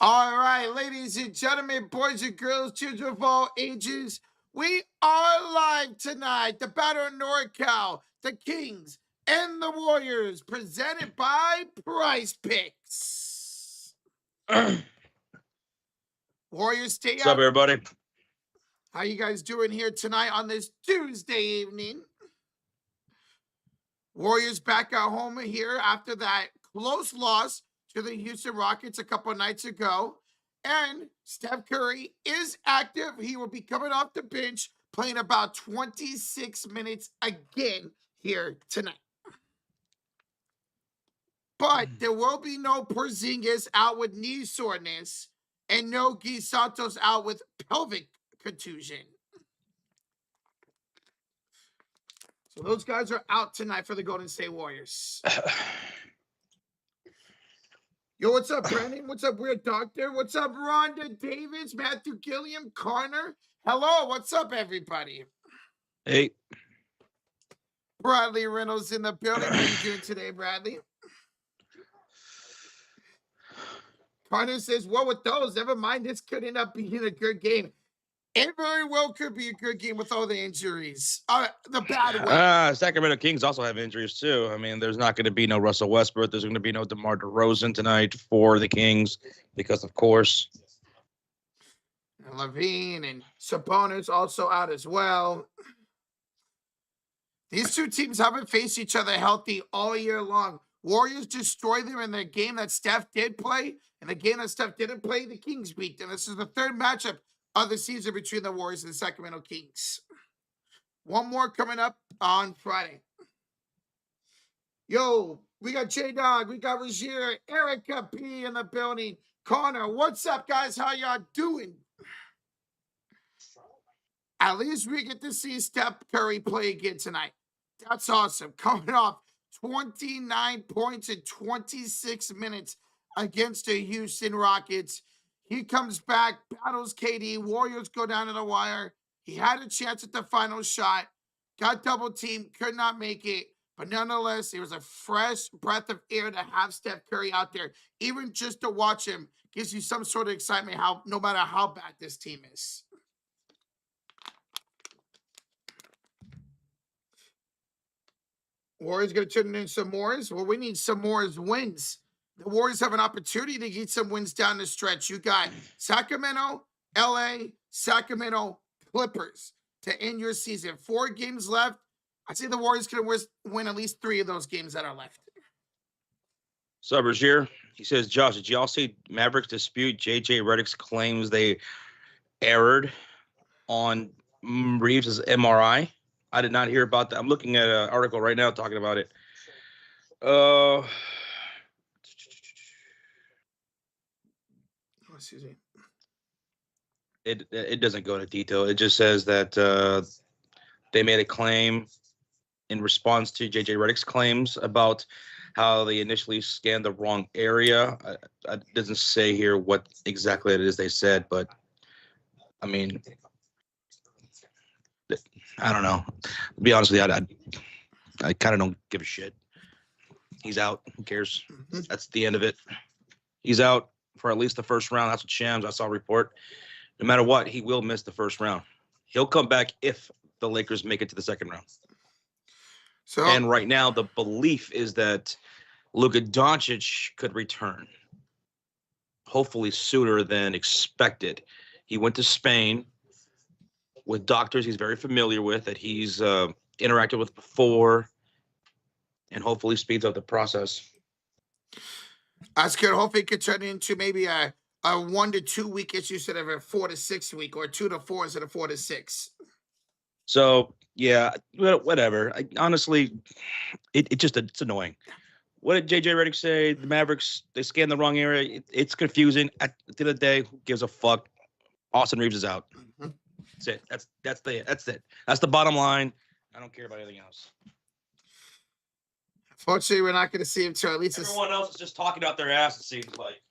All right, ladies and gentlemen, boys and girls, children of all ages, we are live tonight. The Battle of NorCal, the Kings and the Warriors, presented by PrizePicks. Warriors, stay What's up, out. everybody? How you guys doing here tonight on this Tuesday evening? Warriors back at home here after that close loss to the Houston Rockets a couple of nights ago. And Steph Curry is active. He will be coming off the bench, playing about 26 minutes again here tonight. But there will be no Porzingis out with knee soreness and no Guy Santos out with pelvic contusion. So those guys are out tonight for the Golden State Warriors. Yo, what's up, Brandon? What's up, Weird Doctor? What's up, Rhonda Davis, Matthew Gilliam, Connor? Hello, what's up, everybody? Hey. Bradley Reynolds in the building. How you doing today, Bradley? Connor says, what with those? Never mind, this could end up being a good game. It very well could be a good game with all the injuries. The bad way. Sacramento Kings also have injuries, too. I mean, there's not going to be no Russell Westbrook. There's going to be no DeMar DeRozan tonight for the Kings because, of course. And Levine and Sabonis also out as well. These two teams haven't faced each other healthy all year long. Warriors destroyed them in the game that Steph did play. And the game that Steph didn't play, the Kings beat them. This is the third matchup of the season between the Warriors and the Sacramento Kings. One more coming up on Friday. Yo, we got J-Dog, we got Rozier, Erica P in the building. Connor, what's up, guys? How y'all doing? At least we get to see Steph Curry play again tonight. That's awesome. Coming off 29 points in 26 minutes against the Houston Rockets. He comes back, battles KD. Warriors go down to the wire. He had a chance at the final shot. Got double teamed, could not make it. But nonetheless, it was a fresh breath of air to have Steph Curry out there. Even just to watch him gives you some sort of excitement, no matter how bad this team is. Warriors going to turn in some Moors? Well, we need some Moors wins. The Warriors have an opportunity to get some wins down the stretch. You got Sacramento, LA, Sacramento, Clippers to end your season. 4 games left. I say the Warriors can win at least 3 of those games that are left. Subbers here. He says, Josh, did y'all see Mavericks dispute JJ Redick's claims they erred on Reeves' MRI? I did not hear about that. I'm looking at an article right now talking about it. Excuse me. It doesn't go into detail. It just says that they made a claim in response to JJ Redick's claims about how they initially scanned the wrong area. It doesn't say here what exactly it is they said, but I mean, I don't know. To be honest with you, I kind of don't give a shit. He's out. Who cares? Mm-hmm. That's the end of it. He's out for at least the first round. That's what Shams, I saw a report. No matter what, he will miss the first round. He'll come back if the Lakers make it to the second round. And right now, the belief is that Luka Doncic could return, hopefully sooner than expected. He went to Spain with doctors he's very familiar with, that he's interacted with before, and hopefully speeds up the process. That's good. Hopefully it could turn into maybe a 1 to 2 week issue instead of a 4 to 6 week, or 2 to 4 instead of 4 to 6. So, yeah, whatever. Honestly, it's annoying. What did JJ Redick say? The Mavericks, they scanned the wrong area. It's confusing. At the end of the day, who gives a fuck? Austin Reeves is out. Mm-hmm. That's it. That's it. That's the bottom line. I don't care about anything else. Fortunately, we're not going to see him till at least everyone else is just talking out their ass, it seems like.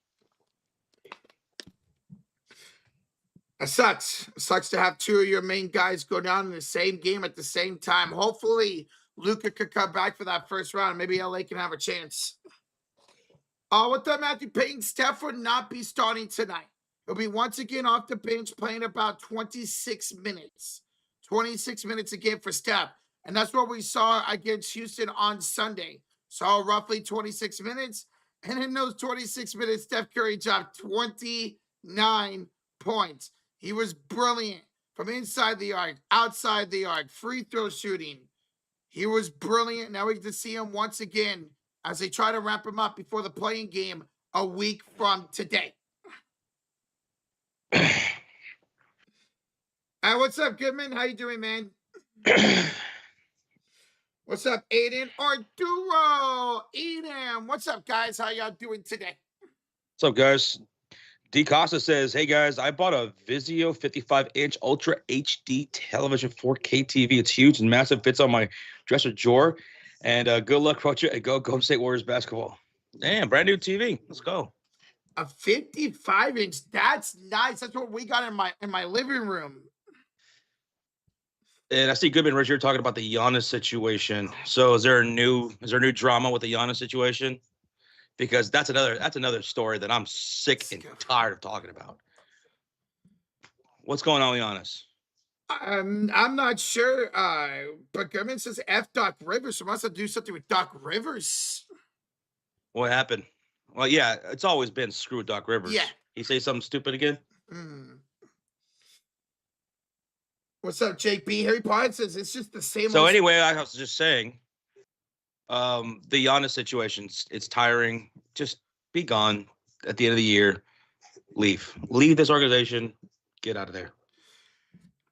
It sucks. It sucks to have 2 of your main guys go down in the same game at the same time. Hopefully, Luka could come back for that first round. Maybe LA can have a chance. With that, Matthew Payton, Steph will not be starting tonight. He'll be once again off the bench playing about 26 minutes. 26 minutes again for Steph. And that's what we saw against Houston on Sunday. Saw roughly 26 minutes. And in those 26 minutes, Steph Curry dropped 29 points. He was brilliant from inside the arc, outside the arc, free throw shooting. He was brilliant. Now we get to see him once again as they try to wrap him up before the playing game a week from today. What's up, Goodman? How you doing, man? What's up, Aiden Arturo? Aiden, what's up, guys? How y'all doing today? What's up, guys? D Costa says, "Hey guys, I bought a Vizio 55-inch Ultra HD television 4K TV. It's huge and massive, fits on my dresser drawer. And good luck, Coach, and go Golden State Warriors basketball." Damn, brand new TV. Let's go. A 55-inch. That's nice. That's what we got in my living room. And I see Goodman right here talking about the Giannis situation. So is there new drama with the Giannis situation? Because that's another story that I'm sick and tired of talking about. What's going on with Giannis? I'm not sure. But Goodman says F Doc Rivers. So must have to do something with Doc Rivers. What happened? Well, yeah, it's always been screw Doc Rivers. Yeah. He say something stupid again? What's up, JP? Harry Potter says it's just the same. So anyway, I was just saying, the Giannis situation, it's tiring. Just be gone at the end of the year. Leave this organization. Get out of there.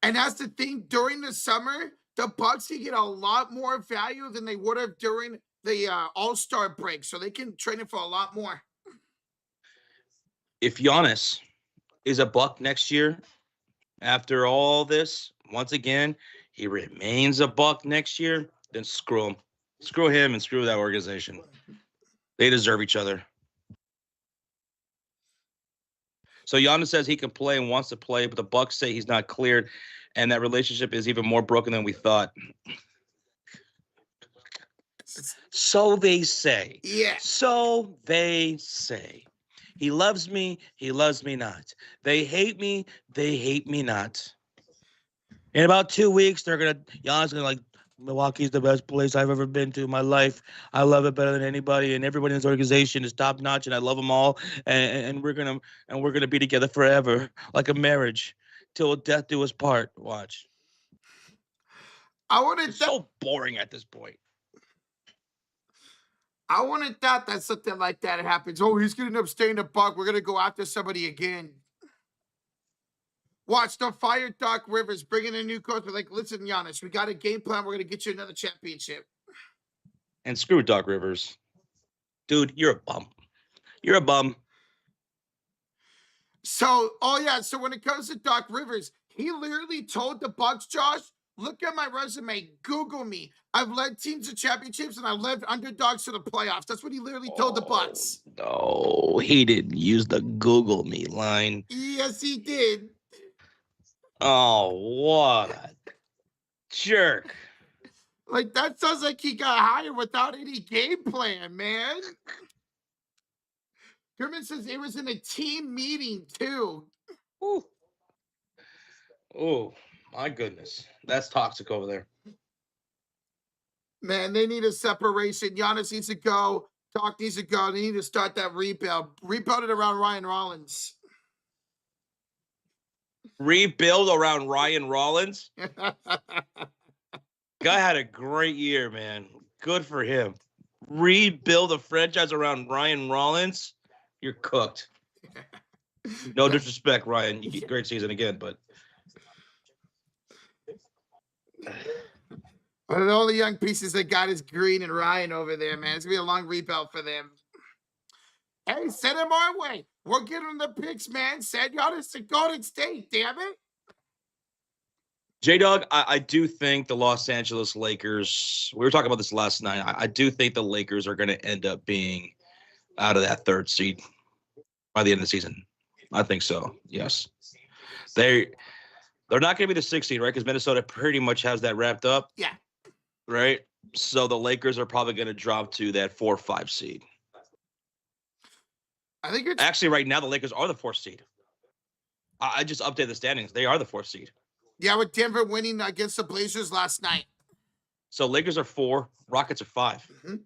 And that's the thing. During the summer, the Bucks can get a lot more value than they would have during the All-Star break. So they can trade it for a lot more. If Giannis is a Buck next year, after all this, once again, he remains a Buck next year, then screw him. Screw him and screw that organization. They deserve each other. So Giannis says he can play and wants to play, but the Bucks say he's not cleared, and that relationship is even more broken than we thought. So they say. Yeah. So they say. He loves me not. They hate me not. In about 2 weeks, Giannis gonna like, Milwaukee's the best place I've ever been to in my life. I love it better than anybody, and everybody in this organization is top notch, and I love them all. And we're gonna be together forever, like a marriage, till death do us part. Watch. It's so boring at this point. I wouldn't thought that something like that happens. Oh, he's gonna end up staying a Buck. We're gonna go after somebody again. Watch, they'll fire Doc Rivers, bring in a new coach. We're like, listen, Giannis, we got a game plan. We're going to get you another championship. And screw Doc Rivers. Dude, you're a bum. You're a bum. So, so when it comes to Doc Rivers, he literally told the Bucks, Josh, look at my resume. Google me. I've led teams to championships, and I've led underdogs to the playoffs. That's what he literally told the Bucks. No, he didn't use the Google me line. Yes, he did. Oh, what a jerk. Like, that sounds like he got hired without any game plan, man. Kermit says it was in a team meeting, too. Ooh. Oh, my goodness. That's toxic over there. Man, they need a separation. Giannis needs to go. Doc needs to go. They need to start that rebuild. Rebuild it around Ryan Rollins. Rebuild around Ryan Rollins? Guy had a great year, man. Good for him. Rebuild a franchise around Ryan Rollins? You're cooked. No disrespect, Ryan. You get great season again, but... But all the young pieces they got is Green and Ryan over there, man. It's going to be a long rebuild for them. Hey, send him our way. We're getting the picks, man. Send Giannis to Golden State, damn it. J-Dog, I do think the Los Angeles Lakers, we were talking about this last night, I do think the Lakers are going to end up being out of that third seed by the end of the season. I think so, yes. They're not going to be the 6th seed, right? Because Minnesota pretty much has that wrapped up. Yeah. Right? So the Lakers are probably going to drop to that 4 or 5 seed. I think it's Actually, right now the Lakers are the 4th seed. I just updated the standings. They are the 4th seed. yeah, with Denver winning against the Blazers last night. So Lakers are 4, Rockets are 5. Mm-hmm.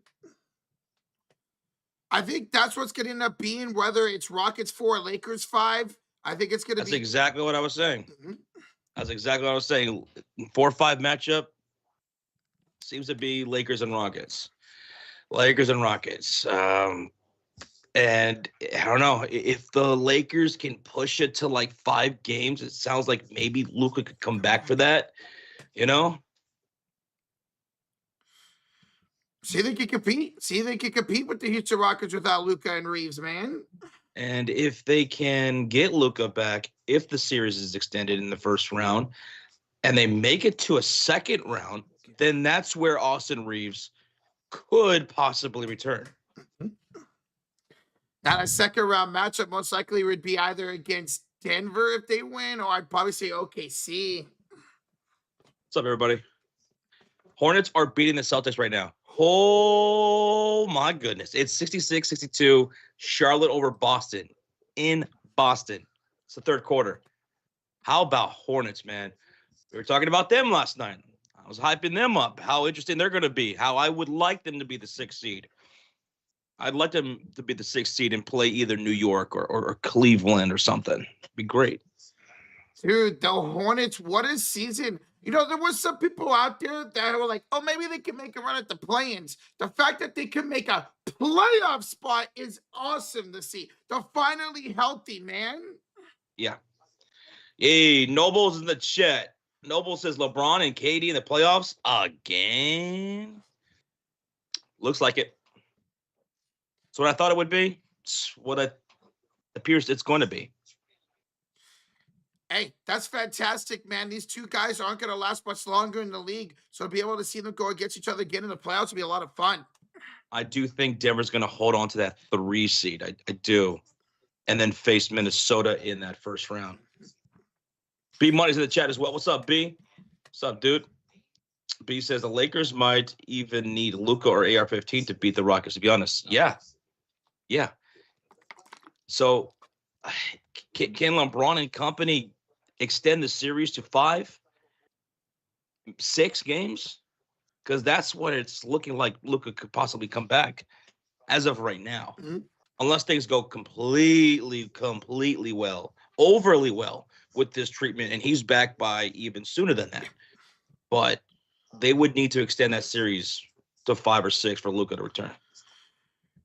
I think that's what's going to end up being, whether it's Rockets 4 or Lakers 5. I think it's going to be. That's exactly what I was saying. Mm-hmm. That's exactly what I was saying. 4-5 matchup seems to be Lakers and Rockets. Lakers and Rockets. And I don't know if the Lakers can push it to like 5 games. It sounds like maybe Luka could come back for that. You know. See, they can compete. See, they can compete with the Houston Rockets without Luka and Reeves, man. And if they can get Luka back, if the series is extended in the first round, and they make it to a second round, then that's where Austin Reeves could possibly return. Now, a second round matchup most likely would be either against Denver if they win, or I'd probably say OKC. What's up, everybody? Hornets are beating the Celtics right now. Oh, my goodness. It's 66-62, Charlotte over Boston in Boston. It's the third quarter. How about Hornets, man? We were talking about them last night. I was hyping them up, how interesting they're going to be, how I would like them to be the 6th seed. I'd like them to be the 6th seed and play either New York or Cleveland or something. It'd be great. Dude, the Hornets, what a season. You know, there was some people out there that were like, oh, maybe they can make a run at the play-ins. The fact that they can make a playoff spot is awesome to see. They're finally healthy, man. Yeah. Hey, Noble's in the chat. Noble says LeBron and KD in the playoffs again. Looks like it. It's what I thought it would be. It's what it appears it's going to be. Hey, that's fantastic, man. These two guys aren't going to last much longer in the league. So to be able to see them go against each other again in the playoffs will be a lot of fun. I do think Denver's going to hold on to that 3 seed. I do. And then face Minnesota in that first round. B Money's in the chat as well. What's up, B? What's up, dude? B says the Lakers might even need Luka or AR-15 to beat the Rockets, to be honest. Yeah. Yeah. So can LeBron and company extend the series to 5, 6 games? Because that's what it's looking like Luka could possibly come back as of right now. Mm-hmm. Unless things go completely well, overly well with this treatment, and he's back by even sooner than that. But they would need to extend that series to 5 or 6 for Luka to return.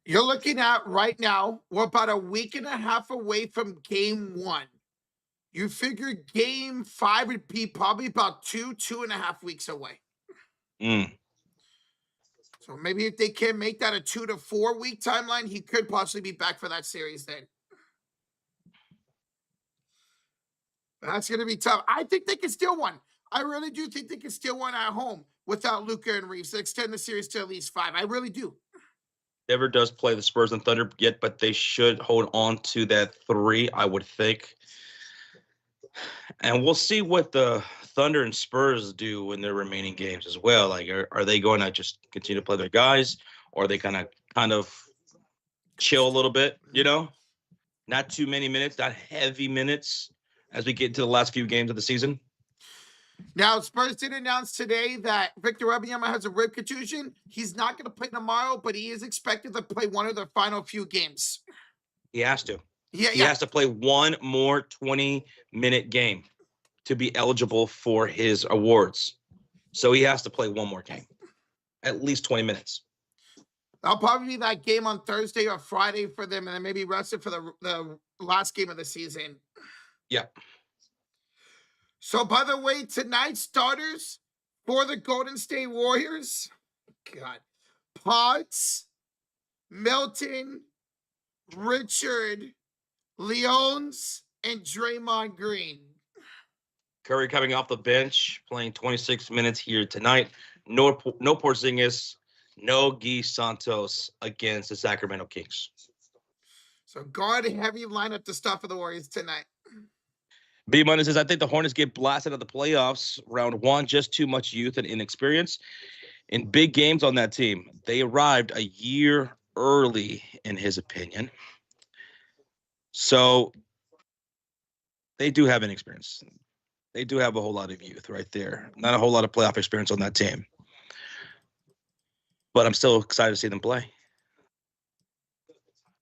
You're looking at right now, we're about a week and a half away from game 1. You figure game 5 would be probably about 2.5 weeks away. So maybe if they can make that a 2 to 4 week timeline, he could possibly be back for that series then. That's going to be tough. I think they can steal one. I really do think they can steal one at home without Luka and Reeves to extend the series to at least 5. I really do. Never does play the Spurs and Thunder yet, but they should hold on to that 3, I would think. And we'll see what the Thunder and Spurs do in their remaining games as well. Like, are they going to just continue to play their guys, or are they kind of chill a little bit, you know? Not too many minutes, not heavy minutes as we get into the last few games of the season. Now, Spurs did announce today that Victor Wembanyama has a rib contusion. He's not going to play tomorrow, but he is expected to play one of their final few games. He has to. He has to play one more 20-minute game to be eligible for his awards. So he has to play one more game, at least 20 minutes. That'll probably be that game on Thursday or Friday for them, and then maybe rested for the last game of the season. Yeah. So, by the way, tonight's starters for the Golden State Warriors, Potts, Milton, Richard, Leons, and Draymond Green. Curry coming off the bench, playing 26 minutes here tonight. No Porzingis, no Guy Santos against the Sacramento Kings. So guard-heavy lineup to start for the Warriors tonight. B Money says, I think the Hornets get blasted out of the playoffs. Round 1, just too much youth and inexperience. In big games on that team, they arrived a year early, in his opinion. So they do have an experience. They do have a whole lot of youth right there. Not a whole lot of playoff experience on that team. But I'm still excited to see them play.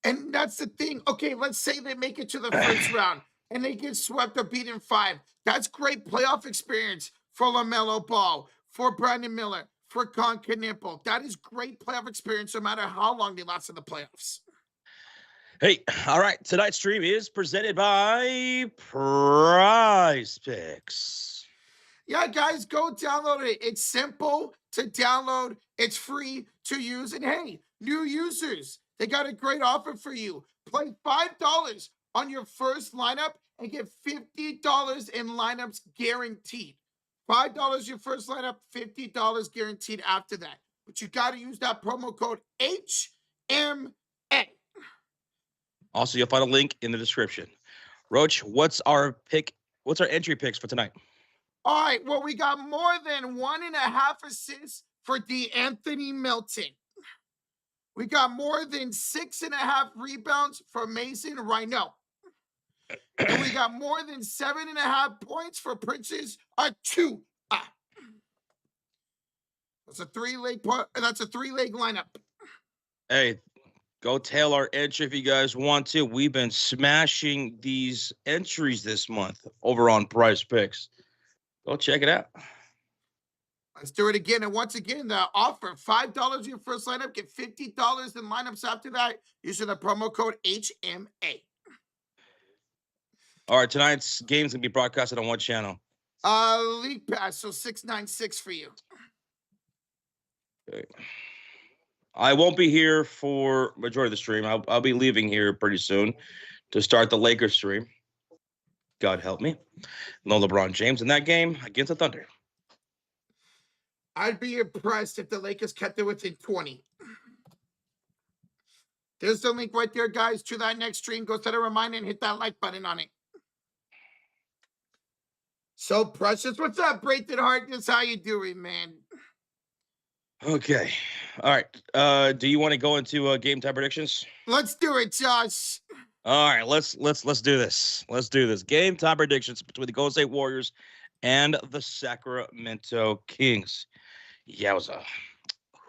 And that's the thing. Okay, let's say they make it to the first round and they get swept or beat in 5. That's great playoff experience for LaMelo Ball, for Brandon Miller, for Con Knipple. That is great playoff experience no matter how long they last in the playoffs. Hey, all right. Tonight's stream is presented by PrizePicks. Yeah, guys, go download it. It's simple to download, it's free to use. And hey, new users, they got a great offer for you. Play $5 on your first lineup and get $50 in lineups guaranteed. $5 your first lineup, $50 guaranteed after that. But you got to use that promo code HMA. Also, you'll find a link in the description. Roach, what's our entry picks for tonight? All right, well, we got more than 1.5 assists for DeAnthony Melton. We got more than 6.5 rebounds for Mason Rhino. And we got more than 7.5 points for Princess Achua. That's a three-leg lineup. Hey, go tail our entry if you guys want to. We've been smashing these entries this month over on PrizePicks. Go check it out. Let's do it again. And once again, the offer, $5 your first lineup, get $50 in lineups after that using the promo code HMA. All right, tonight's game's going to be broadcasted on what channel? League Pass, so 696 for you. Okay. I won't be here for majority of the stream. I'll be leaving here pretty soon to start the Lakers stream. God help me. No LeBron James in that game against the Thunder. I'd be impressed if the Lakers kept it within 20. There's the link right there, guys, to that next stream. Go set a reminder and hit that like button on it. So Precious, what's up, Brayton Harkness? How you doing, man? Okay. All right. Do you want to go into game time predictions? Let's do it, Josh. All right, let's do this. Let's do this. Game time predictions between the Golden State Warriors and the Sacramento Kings. Yowza.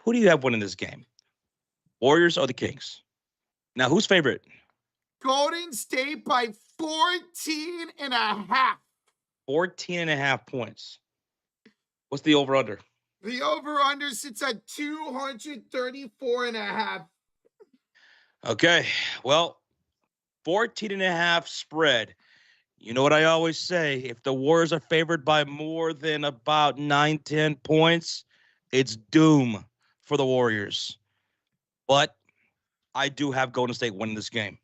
Who do you have winning this game? Warriors or the Kings? Now, who's favorite? Golden State by 14.5. 14.5 points. What's the over-under? The over-under sits at 234.5. Okay, well, 14.5 spread. You know what I always say? If the Warriors are favored by more than about 9-10 points, it's doom for the Warriors. But I do have Golden State winning this game.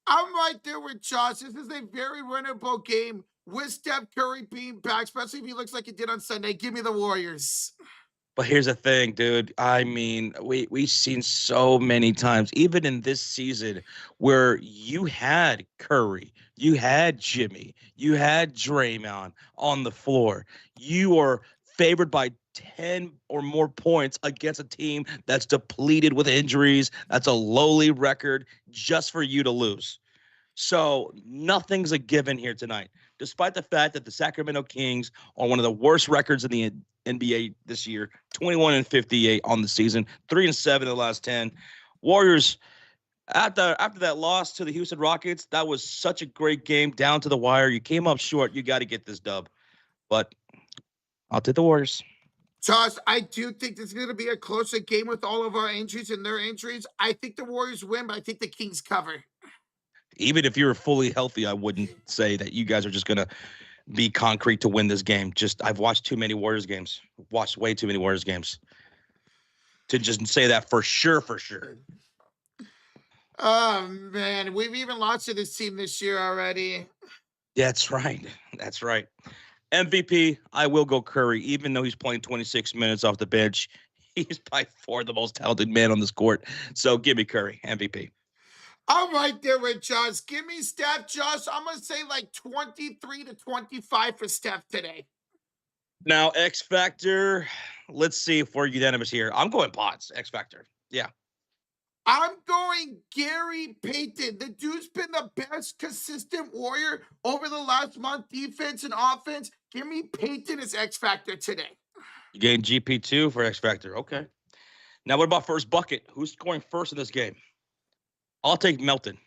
I'm right there with Josh. This is a very winnable game with Steph Curry being back, especially if he looks like he did on Sunday. Give me the Warriors. But here's the thing, dude. I mean, we've seen so many times, even in this season, where you had Curry, you had Jimmy, you had Draymond on the floor. You are favored by 10 or more points against a team that's depleted with injuries. That's a lowly record just for you to lose. So nothing's a given here tonight, despite the fact that the Sacramento Kings are one of the worst records in the NBA this year, 21-58 on the season, 3-7 in the last 10. Warriors, after that loss to the Houston Rockets, that was such a great game down to the wire. You came up short. You got to get this dub. But I'll take the Warriors. Josh, I do think this is going to be a closer game with all of our injuries and their injuries. I think the Warriors win, but I think the Kings cover. Even if you're fully healthy, I wouldn't say that you guys are just going to be concrete to win this game. I've watched too many Warriors games. Watched way too many Warriors games to just say that for sure. Oh, man. We've even lost to this team this year already. That's right. MVP, I will go Curry, even though he's playing 26 minutes off the bench. He's by far the most talented man on this court. So give me Curry, MVP. I'm right there with Josh. Give me Steph, Josh. I'm going to say like 23-25 for Steph today. Now, X Factor, let's see if we're unanimous here. I'm going Pods, X Factor. Yeah. I'm going Gary Payton. The dude's been the best consistent Warrior over the last month, defense and offense. Give me Payton as X Factor today. You getting GP2 for X Factor. Okay. Now, what about first bucket? Who's scoring first in this game? I'll take Melton.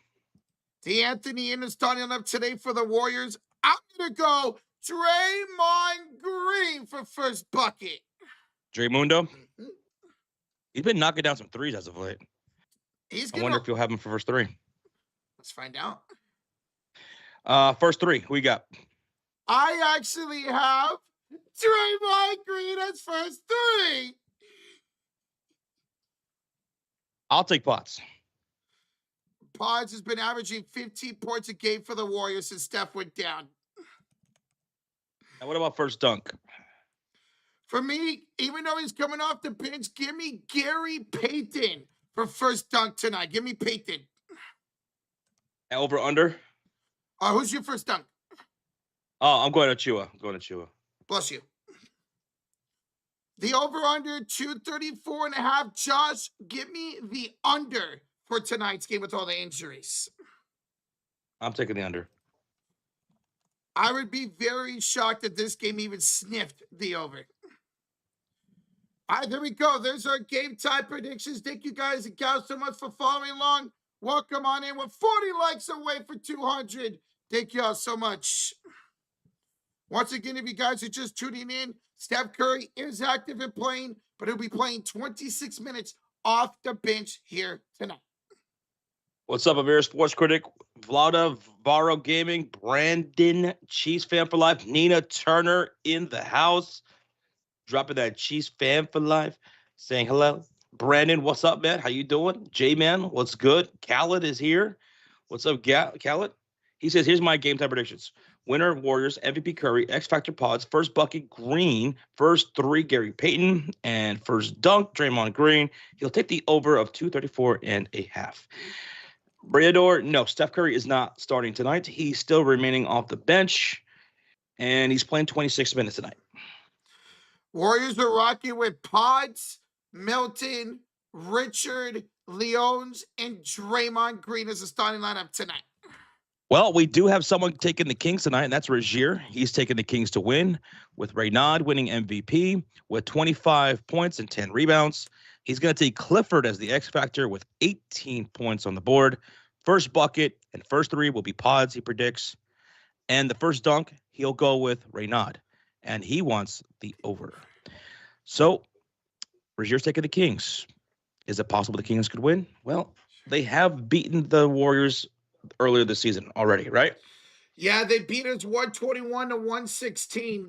D'Anthony in the starting lineup today for the Warriors. I'm going to go Draymond Green for first bucket. Draymundo? He's been knocking down some threes as of late. I wonder if you'll have him for first three. Let's find out. First three, who you got? I actually have Draymond Green as first three. I'll take Potts. Potts has been averaging 15 points a game for the Warriors since Steph went down. And what about first dunk? For me, even though he's coming off the bench, give me Gary Payton for first dunk tonight. Give me Payton. Over under? Who's your first dunk? Oh, I'm going to Chua. Bless you. The over-under, 234.5. Josh, give me the under for tonight's game with all the injuries. I'm taking the under. I would be very shocked if this game even sniffed the over. All right, there we go. There's our game time predictions. Thank you guys and gals so much for following along. Welcome on in. We're 40 likes away for 200. Thank you all so much. Once again, if you guys are just tuning in, Steph Curry is active and playing, but he'll be playing 26 minutes off the bench here tonight. What's up, Avera Sports Critic, Vlada, Varo Gaming, Brandon, Chiefs fan for life, Nina Turner in the house, dropping that Chiefs fan for life, saying hello. Brandon, what's up, man? How you doing? J-Man, what's good? Khaled is here. What's up, Khaled? He says, here's my game time predictions. Winner, Warriors, MVP Curry, X Factor Pods, first bucket, Green, first three, Gary Payton, and first dunk, Draymond Green. He'll take the over of 234.5. Briador, no, Steph Curry is not starting tonight. He's still remaining off the bench, and he's playing 26 minutes tonight. Warriors are rocking with Pods, Milton, Richard, Leones, and Draymond Green as a starting lineup tonight. Well, we do have someone taking the Kings tonight, and that's Rozier. He's taking the Kings to win, with Raynaud winning MVP with 25 points and 10 rebounds. He's going to take Clifford as the X Factor with 18 points on the board. First bucket and first three will be Pods, he predicts. And the first dunk, he'll go with Raynaud, and he wants the over. So, Rozier's taking the Kings. Is it possible the Kings could win? Well, they have beaten the Warriors earlier this season already, right? Yeah, they beat us 121 to 116.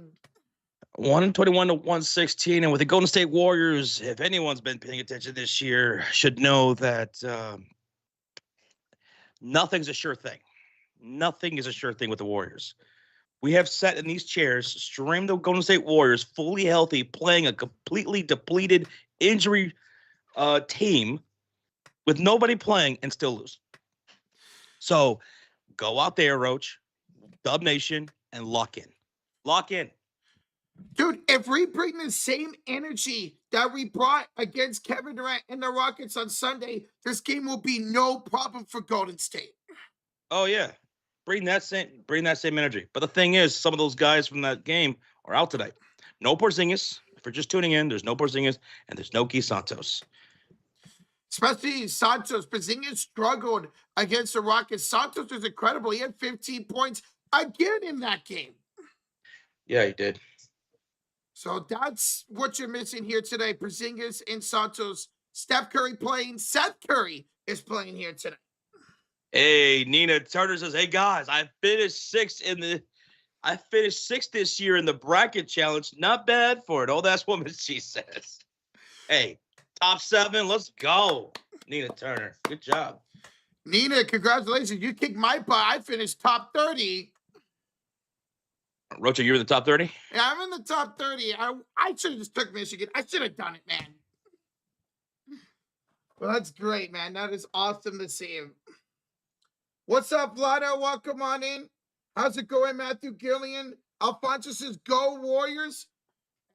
121 to 116. And with the Golden State Warriors, if anyone's been paying attention this year, should know that nothing's a sure thing. Nothing is a sure thing with the Warriors. We have sat in these chairs, streamed the Golden State Warriors fully healthy, playing a completely depleted injury team with nobody playing and still lose. So go out there, Roach, Dub Nation, and lock in. Lock in. Dude, if we bring the same energy that we brought against Kevin Durant and the Rockets on Sunday, this game will be no problem for Golden State. Oh, yeah. Bring that same energy. But the thing is, some of those guys from that game are out tonight. No Porzingis. If you're just tuning in, there's no Porzingis, and there's no Guy Santos. Especially Santos. Porzingis struggled against the Rockets. Santos was incredible. He had 15 points again in that game. Yeah, he did. So that's what you're missing here today. Porzingis and Santos. Steph Curry playing. Seth Curry is playing here tonight. Hey, Nina Turner says, hey, guys, I finished sixth this year in the bracket challenge. Not bad for it. Oh, that's what she says. Hey, top 7, let's go. Nina Turner, good job. Nina, congratulations. You kicked my butt. I finished top 30. Rocha, you're in the top 30? Yeah, I'm in the top 30. I should have just took Michigan. I should have done it, man. Well, that's great, man. That is awesome to see him. What's up, Vlado? Welcome on in. How's it going, Matthew Gillian? Alfonso says, go Warriors.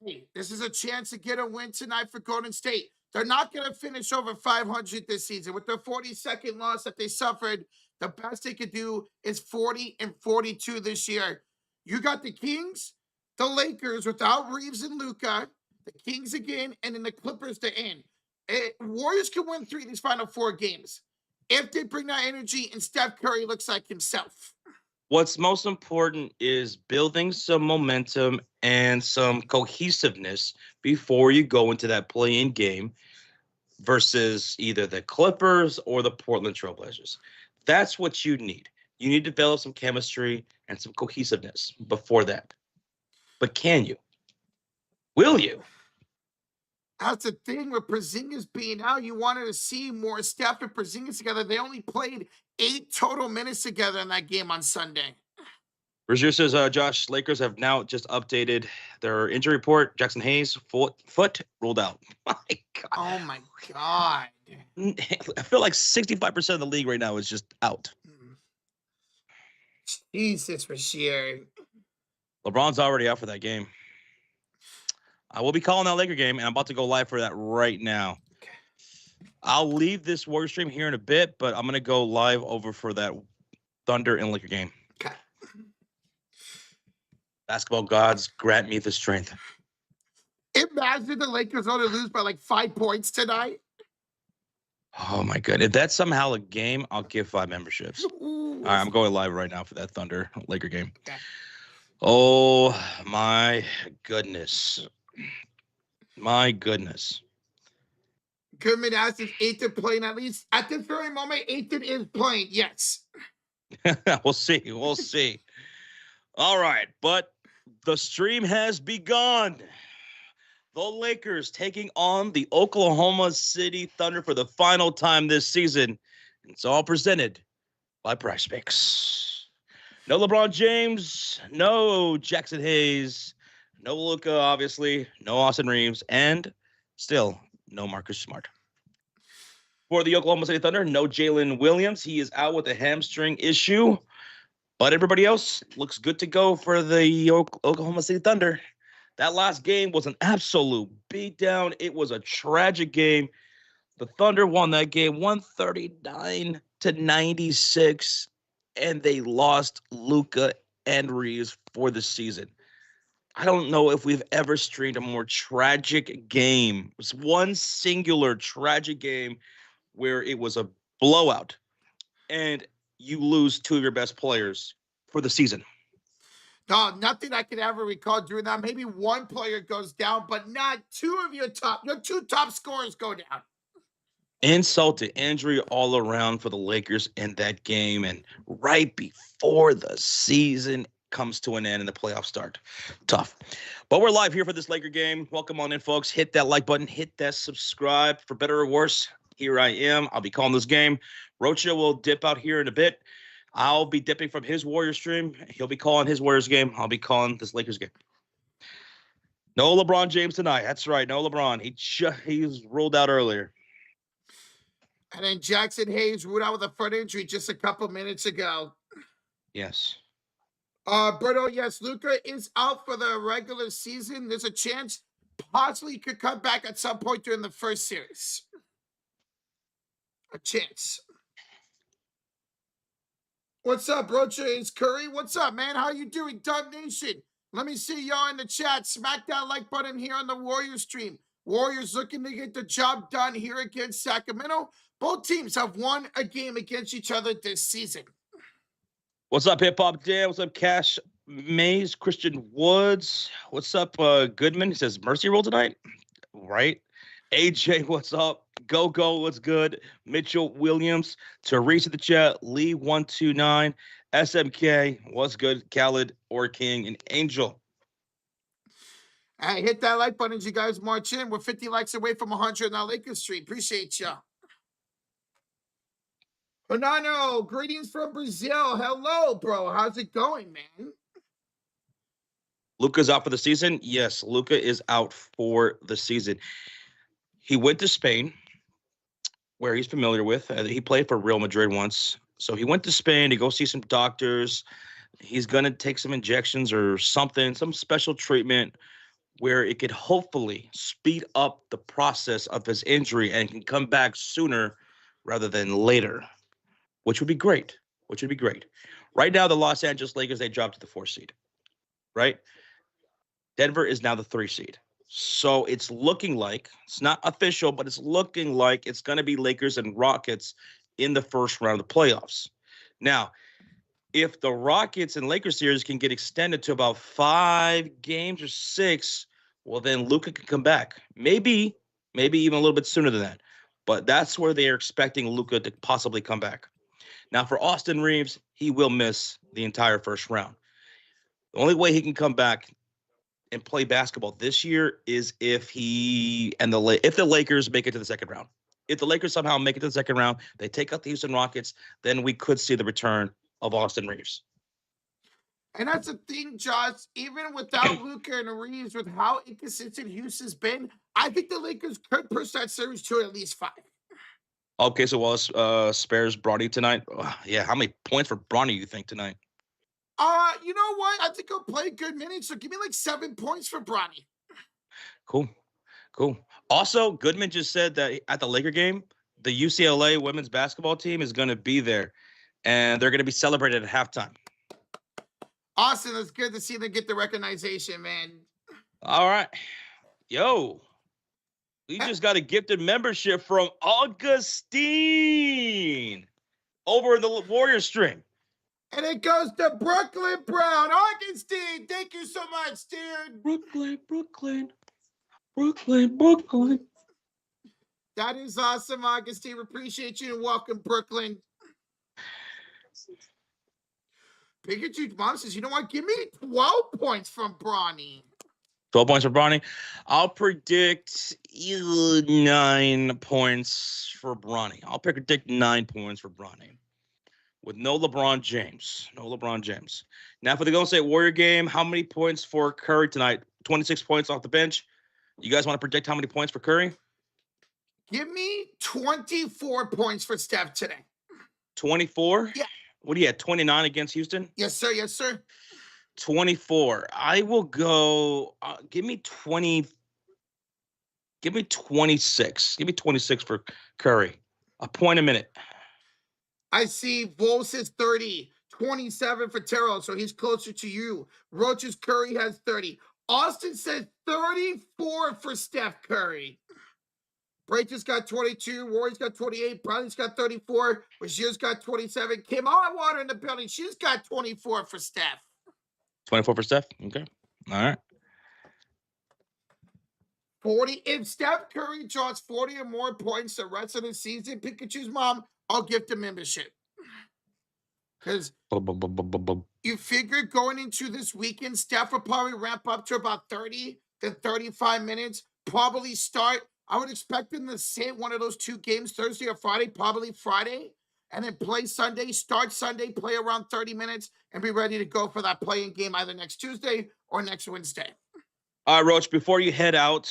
Hey, this is a chance to get a win tonight for Golden State. They're not going to finish over 500 this season. With their 42nd loss that they suffered, the best they could do is 40-42 this year. You got the Kings, the Lakers without Reeves and Luka, the Kings again, and then the Clippers to end. Warriors can win 3 of these final 4 games if they bring that energy and Steph Curry looks like himself. What's most important is building some momentum and some cohesiveness before you go into that play-in game versus either the Clippers or the Portland Trailblazers. That's what you need. You need to develop some chemistry and some cohesiveness before that. But can you? Will you? That's the thing with Porzingis being out. You wanted to see more Steph and Porzingis together. They only played 8 total minutes together in that game on Sunday. Rozier says, Josh, Lakers have now just updated their injury report. Jackson Hayes, foot ruled out. My God. Oh, my God. I feel like 65% of the league right now is just out. Jesus, Rozier. LeBron's already out for that game. I will be calling that Laker game, and I'm about to go live for that right now. Okay. I'll leave this Warrior stream here in a bit, but I'm going to go live over for that Thunder and Laker game. Okay. Basketball gods, grant me the strength. Imagine the Lakers only lose by like 5 points tonight. Oh, my God. If that's somehow a game, I'll give 5 memberships. Ooh. All right, I'm going live right now for that Thunder Laker game. Okay. Oh, my goodness. My goodness. Goodman asked if Ayton playing at least at this very moment. Ayton is playing, yes. We'll see. We'll see. All right, but the stream has begun. The Lakers taking on the Oklahoma City Thunder for the final time this season. It's all presented by PrizePicks. No LeBron James, no Jackson Hayes, no Luka, obviously, no Austin Reeves, and still no Marcus Smart. For the Oklahoma City Thunder, no Jalen Williams. He is out with a hamstring issue. But everybody else looks good to go for the Oklahoma City Thunder. That last game was an absolute beatdown. It was a tragic game. The Thunder won that game 139-96, and they lost Luka and Reeves for the season. I don't know if we've ever streamed a more tragic game. It was one singular tragic game where it was a blowout, and you lose 2 of your best players for the season. No, nothing I can ever recall doing that. Maybe 1 player goes down, but not 2 of your 2 top scorers go down. Insult to injury all around for the Lakers in that game, and right before the season comes to an end and the playoffs start. Tough. But we're live here for this Laker game. Welcome on in, folks. Hit that like button. Hit that subscribe. For better or worse, here I am. I'll be calling this game. Rocha will dip out here in a bit. I'll be dipping from his Warrior stream. He'll be calling his Warriors game. I'll be calling this Lakers game. No LeBron James tonight. That's right. No LeBron. He's ruled out earlier. And then Jackson Hayes ruled out with a foot injury just a couple minutes ago. Yes. Berto, yes, Luka is out for the regular season. There's a chance possibly he could come back at some point during the first series. A chance. What's up, Rocha? Is Curry? What's up, man? How you doing, Dub Nation? Let me see y'all in the chat. Smack that like button here on the Warriors stream. Warriors looking to get the job done here against Sacramento. Both teams have won a game against each other this season. What's up, Hip Hop Dan? What's up, Cash Mays? Christian Woods? What's up, Goodman? He says, Mercy roll tonight? Right. AJ, what's up? Go, what's good? Mitchell Williams, Teresa the chat, Lee129, SMK, what's good? Khaled, or King, and Angel. Hey, hit that like button as you guys march in. We're 50 likes away from 100 on Lakers Street. Appreciate ya. Bonano, greetings from Brazil. Hello, bro. How's it going, man? Luka's out for the season? Yes, Luka is out for the season. He went to Spain, where he's familiar with. He played for Real Madrid once. So he went to Spain to go see some doctors. He's going to take some injections or something, some special treatment. where it could hopefully speed up the process of his injury and can come back sooner rather than later, which would be great. Which would be great. Right now, the Los Angeles Lakers, they dropped to the 4th seed, right? Denver is now the 3 seed. So it's looking like, it's not official, but it's looking like it's going to be Lakers and Rockets in the first round of the playoffs. Now, if the Rockets and Lakers series can get extended to about 5 games or 6, well, then Luka can come back. Maybe even a little bit sooner than that. But that's where they are expecting Luka to possibly come back. Now, for Austin Reeves, he will miss the entire first round. The only way he can come back and play basketball this year is if the Lakers make it to the second round. If the Lakers somehow make it to the second round, they take out the Houston Rockets, then we could see the return of Austin Reeves. And that's the thing, Josh. Even without Luka and Reeves, with how inconsistent Houston's been, I think the Lakers could push that series to at least 5. Okay, so Wallace spares Bronny tonight. Yeah, how many points for Bronny do you think tonight? You know what? I think he'll play good minutes. So give me like 7 points for Bronny. Cool. Also, Goodman just said that at the Laker game, the UCLA women's basketball team is going to be there, and they're going to be celebrated at halftime. Austin, it's good to see them get the recognition, man. All right. Yo, we just got a gifted membership from Augustine over in the Warrior stream. And it goes to Brooklyn Brown. Augustine, thank you so much, dude. Brooklyn. That is awesome, Augustine. We appreciate you and welcome, Brooklyn. Pikachu Mom says, you know what? Give me 12 points from Bronny. 12 points for Bronny. I'll predict 9 points for Bronny. With no LeBron James. Now, for the Golden State Warrior game, how many points for Curry tonight? 26 points off the bench. You guys want to predict how many points for Curry? Give me 24 points for Steph today. 24? Yeah. What do you have, 29 against Houston? Yes, sir. 24. I will go, give me 20. Give me 26. Give me 26 for Curry. A point a minute. I see Vol says 30, 27 for Terrell, so he's closer to you. Roach's Curry has 30. Austin says 34 for Steph Curry. Brayton's got 22. Rory's got 28. Bradley's got 34. Rashir's got 27. Kim Water in the building. She's got 24 for Steph. 24 for Steph? Okay. All right. 40. If Steph Curry draws 40 or more points the rest of the season, Pikachu's mom, I'll gift a membership. Because you figure going into this weekend, Steph will probably ramp up to about 30 to 35 minutes, probably start. I would expect him to sit one of those 2 games, Thursday or Friday, probably Friday, and then play Sunday, start Sunday, play around 30 minutes, and be ready to go for that playing game either next Tuesday or next Wednesday. All right, Roach, before you head out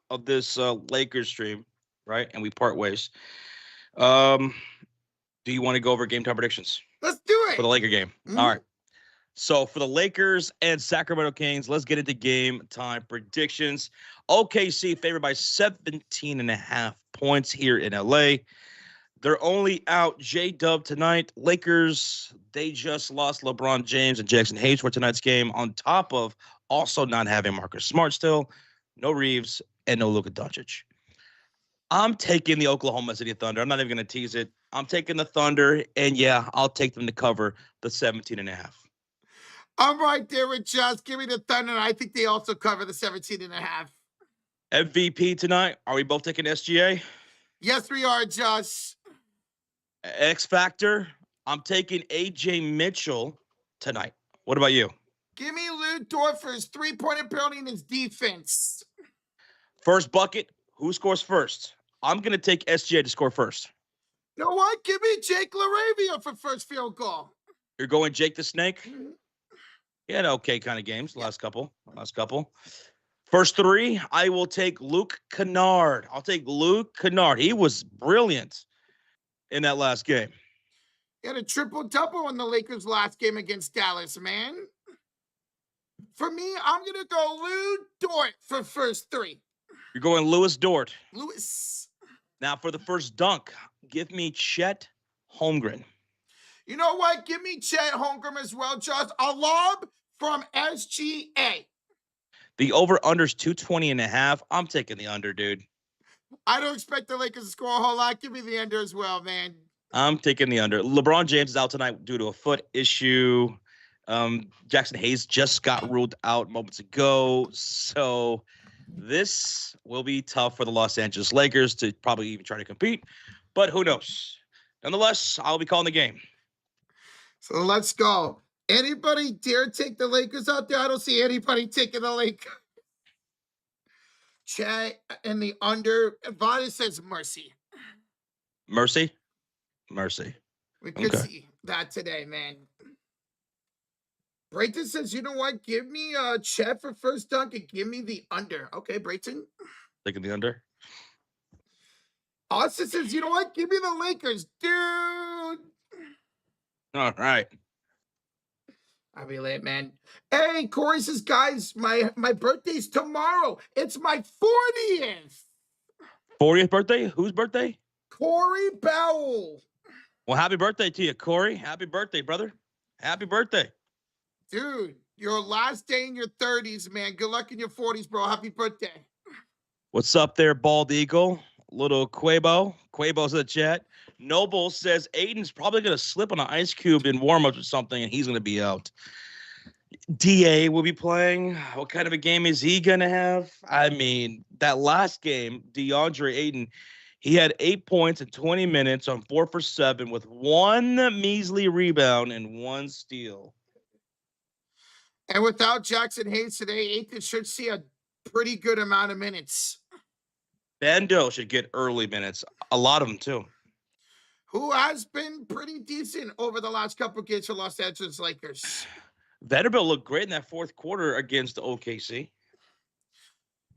of this Lakers stream, right, and we part ways, do you want to go over game time predictions? Let's do it. For the Laker game. All right. So for the Lakers and Sacramento Kings, let's get into game time predictions. OKC favored by 17.5 points here in LA. They're only out J-Dub tonight. Lakers, they just lost LeBron James and Jackson Hayes for tonight's game, on top of also not having Marcus Smart still, no Reeves, and no Luka Doncic. I'm taking the Oklahoma City Thunder. I'm not even going to tease it. I'm taking the Thunder, and yeah, I'll take them to cover the 17.5. I'm right there with Josh. Give me the Thunder, and I think they also cover the 17.5. MVP tonight, are we both taking SGA? Yes, we are, Josh. X Factor, I'm taking AJ Mitchell tonight. What about you? Give me Lou Dort for his 3-point ability and his defense. First bucket, who scores first? I'm going to take SGA to score first. You know what? Give me Jake LaRavia for first field goal. You're going Jake the Snake? Mm-hmm. He had okay kind of games, last couple. First 3, I will take Luke Kennard. He was brilliant in that last game. He had a triple-double in the Lakers' last game against Dallas, man. For me, I'm going to go Lou Dort for first three. You're going Lewis Dort. Lewis. Now for the first dunk, give me Chet Holmgren. You know what? Give me Chet Holmgren as well, Josh. A lob from SGA. The over-under's 220.5. I'm taking the under, dude. I don't expect the Lakers to score a whole lot. Give me the under as well, man. I'm taking the under. LeBron James is out tonight due to a foot issue. Jackson Hayes just got ruled out moments ago. So this will be tough for the Los Angeles Lakers to probably even try to compete. But who knows? Nonetheless, I'll be calling the game. So let's go. Anybody dare take the Lakers out there? I don't see anybody taking the Lakers. Chet in the under. Vada says mercy. Mercy? Mercy. We could see that today, man. Brayton says, you know what? Give me Chet for first dunk and give me the under. Okay, Brayton. Taking the under. Austin says, you know what? Give me the Lakers, dude. All right. I'll be late, man. Hey, Corey says, guys, my birthday's tomorrow. It's my 40th. 40th birthday? Whose birthday? Corey Bowell. Well, happy birthday to you, Corey. Happy birthday, brother. Happy birthday. Dude, your last day in your 30s, man. Good luck in your 40s, bro. Happy birthday. What's up there, Bald Eagle? Little Quavo. Quavo's in the chat. Noble says Aiden's probably going to slip on an ice cube in warm-ups or something, and he's going to be out. DA will be playing. What kind of a game is he going to have? I mean, that last game, DeAndre Ayton, he had 8 points in 20 minutes on 4 for 7 with one measly rebound and 1 steal. And without Jackson Hayes today, Aiton should see a pretty good amount of minutes. Bando should get early minutes. A lot of them, too. Who has been pretty decent over the last couple of games for Los Angeles Lakers. Vanderbilt looked great in that fourth quarter against OKC.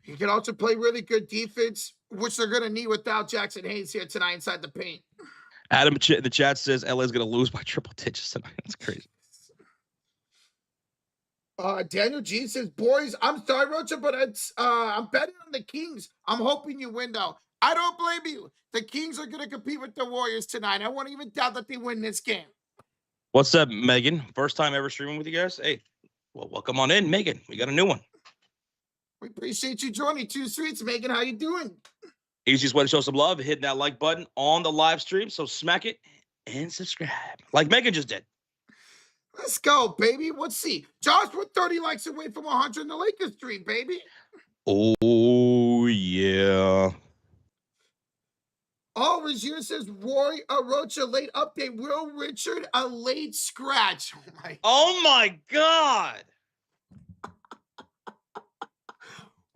He can also play really good defense, which they're going to need without Jackson Hayes here tonight inside the paint. Adam in the chat says LA's going to lose by triple digits tonight. That's crazy. Daniel G says, boys, I'm sorry, Rocha, but I'm betting on the Kings. I'm hoping you win, though. I don't blame you. The Kings are going to compete with the Warriors tonight. I won't even doubt that they win this game. What's up, Megan? First time ever streaming with you guys? Hey, well, welcome on in, Megan. We got a new one. We appreciate you joining Two Streets, Megan. How you doing? Easiest way to show some love, hitting that like button on the live stream. So smack it and subscribe, like Megan just did. Let's go, baby. Let's see. Josh, we're 30 likes away from 100 in the Lakers stream, baby. Oh, yeah. Oh, Regier says, Roy Rocha late update. Will Richard a late scratch? Oh, my God.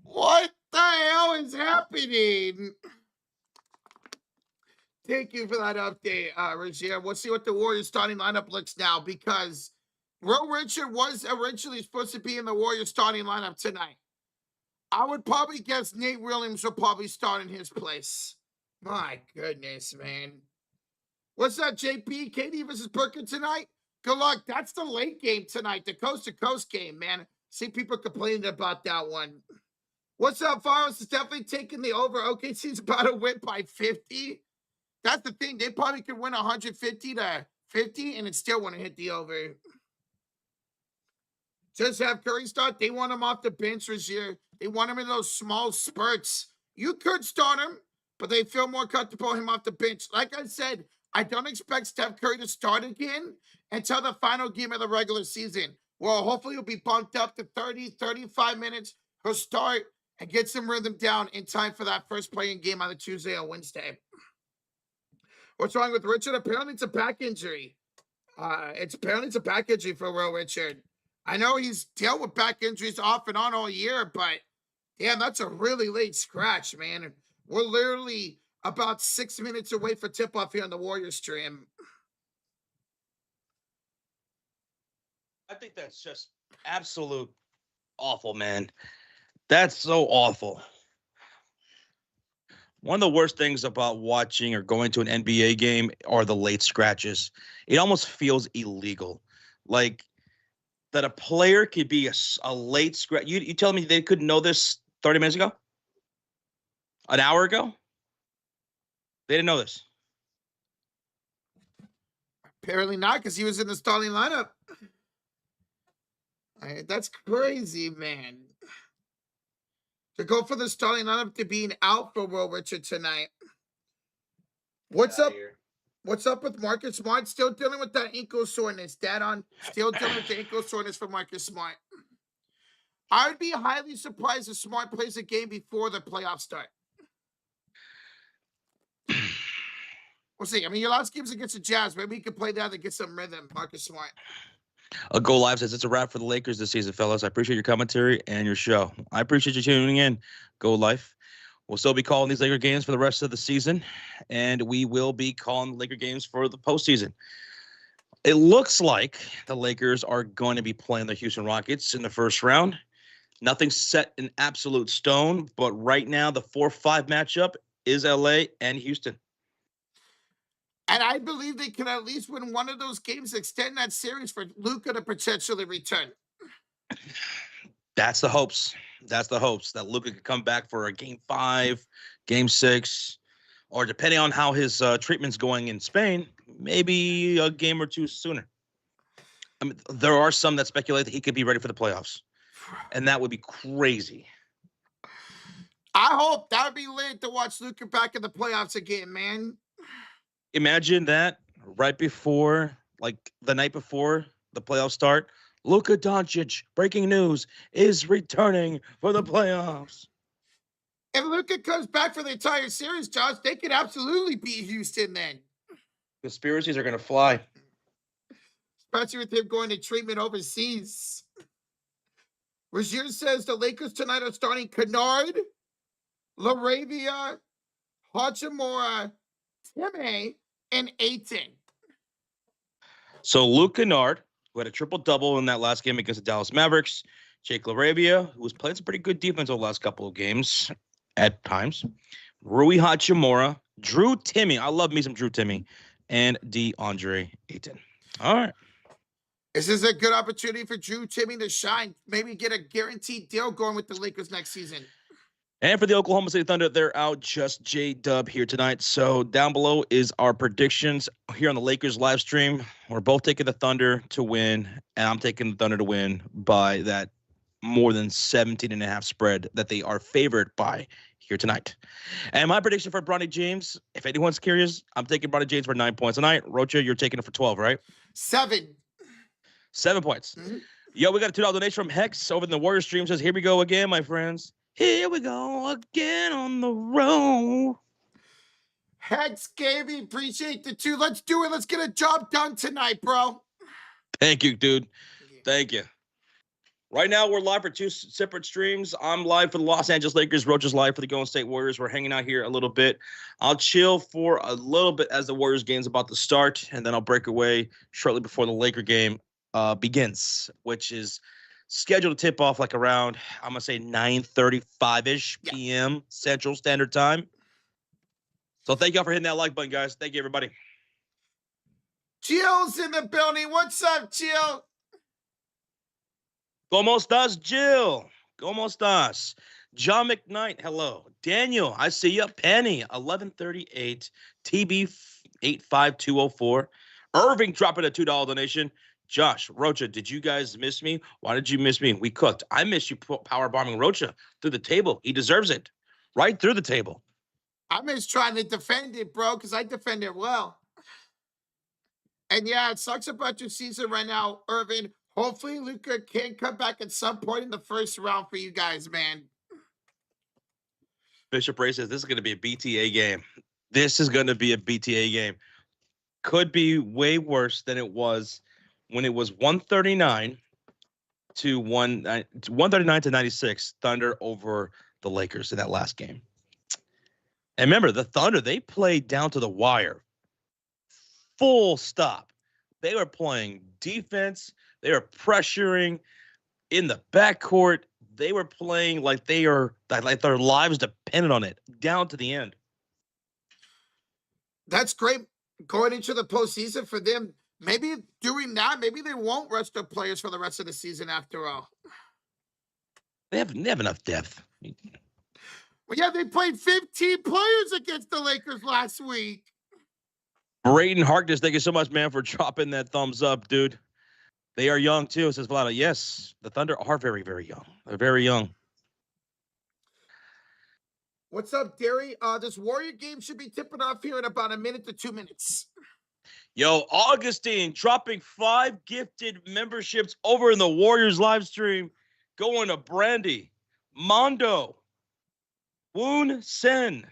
What the hell is happening? Thank you for that update, Regier. We'll see what the Warriors starting lineup looks now, because Will Richard was originally supposed to be in the Warriors starting lineup tonight. I would probably guess Nate Williams will probably start in his place. My goodness, man. What's that, JP? KD versus Booker tonight? Good luck. That's the late game tonight, the coast-to-coast game, man. See people complaining about that one. What's up, Faros? Is definitely taking the over. OKC's about to win by 50. That's the thing. They probably could win 150 to 50 and it still want to hit the over. Just have Curry start. They want him off the bench this year. They want him in those small spurts. You could start him, but they feel more comfortable him off the bench. Like I said, I don't expect Steph Curry to start again until the final game of the regular season. Well, hopefully he'll be bumped up to 30, 35 minutes. He'll start and get some rhythm down in time for that first playing game on the Tuesday or Wednesday. What's wrong with Richard? Apparently it's a back injury. Apparently it's a back injury for Will Richard. I know he's dealt with back injuries off and on all year, but damn, that's a really late scratch, man. We're literally about 6 minutes away for tip-off here on the Warriors stream. I think that's just absolute awful, man. That's so awful. One of the worst things about watching or going to an NBA game are the late scratches. It almost feels illegal. Like, that a player could be a late scratch. You telling me they couldn't know this 30 minutes ago? An hour ago? They didn't know this. Apparently not, because he was in the starting lineup. That's crazy, man. To go for the starting lineup to being out for Will Richard tonight. What's up? What's up with Marcus Smart? Still dealing with that ankle soreness. Still dealing with the ankle soreness for Marcus Smart. I would be highly surprised if Smart plays a game before the playoffs start. We'll see. I mean, your last game's against the Jazz. Maybe you can play that to get some rhythm, Marcus Smart. Go Live says it's a wrap for the Lakers this season, fellas. I appreciate your commentary and your show. I appreciate you tuning in. Go Life. We'll still be calling these Laker games for the rest of the season, and we will be calling Laker games for the postseason. It looks like the Lakers are going to be playing the Houston Rockets in the first round. Nothing's set in absolute stone, but right now the 4-5 matchup is LA and Houston. And I believe they can at least win one of those games, extend that series for Luka to potentially return. That's the hopes. That's the hopes that Luka could come back for a game 5, game 6, or depending on how his treatment's going in Spain, maybe a game or two sooner. I mean, there are some that speculate that he could be ready for the playoffs, and that would be crazy. I hope that would be lit to watch Luka back in the playoffs again, man. Imagine that right before, like the night before the playoffs start, Luka Doncic, breaking news, is returning for the playoffs. If Luka comes back for the entire series, Josh, they could absolutely beat Houston then. Conspiracies are going to fly. Especially with him going to treatment overseas. Rozier says the Lakers tonight are starting Kennard, LaRavia, Hachimura, Timmy, and Ayton. So Luke Kennard, who had a triple-double in that last game against the Dallas Mavericks, Jake LaRavia, who was playing some pretty good defense over the last couple of games at times, Rui Hachimura, Drew Timmy, I love me some Drew Timmy, and DeAndre Ayton. All right. This is a good opportunity for Drew Timmy to shine, maybe get a guaranteed deal going with the Lakers next season. And for the Oklahoma City Thunder, they're out just J-Dub here tonight. So down below is our predictions here on the Lakers live stream. We're both taking the Thunder to win, and I'm taking the Thunder to win by that more than 17.5 spread that they are favored by here tonight. And my prediction for Bronny James, if anyone's curious, I'm taking Bronny James for 9 points tonight. Rocha, you're taking it for 12, right? 7. 7 points. Mm-hmm. Yo, we got a $2 donation from Hex over in the Warrior stream. Says, here we go again, my friends. Here we go again on the road. Hex, Gaby, appreciate the 2. Let's do it. Let's get a job done tonight, bro. Thank you, dude. Thank you. Right now, we're live for 2 separate streams. I'm live for the Los Angeles Lakers. Roach is live for the Golden State Warriors. We're hanging out here a little bit. I'll chill for a little bit as the Warriors game's about to start, and then I'll break away shortly before the Laker game begins, which is scheduled to tip off like around, I'm going to say 9:35-ish p.m. Central Standard Time. So thank y'all for hitting that like button, guys. Thank you, everybody. Jill's in the building. What's up, Jill? ¿Cómo estás, Jill? ¿Cómo estás? John McKnight, hello. Daniel, I see you. Penny, 1138, TB 85204. Irving dropping a $2 donation. Josh, Rocha, did you guys miss me? Why did you miss me? We cooked. I miss you power bombing Rocha through the table. He deserves it. Right through the table. I miss trying to defend it, bro, because I defend it well. And yeah, it sucks about your season right now, Irvin. Hopefully, Luka can come back at some point in the first round for you guys, man. Bishop Ray says this is going to be a BTA game. This is going to be a BTA game. Could be way worse than it was when it was 139 to 96, Thunder over the Lakers in that last game. And remember, the Thunder, they played down to the wire. Full stop. They were playing defense. They were pressuring in the backcourt. They were playing like their lives depended on it, down to the end. That's great going into the postseason for them. Maybe doing that, maybe they won't rest their players for the rest of the season after all. They have enough depth. Well, yeah, they played 15 players against the Lakers last week. Braden Harkness, thank you so much, man, for dropping that thumbs up, dude. They are young, too, says Vlado. Yes, the Thunder are very, very young. They're very young. What's up, Derry? This Warrior game should be tipping off here in about a minute to 2 minutes. Yo, Augustine dropping 5 gifted memberships over in the Warriors live stream. Going to Brandy, Mondo, Woon Sen,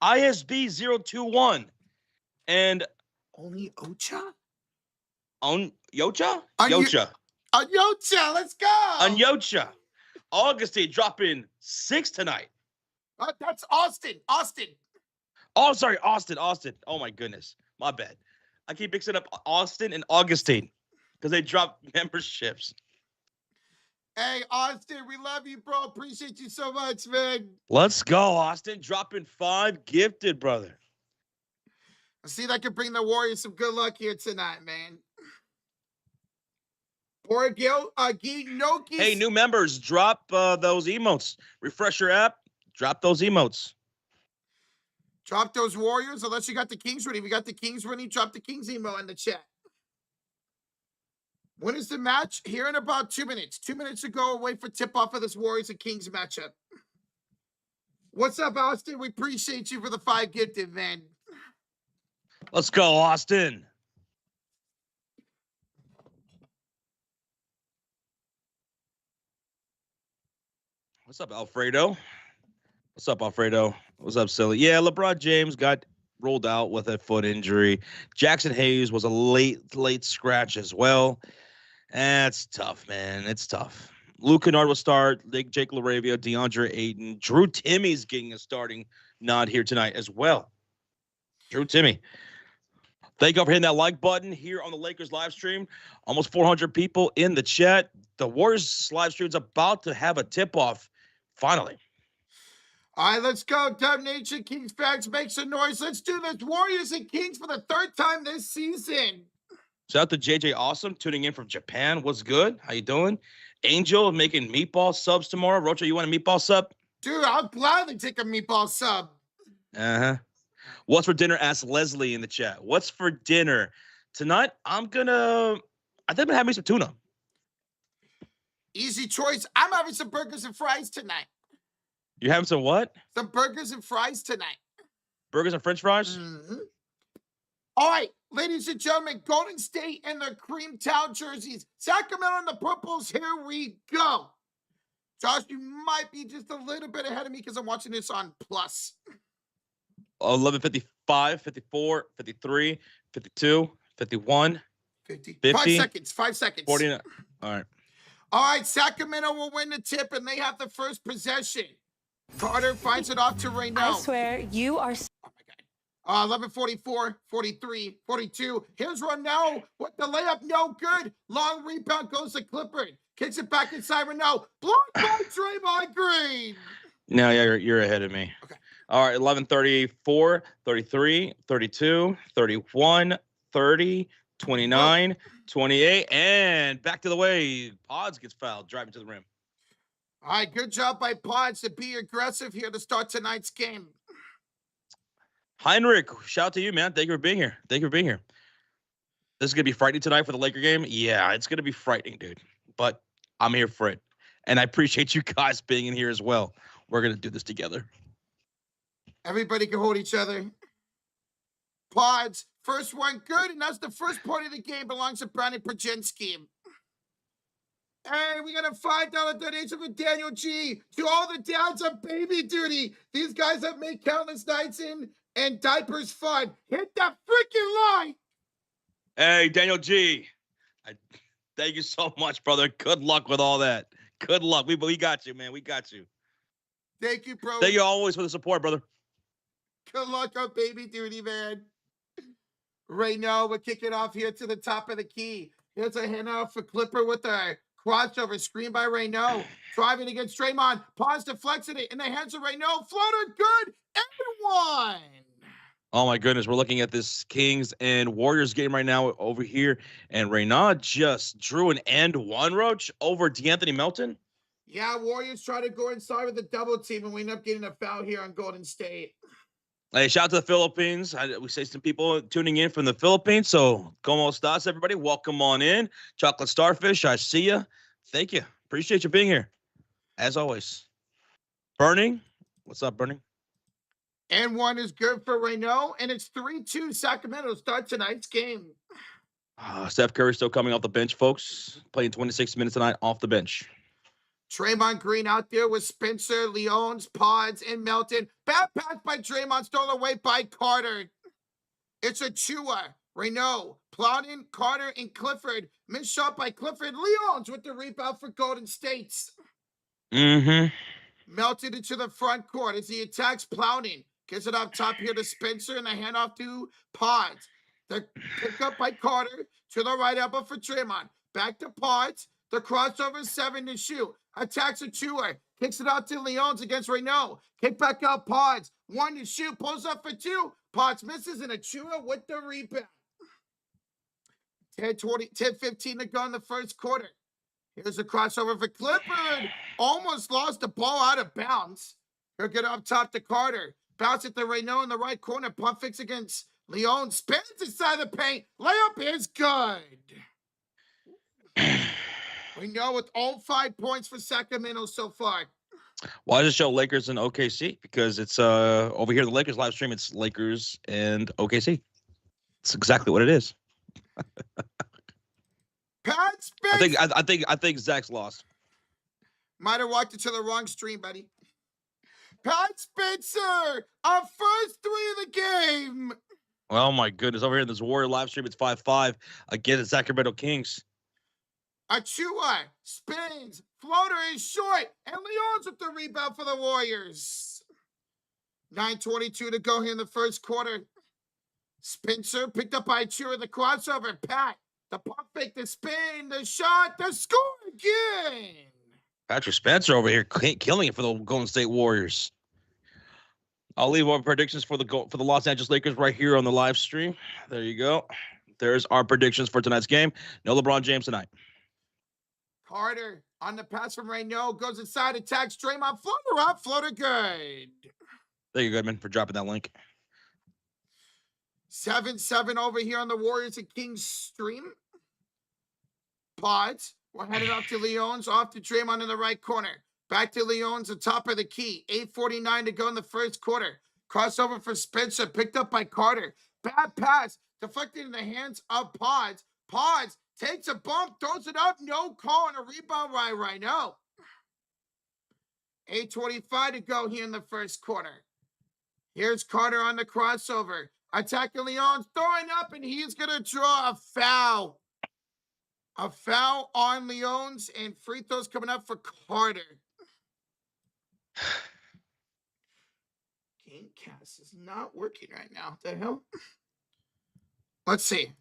ISB 021, and Only Ocha? on Yocha? Yocha, let's go. On Yocha. Augustine dropping 6 tonight. That's Austin. Oh, sorry, Austin. Oh my goodness. My bad. I keep mixing up Austin and Augustine because they dropped memberships. Hey, Austin, we love you, bro. Appreciate you so much, man. Let's go, Austin. Dropping 5 gifted, brother. I see that could bring the Warriors some good luck here tonight, man. Poor Gil, Nokis. Hey, new members, drop those emotes. Refresh your app. Drop those emotes. Drop those Warriors, unless you got the Kings ready. If you got the Kings ready, drop the Kings email in the chat. When is the match? Here in about 2 minutes. 2 minutes ago, wait for tip-off of this Warriors and Kings matchup. What's up, Austin? We appreciate you for the 5 gifted, man. Let's go, Austin. What's up, Alfredo? What's up, Alfredo? What's up, Silly? Yeah, LeBron James got rolled out with a foot injury. Jackson Hayes was a late scratch as well. That's tough, man. It's tough. Luke Kennard will start. Jake LaRavia, DeAndre Ayton. Drew Timmy's getting a starting nod here tonight as well. Drew Timmy. Thank you for hitting that like button here on the Lakers live stream. Almost 400 people in the chat. The Warriors live stream is about to have a tip-off finally. All right, let's go. Dub Nation, Kings fans, make some noise. Let's do this. Warriors and Kings for the 3rd time this season. Shout out to JJ Awesome tuning in from Japan. What's good? How you doing? Angel making meatball subs tomorrow. Rocha, you want a meatball sub? Dude, I'll gladly take a meatball sub. Uh-huh. What's for dinner? Asked Leslie in the chat. What's for dinner? Tonight, I think I'm going to have me some tuna. Easy choice. I'm having some burgers and fries tonight. You having some what? Some burgers and fries tonight. Burgers and french fries? Mm-hmm. All right, ladies and gentlemen, Golden State and their cream towel jerseys. Sacramento and the purples, here we go. Josh, you might be just a little bit ahead of me because I'm watching this on Plus. 11:55, 54, 53, 52, 51, 50. 50. 5 seconds. 49. All right. All right, Sacramento will win the tip, and they have the first possession. Carter finds it off to Reynaud. I swear, you are... Oh, my God. 11:44, 43, 42. Here's Reynaud with the layup, no good. Long rebound goes to Clippard. Kicks it back inside Reynaud. Blocked by Draymond Green. No, yeah, you're ahead of me. Okay. All right, 11:34, 33, 32, 31, 30, 29, 28, and back to the way. Pods gets fouled, driving to the rim. All right, good job by Pods to be aggressive here to start tonight's game. Heinrich, shout out to you, man. Thank you for being here. This is going to be frightening tonight for the Laker game. Yeah, it's going to be frightening, dude. But I'm here for it. And I appreciate you guys being in here as well. We're going to do this together. Everybody can hold each other. Pods, first one good, and that's the first point of the game belongs to Brandon Prajinski. Hey, we got a $5 donation from Daniel G. To all the dads on baby duty. These guys have made countless nights in and diapers fun. Hit that freaking line. Hey, Daniel G. Thank you so much, brother. Good luck with all that. Good luck. We got you, man. We got you. Thank you, bro. Thank you always for the support, brother. Good luck on baby duty, man. Reynaud, we're kicking off here to the top of the key. Here's a handoff for Clipper with a crossover screen by Reynaud. Driving against Draymond. Pause deflecting it in the hands of Reynaud. Floater good and one. Oh my goodness, we're looking at this Kings and Warriors game right now over here, and Renaud just drew an and one, Roach, over D'Anthony Melton. Yeah, Warriors try to go inside with a double team, and we end up getting a foul here on Golden State. Hey, shout out to the Philippines. We say some people tuning in from the Philippines, so como estas, everybody? Welcome on in. Chocolate Starfish, I see you. Thank you. Appreciate you being here, as always. Burning, what's up, Burning? And one is good for Renaud, and it's 3-2 Sacramento. Start tonight's game. Steph Curry still coming off the bench, folks. Playing 26 minutes tonight off the bench. Draymond Green out there with Spencer, Leones, Pods, and Melton. Bad pass by Draymond, stolen away by Carter. It's Achua, Renaud, Plowden, Carter, and Clifford. Missed shot by Clifford. Leones with the rebound for Golden State. Melted into the front court as he attacks Plowden. Gets it up top here to Spencer, and a handoff to Pods. The pickup by Carter to the right elbow for Draymond. Back to Pods. The crossover 7 to shoot. Attacks Achua. Kicks it out to Leones against Renaud. Kick back out Pods. 1 to shoot. Pulls up for 2. Pods misses, and Achua with the rebound. 10-15 to go in the first quarter. Here's a crossover for Clifford. Almost lost the ball out of bounds. He'll get up top to Carter. Bounce it to Renaud in the right corner. Pump fix against Leon. Spins inside the paint. Layup is good. Renaud with all 5 points for Sacramento so far. Why does it show Lakers and OKC? Because it's over here, the Lakers live stream, it's Lakers and OKC. It's exactly what it is. Pat Spence. I think Zach's lost. Might have walked into the wrong stream, buddy. Pat Spencer, our first 3 of the game. Oh my goodness! Over here in this Warrior live stream, it's 5-5 against the Sacramento Kings. Achua spins, floater is short, and Leon's with the rebound for the Warriors. 9:22 to go here in the first quarter. Spencer picked up by Achua, the crossover. Pat, the pump fake, the spin, the shot, the score again. Patrick Spencer over here killing it for the Golden State Warriors. I'll leave our predictions for the Los Angeles Lakers right here on the live stream. There you go. There's our predictions for tonight's game. No LeBron James tonight. Carter on the pass from Renaud goes inside, attacks Draymond, floater up, floater good. Thank you, Goodman, for dropping that link. 7-7 over here on the Warriors and Kings stream. Pods. We're headed off to Leones, off to Draymond in the right corner. Back to Leones, the top of the key. 8:49 to go in the first quarter. Crossover for Spencer, picked up by Carter. Bad pass, deflected in the hands of Pods. Pods takes a bump, throws it up, no call, and a rebound right now. 8:25 to go here in the first quarter. Here's Carter on the crossover. Attacking Leones, throwing up, and he's going to draw a foul. A foul on Leones, and free throws coming up for Carter. Gamecast is not working right now. What the hell? Let's see.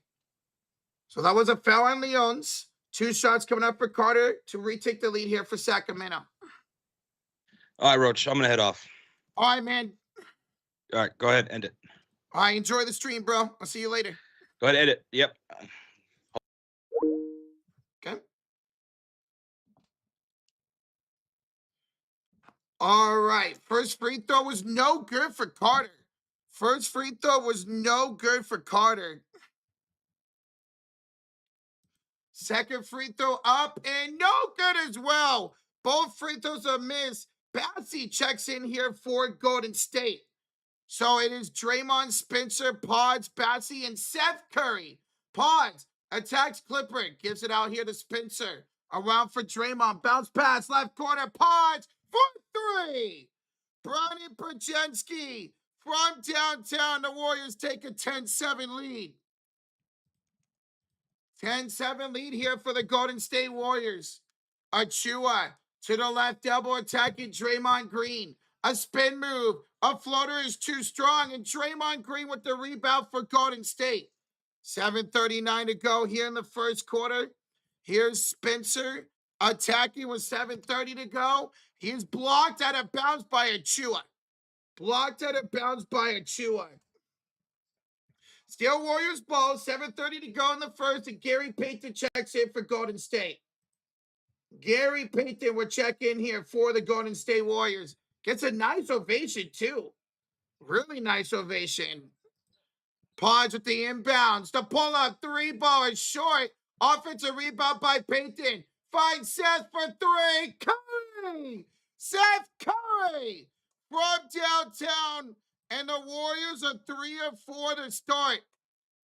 So that was a foul on Leones. 2 shots coming up for Carter to retake the lead here for Sacramento. All right, Roach, I'm going to head off. All right, man. All right, go ahead, end it. All right, enjoy the stream, bro. I'll see you later. Go ahead, end it. Yep. Okay. All right. First free throw was no good for Carter. First free throw was no good for Carter. Second free throw up and no good as well. Both free throws are missed. Bassey checks in here for Golden State. So it is Draymond, Spencer, Pods, Bassey, and Seth Curry. Pods attacks Clifford, gives it out here to Spencer. Around for Draymond, bounce pass, left corner, Pods for 3. Bronny Perjensky from downtown. The Warriors take a 10-7 lead. 10-7 lead here for the Golden State Warriors. Achua to the left elbow attacking Draymond Green. A spin move. A floater is too strong, and Draymond Green with the rebound for Golden State. 7:39 to go here in the first quarter. Here's Spencer attacking with 7:30 to go. He's blocked out of bounds by Achua. Blocked out of bounds by Achua. Still Warriors ball, 7:30 to go in the first, and Gary Payton checks in for Golden State. Gary Payton will check in here for the Golden State Warriors. Gets a nice ovation, too. Really nice ovation. Pause with the inbounds. The pull-up three-ball is short. Offensive rebound by Payton. Finds Seth for three. Curry! Seth Curry! From downtown. And the Warriors are 3 of 4 to start.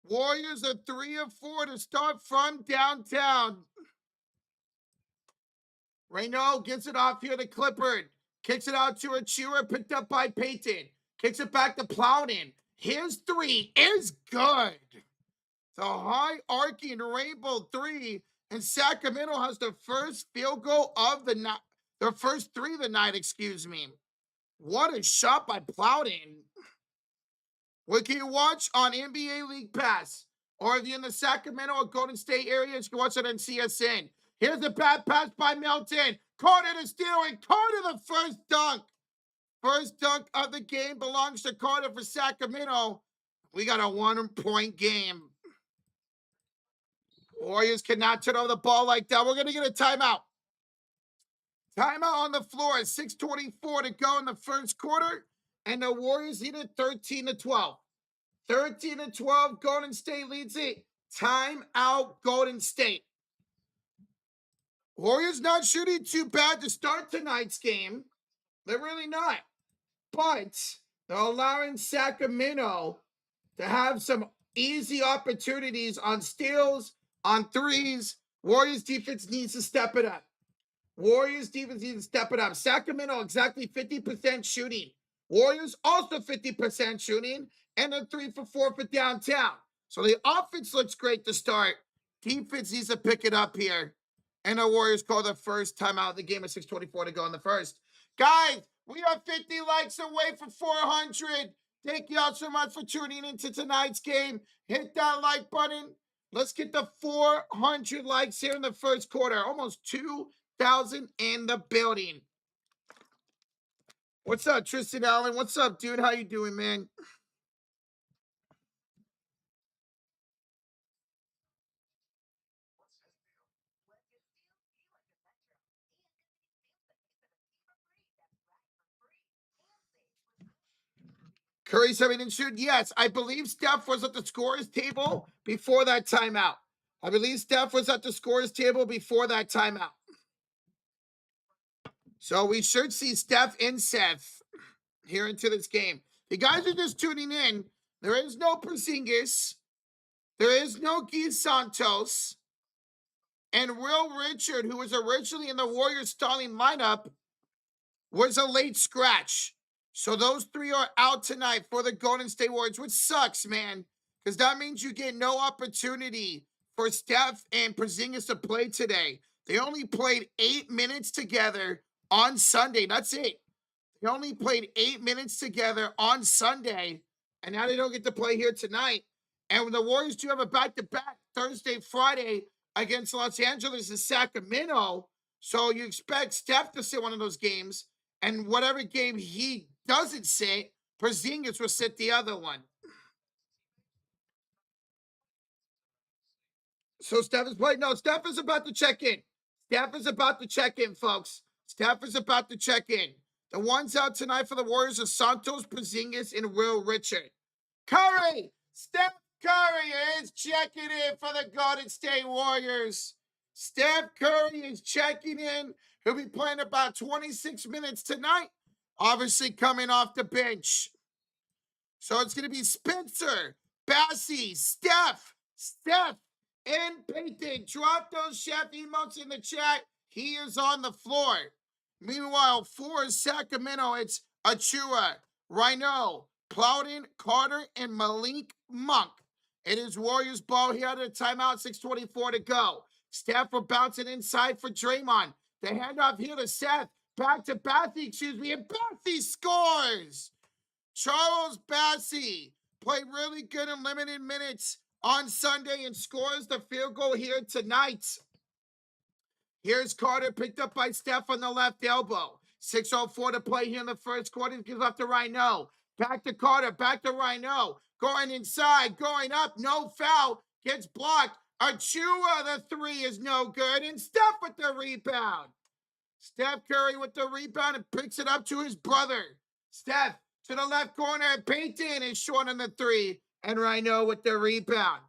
Warriors are 3 of 4 to start from downtown. Reynaud gets it off here to Clippard. Kicks it out to Achua, picked up by Payton. Kicks it back to Plowden. His three is good. The high arcing rainbow three. And Sacramento has the first field goal of the night. Their first three of the night, excuse me. What a shot by Plowden. What can you watch on NBA League Pass? Or if you're in the Sacramento or Golden State areas, you can watch it on CSN. Here's the bad pass by Melton. Carter to steal, and Carter the first dunk. First dunk of the game belongs to Carter for Sacramento. We got a 1-point game. Warriors cannot turn over the ball like that. We're going to get a timeout. Timeout on the floor. 6:24 to go in the first quarter. And the Warriors lead it 13-12. 13-12. Golden State leads it. Timeout, Golden State. Warriors not shooting too bad to start tonight's game. They're really not. But they're allowing Sacramento to have some easy opportunities on steals, on threes. Warriors defense needs to step it up. Warriors defense needs to step it up. Sacramento exactly 50% shooting. Warriors also 50% shooting. And they're 3 for 4 for downtown. So the offense looks great to start. Defense needs to pick it up here. And the Warriors call the first timeout of the game at 6:24 to go in the first. Guys, we are 50 likes away from 400. Thank you all so much for tuning into tonight's game. Hit that like button. Let's get the 400 likes here in the first quarter. Almost 2,000 in the building. What's up, Tristan Allen? What's up, dude? How you doing, man? Curry said he didn't shoot. Yes, I believe Steph was at the scorer's table before that timeout. I believe Steph was at the scorer's table before that timeout. So we should see Steph and Seth here into this game. If you guys are just tuning in, there is no Porzingis. There is no Guy Santos. And Will Richard, who was originally in the Warriors starting lineup, was a late scratch. So those three are out tonight for the Golden State Warriors, which sucks, man, because that means you get no opportunity for Steph and Porzingis to play today. They only played 8 minutes together on Sunday. That's it. They only played 8 minutes together on Sunday, and now they don't get to play here tonight. And the Warriors do have a back-to-back Thursday, Friday against Los Angeles and Sacramento. So you expect Steph to sit one of those games, and whatever game he doesn't sit, Porzingis will sit the other one. So Steph is playing. No, Steph is about to check in. Steph is about to check in, folks. Steph is about to check in. The ones out tonight for the Warriors are Santos, Porzingis, and Will Richard. Curry! Steph Curry is checking in for the Golden State Warriors. Steph Curry is checking in. He'll be playing about 26 minutes tonight. Obviously coming off the bench. So it's going to be Spencer, Bassie, Steph, and Payton. Drop those chef emotes in the chat. He is on the floor. Meanwhile, for Sacramento, it's Achua, Reynaud, Plowden, Carter, and Malik Monk. It is Warriors ball here at a timeout, 6:24 to go. Steph will bounce it inside for Draymond. The handoff here to Seth. Back to Bassie, and Bassie scores! Charles Bassie played really good in limited minutes on Sunday and scores the field goal here tonight. Here's Carter, picked up by Steph on the left elbow. 6:04 to play here in the first quarter. Gives off to Reynaud. Back to Carter, back to Rhino. Going inside, going up, no foul. Gets blocked. Achua, the three is no good. And Steph with the rebound. Steph Curry with the rebound and picks it up to his brother. Steph to the left corner. Payton is short on the three. And Rhino with the rebound.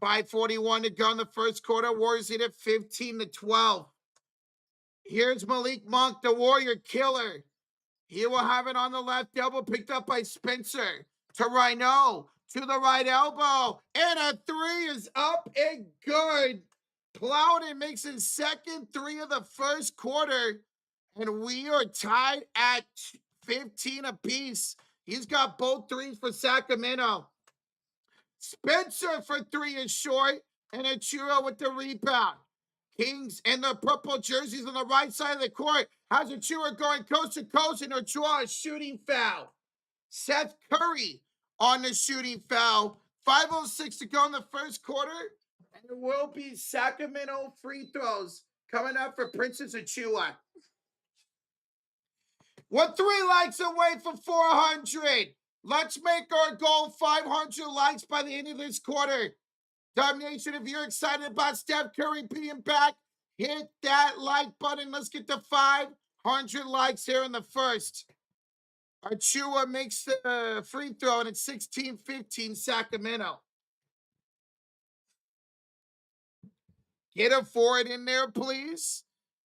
5:41 to go in the first quarter. Warriors lead at 15-12. Here's Malik Monk, the Warrior killer. He will have it on the left elbow, picked up by Spencer. To Rhino, to the right elbow. And a three is up and good. Plowden makes his second three of the first quarter. And we are tied at 15 apiece. He's got both threes for Sacramento. Spencer for three is short. And Achua with the rebound. Kings in the purple jerseys on the right side of the court. Has Achua going coast to coast, and Achua a shooting foul. Seth Curry on the shooting foul. 5:06 to go in the first quarter. And there will be Sacramento free throws coming up for Princess Achua. We're 3 likes away from 400. Let's make our goal 500 likes by the end of this quarter. Dub Nation, if you're excited about Steph Curry being back, hit that like button. Let's get to 500 likes here in the first. Achua makes the free throw, and it's 16-15 Sacramento. Get a forward in there, please.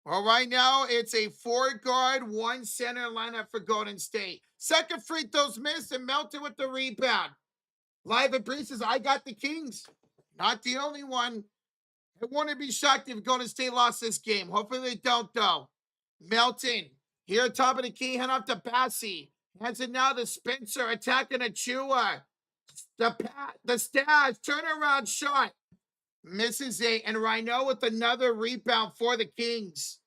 Well, right now, it's a 4-guard, 1 center lineup for Golden State. Second free throw's missed, and Melton with the rebound. Live at Bree says, I got the Kings. Not the only one. I wouldn't be shocked if Golden State lost this game. Hopefully they don't, though. Melton, here top of the key, hand off to Bassi. Hands it now to Spencer, attacking Achua. The Stash, turnaround shot. Misses it, and Rhino with another rebound for the Kings.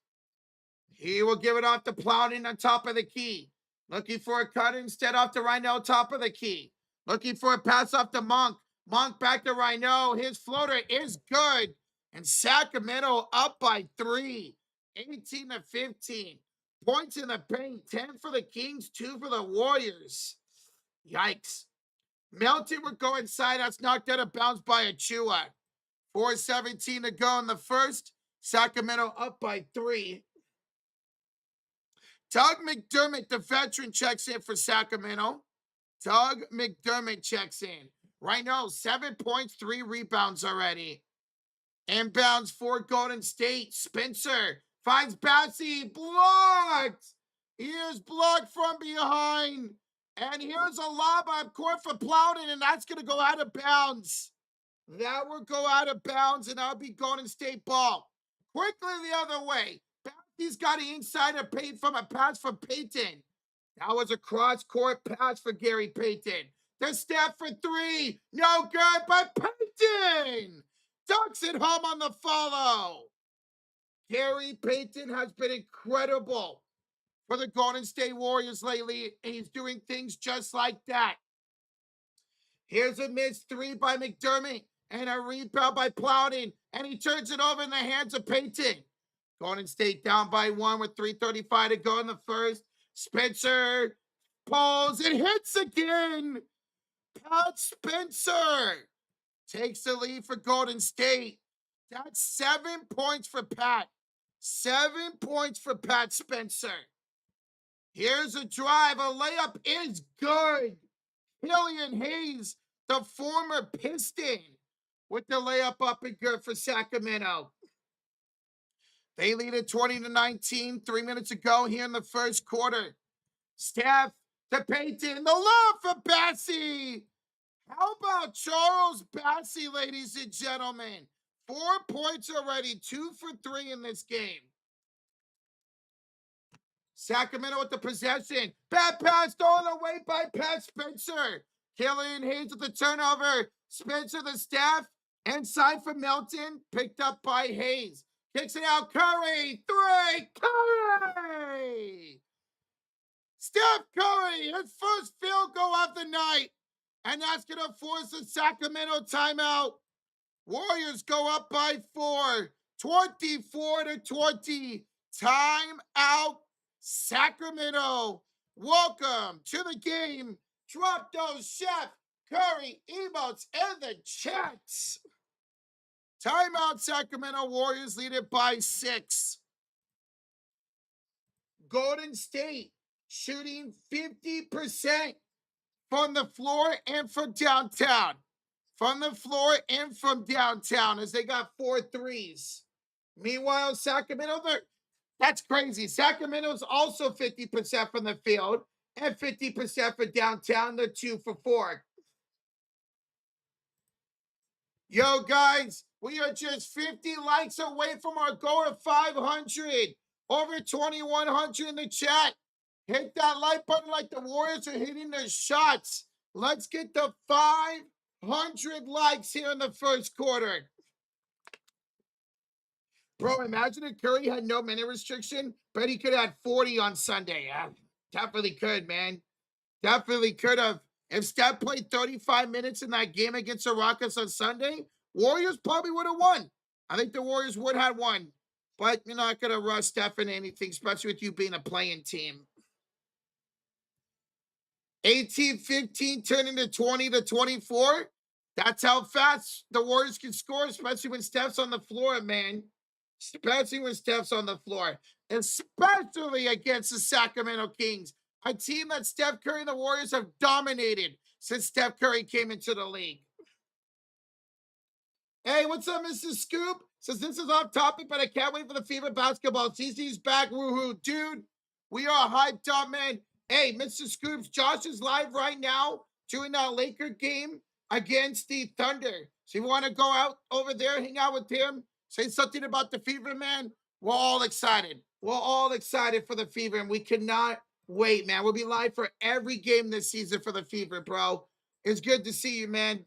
He will give it off to Plowden on top of the key. Looking for a cut instead off to Rhino, top of the key. Looking for a pass off to Monk. Monk back to Rhino. His floater is good. And Sacramento up by 3. 18-15. Points in the paint. 10 for the Kings, 2 for the Warriors. Yikes. Melton would go inside. That's knocked out of bounds by Achua. 4:17 to go in the first. Sacramento up by 3. Doug McDermott, the veteran, checks in for Sacramento. Doug McDermott checks in. Right now, 7 points, 3 rebounds already. Inbounds for Golden State. Spencer finds Bassi. Blocked. He is blocked from behind. And here's a lob up court for Plowden, and that's going to go out of bounds. That will go out of bounds, and that'll be Golden State ball. Quickly the other way. Bassi's got the inside of Payton from a pass from Payton. That was a cross-court pass for Gary Payton. The Steph for 3. No good, but Payton ducks it home on the follow. Gary Payton has been incredible for the Golden State Warriors lately, and he's doing things just like that. Here's a missed 3 by McDermott and a rebound by Plowden, and he turns it over in the hands of Payton. Golden State down by 1 with 3:35 to go in the first. Spencer pulls and hits again. Pat Spencer takes the lead for Golden State. That's 7 points for Pat. 7 points for Pat Spencer. Here's a drive. A layup is good. Killian Hayes, the former Piston, with the layup up and good for Sacramento. They lead at 20-19. 3 minutes ago here in the first quarter. Steph to Payton. The love for Bassi. How about Charles Bassi, ladies and gentlemen? 4 points already. 2 for 3 in this game. Sacramento with the possession. Bad pass stolen away by Pat Spencer. Killian Hayes with the turnover. Spencer the Steph. Inside for Melton. Picked up by Hayes. Kicks it out. Curry. 3. Curry. Steph Curry. His first field goal of the night. And that's going to force a Sacramento timeout. Warriors go up by 4. 24-20. Timeout. Sacramento. Welcome to the game. Drop those Chef Curry emotes in the chats. Timeout, Sacramento Warriors lead it by 6. Golden State shooting 50% from the floor and from downtown. From the floor and from downtown as they got 4 threes. Meanwhile, Sacramento, that's crazy. Sacramento's also 50% from the field and 50% for downtown. They're 2 for 4. Yo, guys, we are just 50 likes away from our goal of 500. Over 2,100 in the chat. Hit that like button like the Warriors are hitting their shots. Let's get the 500 likes here in the first quarter. Bro, imagine if Curry had no minute restriction, but he could have had 40 on Sunday. Definitely could, man. Definitely could have. If Steph played 35 minutes in that game against the Rockets on Sunday, Warriors probably would have won. I think the Warriors would have won. But you're not going to rush Steph in anything, especially with you being a playing team. 18-15 turning to 20-24. That's how fast the Warriors can score, especially when Steph's on the floor, man. Especially when Steph's on the floor. Especially against the Sacramento Kings. A team that Steph Curry and the Warriors have dominated since Steph Curry came into the league. Hey, what's up, Mr. Scoop? Says this is off topic, but I can't wait for the FIBA basketball. CC's back, woohoo. Dude, we are hyped up, man. Hey, Mr. Scoops, Josh is live right now doing that Laker game against the Thunder. So you want to go out over there, hang out with him, say something about the Fever, man? We're all excited. We're all excited for the Fever, and we cannot wait, man. We'll be live for every game this season for the Fever, bro. It's good to see you, man.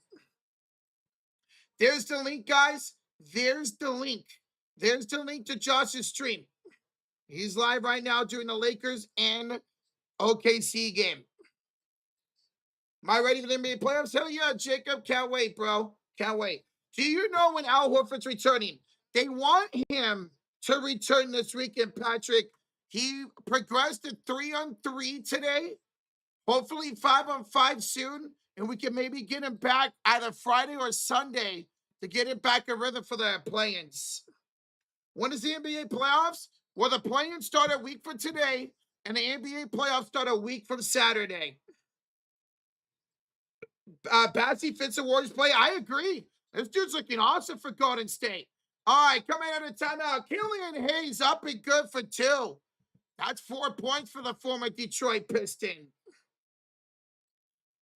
There's the link, guys. There's the link. There's the link to Josh's stream. He's live right now doing the Lakers and OKC game. Am I ready for the NBA playoffs? Hell yeah, Jacob. Can't wait, bro. Can't wait. Do you know when Al Horford's returning? They want him to return this weekend, Patrick. He progressed to 3-on-3 today. Hopefully 5-on-5 soon. And we can maybe get him back either Friday or Sunday to get him back in rhythm for the play-ins. When is the NBA playoffs? Well, the play-ins start a week from today, and the NBA playoffs start a week from Saturday. Batsy fits the Warriors play. I agree. This dude's looking awesome for Golden State. All right, coming out of timeout. Killian Hayes up and good for 2. That's 4 points for the former Detroit Piston.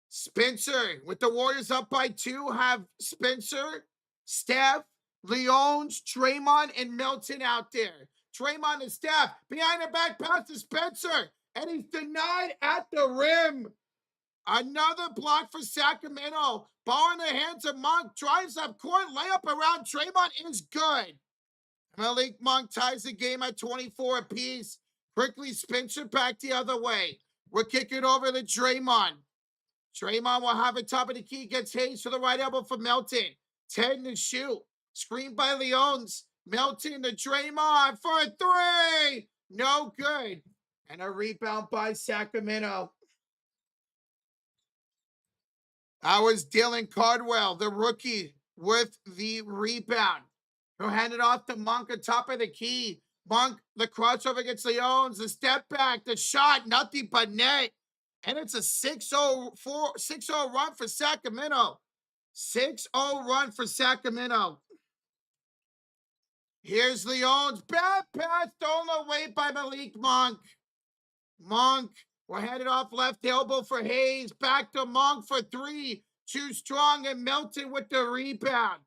Spencer, with the Warriors up by 2, have Spencer, Steph, Leons, Draymond, and Milton out there. Draymond and Steph behind the back pass to Spencer, and he's denied at the rim. Another block for Sacramento. Ball in the hands of Monk. Drives up court. Layup around Draymond is good. Malik Monk ties the game at 24 apiece. Quickly, Spencer back the other way. We're kicking over to Draymond. Draymond will have it top of the key. Gets Hayes to the right elbow for Melton. 10 to shoot. Screen by Leons. Melton to Draymond for a 3. No good. And a rebound by Sacramento. That was Dylan Cardwell, the rookie, with the rebound. He'll hand it off to Monk on top of the key. Monk, the crossover against Leons, the step back, the shot, nothing but net. And it's a 6-0 run for Sacramento. 6-0 run for Sacramento. Here's Leons. Bad pass stolen away by Malik Monk. Monk will hand it off left elbow for Hayes. Back to Monk for 3. Too strong and Melton with the rebound.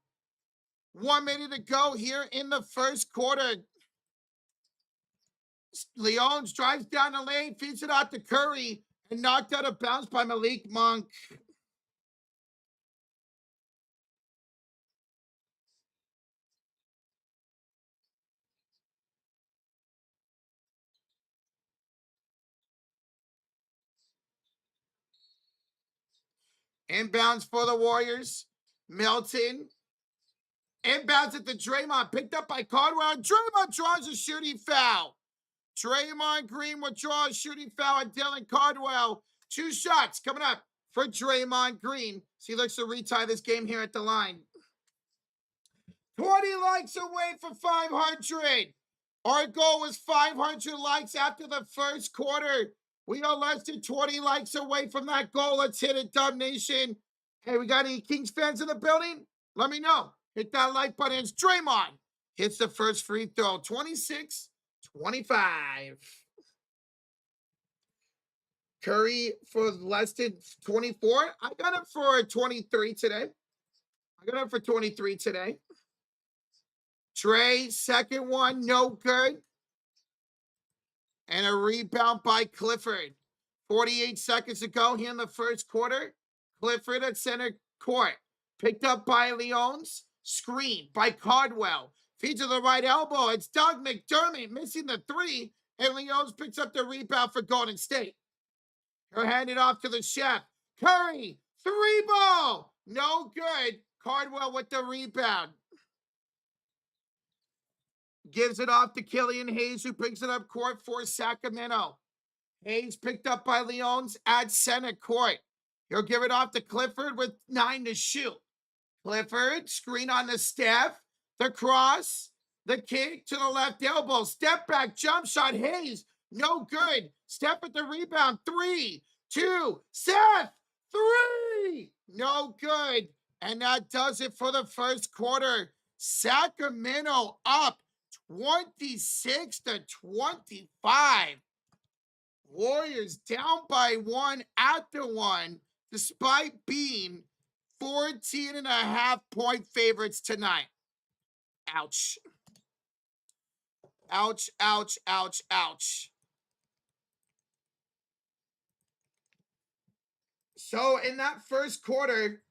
1 minute to go here in the first quarter. Leons drives down the lane, feeds it out to Curry, and knocked out of bounds by Malik Monk. Inbounds for the Warriors. Melton. Inbounds at the Draymond. Picked up by Cardwell. Draymond draws a shooting foul. Draymond Green will draw a shooting foul on Dylan Cardwell. 2 shots coming up for Draymond Green. So he looks to retie this game here at the line. 20 likes away for 500. Our goal was 500 likes after the first quarter. We are less than 20 likes away from that goal. Let's hit it, Dub Nation. Hey, we got any Kings fans in the building? Let me know. Hit that like button. It's Draymond. Hits the first free throw. 26-25. Curry for less than 24. I got him for 23 today. Trey, second one, no good. And a rebound by Clifford. 48 seconds to go here in the first quarter. Clifford at center court. Picked up by Leones. Screen by Cardwell. Feed to the right elbow. It's Doug McDermott missing the three. And Leones picks up the rebound for Golden State. He'll hand it off to the chef. Curry, 3-ball. No good. Cardwell with the rebound. Gives it off to Killian Hayes, who picks it up court for Sacramento. Hayes picked up by Leones at center court. He'll give it off to Clifford with 9 to shoot. Clifford, screen on the Steph. The cross. The kick to the left elbow. Step back, jump shot. Hayes, no good. Steph at the rebound. 3, 2, Seth, 3. No good. And that does it for the first quarter. Sacramento up 26-25. Warriors down by 1 at the 1, despite being 14.5-point favorites tonight. Ouch. Ouch, ouch, ouch, ouch. So in that first quarter,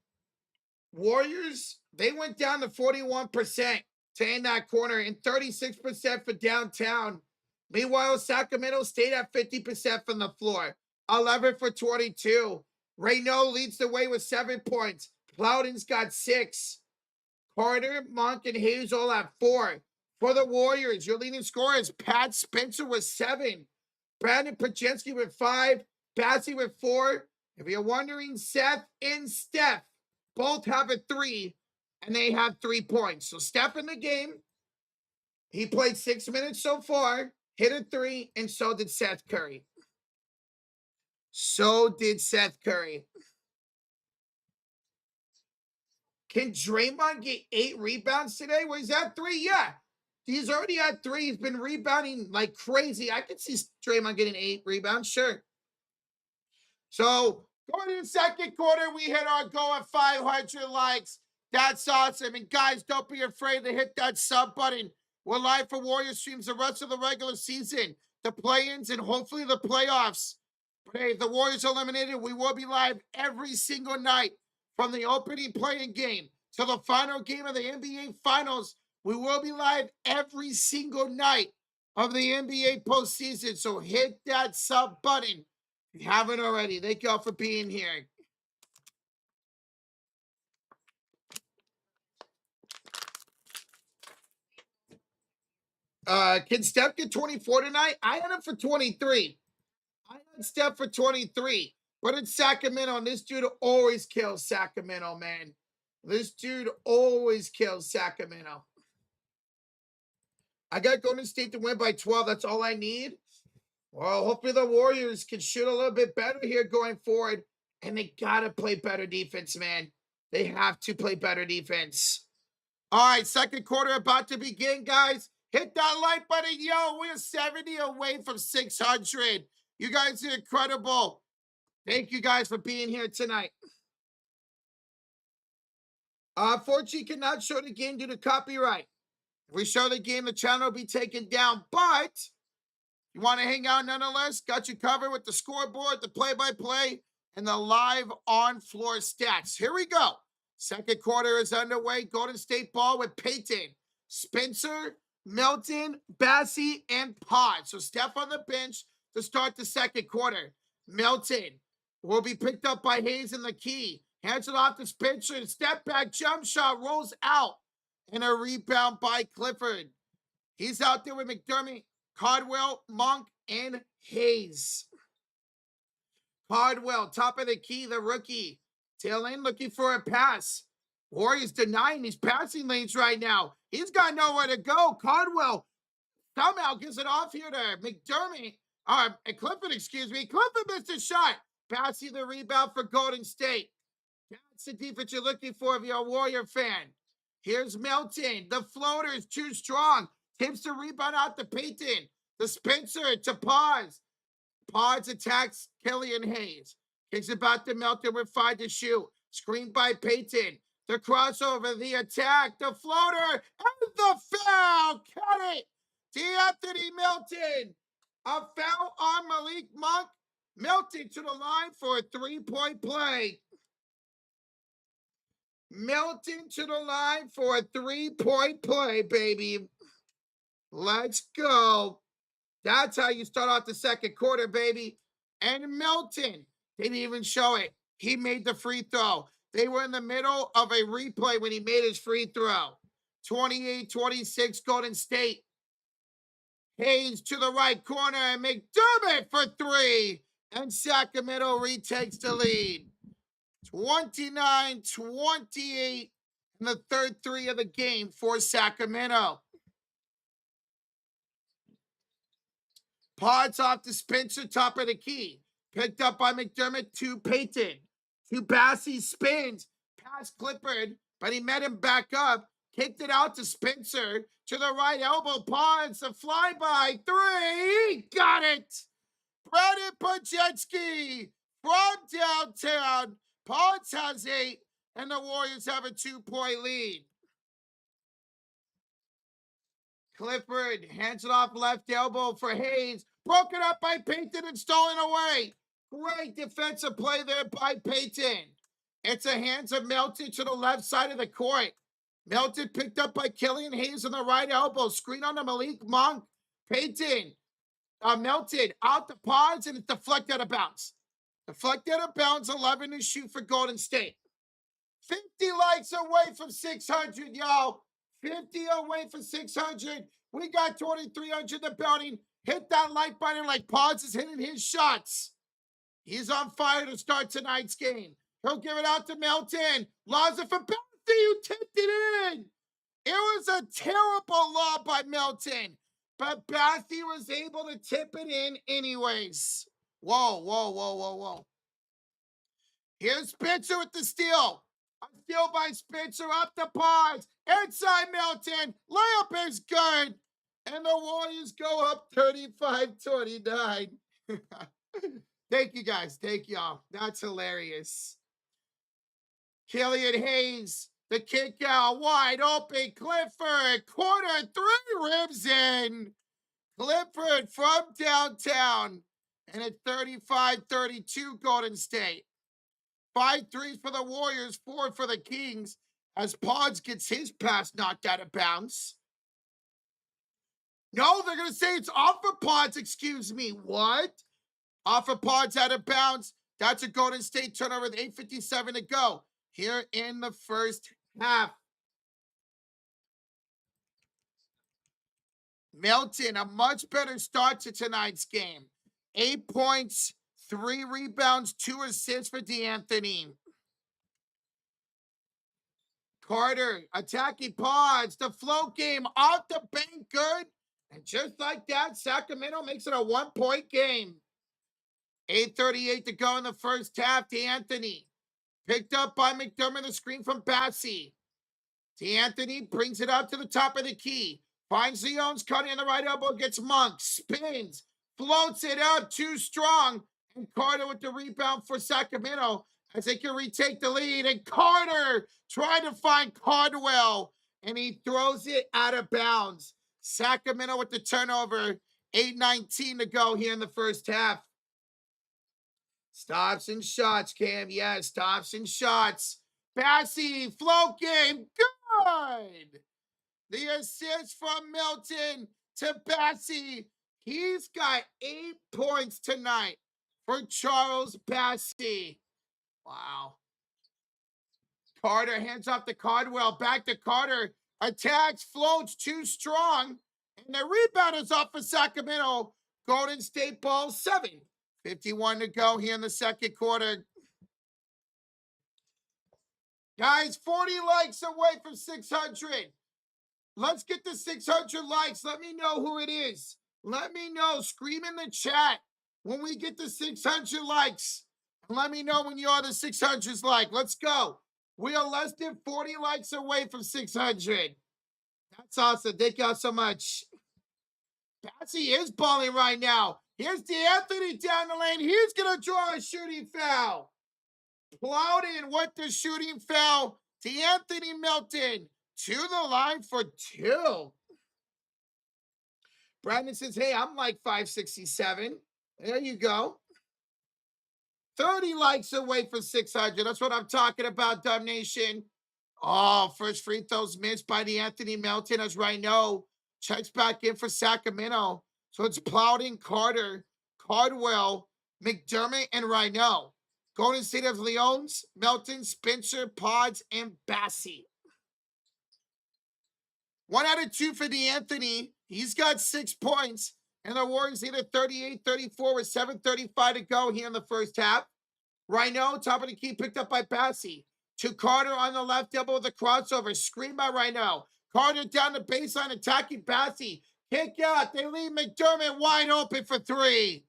Warriors, they went down to 41% to end that corner and 36% for downtown. Meanwhile, Sacramento stayed at 50% from the floor. 11 for 22. Reynaud leads the way with 7 points. Plowden's got 6. Carter, Monk, and Hayes all at 4. For the Warriors, your leading scorers, Pat Spencer with 7. Brandon Pajensky with 5. Bassey with 4. If you're wondering, Seth and Steph both have a 3, and they have 3 points. So Steph in the game, he played 6 minutes so far, hit a 3, and so did Seth Curry. Can Draymond get 8 rebounds today? Was that 3? Yeah. He's already had 3. He's been rebounding like crazy. I could see Draymond getting 8 rebounds, sure. So, going to the second quarter, we hit our goal at 500 likes. That's awesome. And guys, don't be afraid to hit that sub button. We're live for Warriors streams the rest of the regular season, the play-ins, and hopefully the playoffs. But hey, if the Warriors are eliminated, we will be live every single night from the opening play-in game to the final game of the NBA Finals. We will be live every single night of the NBA postseason. So hit that sub button if you haven't already. Thank you all for being here. Can Steph get 24 tonight? I had him for 23. I had Steph for 23. But it's Sacramento, and this dude always kills Sacramento, man. This dude always kills Sacramento. I got Golden State to win by 12. That's all I need. Well, hopefully the Warriors can shoot a little bit better here going forward. And they got to play better defense, man. They have to play better defense. All right, second quarter about to begin, guys. Hit that like button. Yo, we're 70 away from 600. You guys are incredible. Thank you guys for being here tonight. Unfortunately, cannot show the game due to copyright. If we show the game, the channel will be taken down. But you want to hang out nonetheless? Got you covered with the scoreboard, the play-by-play, and the live on-floor stats. Here we go. Second quarter is underway. Golden State ball with Peyton, Spencer, Milton, Bassey, and Pod. So Steph on the bench to start the second quarter. Milton will be picked up by Hayes in the key. Hands it off to Spencer. Step back jump shot rolls out. And a rebound by Clifford. He's out there with McDermott, Cardwell, Monk, and Hayes. Cardwell, top of the key, the rookie. Tail end looking for a pass. Warriors denying these passing lanes right now. He's got nowhere to go. Cardwell somehow gives it off here to McDermott. Clifford, excuse me. Clifford missed a shot. Passing the rebound for Golden State. That's the defense you're looking for if you're a Warrior fan. Here's Melton. The floater is too strong. Tips the rebound out to Payton. The Spencer to Pause. Pods attacks Killian Hayes. Kicks it back to Melton with 5 to shoot. Screened by Payton. The crossover, the attack, the floater, and the foul. Cut it. D'Anthony Melton. A foul on Malik Monk. Melton to the line for a 3-point play. Melton to the line for a 3-point play, baby. Let's go. That's how you start off the second quarter, baby. And Melton didn't even show it. He made the free throw. They were in the middle of a replay when he made his free throw. 28-26 Golden State. Hayes to the right corner and McDermott for 3. And Sacramento retakes the lead. 29-28 in the third 3 of the game for Sacramento. Pods off to Spencer, top of the key. Picked up by McDermott to Payton. To Bassey, spins. Past Clifford, but he met him back up. Kicked it out to Spencer. To the right elbow. Pods, a flyby. 3. Got it. Brandon Pajetsky from downtown. Pods has 8. And the Warriors have a 2-point lead. Clifford hands it off left elbow for Hayes. Broken up by Payton and stolen away. Great defensive play there by Payton. It's a hands of Melton to the left side of the court. Melton picked up by Killian Hayes on the right elbow. Screen on the Malik Monk. Payton. Melton out the Pods and it's deflected out of bounds. Deflected out of bounds, 11 to shoot for Golden State. 50 likes away from 600, y'all. 50 away from 600. We got 2,300 in the building. Hit that like button like Pods is hitting his shots. He's on fire to start tonight's game. He'll give it out to Melton. Laws it for Bassey, who tipped it in. It was a terrible lob by Melton, but Bassey was able to tip it in anyways. Whoa. Here's Spencer with the steal. A steal by Spencer up the Pods. Inside Melton. Layup is good. And the Warriors go up 35-29. Thank you, guys. Thank y'all. That's hilarious. Killian Hayes, the kick out, wide open. Clifford, corner 3, ribs in. Clifford from downtown. And at 35-32 Golden State. 5 threes for the Warriors, 4 for the Kings. As Pods gets his pass knocked out of bounds. No, they're going to say it's off of Pods, excuse me. What? Off of Pods out of bounds. That's a Golden State turnover with 8:57 to go here in the first half. Melton, a much better start to tonight's game. 8 points, 3 rebounds, 2 assists for D'Anthony. Carter attacking Pods. The float game off the bank, good. And just like that, Sacramento makes it a 1-point game. 8:38 to go in the first half. D'Anthony picked up by McDermott, the screen from Bassey. D'Anthony brings it up to the top of the key. Finds Leon's cutting on the right elbow, gets Monk, spins, floats it up, too strong. And Carter with the rebound for Sacramento as they can retake the lead. And Carter trying to find Cardwell, and he throws it out of bounds. Sacramento with the turnover. 8:19 to go here in the first half. Stops and shots, Cam. Yes, stops and shots. Bassey, float game. Good. The assist from Melton to Bassey. He's got 8 points tonight for Charles Bassey. Wow. Carter hands off to Cardwell. Back to Carter. Attacks, floats, too strong. And the rebound is off for Sacramento. Golden State ball 7. 51 to go here in the second quarter. Guys, 40 likes away from 600. Let's get to 600 likes. Let me know who it is. Let me know. Scream in the chat when we get to 600 likes. And let me know when you're the 600s like. Let's go. We are less than 40 likes away from 600. That's awesome. Thank y'all so much. Patsy is balling right now. Here's D'Anthony down the lane. He's going to draw a shooting foul. Plowden with the shooting foul. D'Anthony Melton to the line for 2. Brandon says, hey, I'm like 567. There you go. 30 likes away from 600. That's what I'm talking about, Dub Nation. Oh, first free throws missed by D'Anthony Melton as Rhino checks back in for Sacramento. So it's Plowden, Carter, Cardwell, McDermott, and Rhino. Golden State of Leons, Melton, Spencer, Pods, and Bassie. 1 out of 2 for D'Anthony. He's got 6 points. And the Warriors lead at 38-34 with 7:35 to go here in the first half. Rhino, top of the key, picked up by Bassie. To Carter on the left, double with the crossover. Screen by Rhino. Carter down the baseline, attacking Bassie. Kick out. They leave McDermott wide open for 3.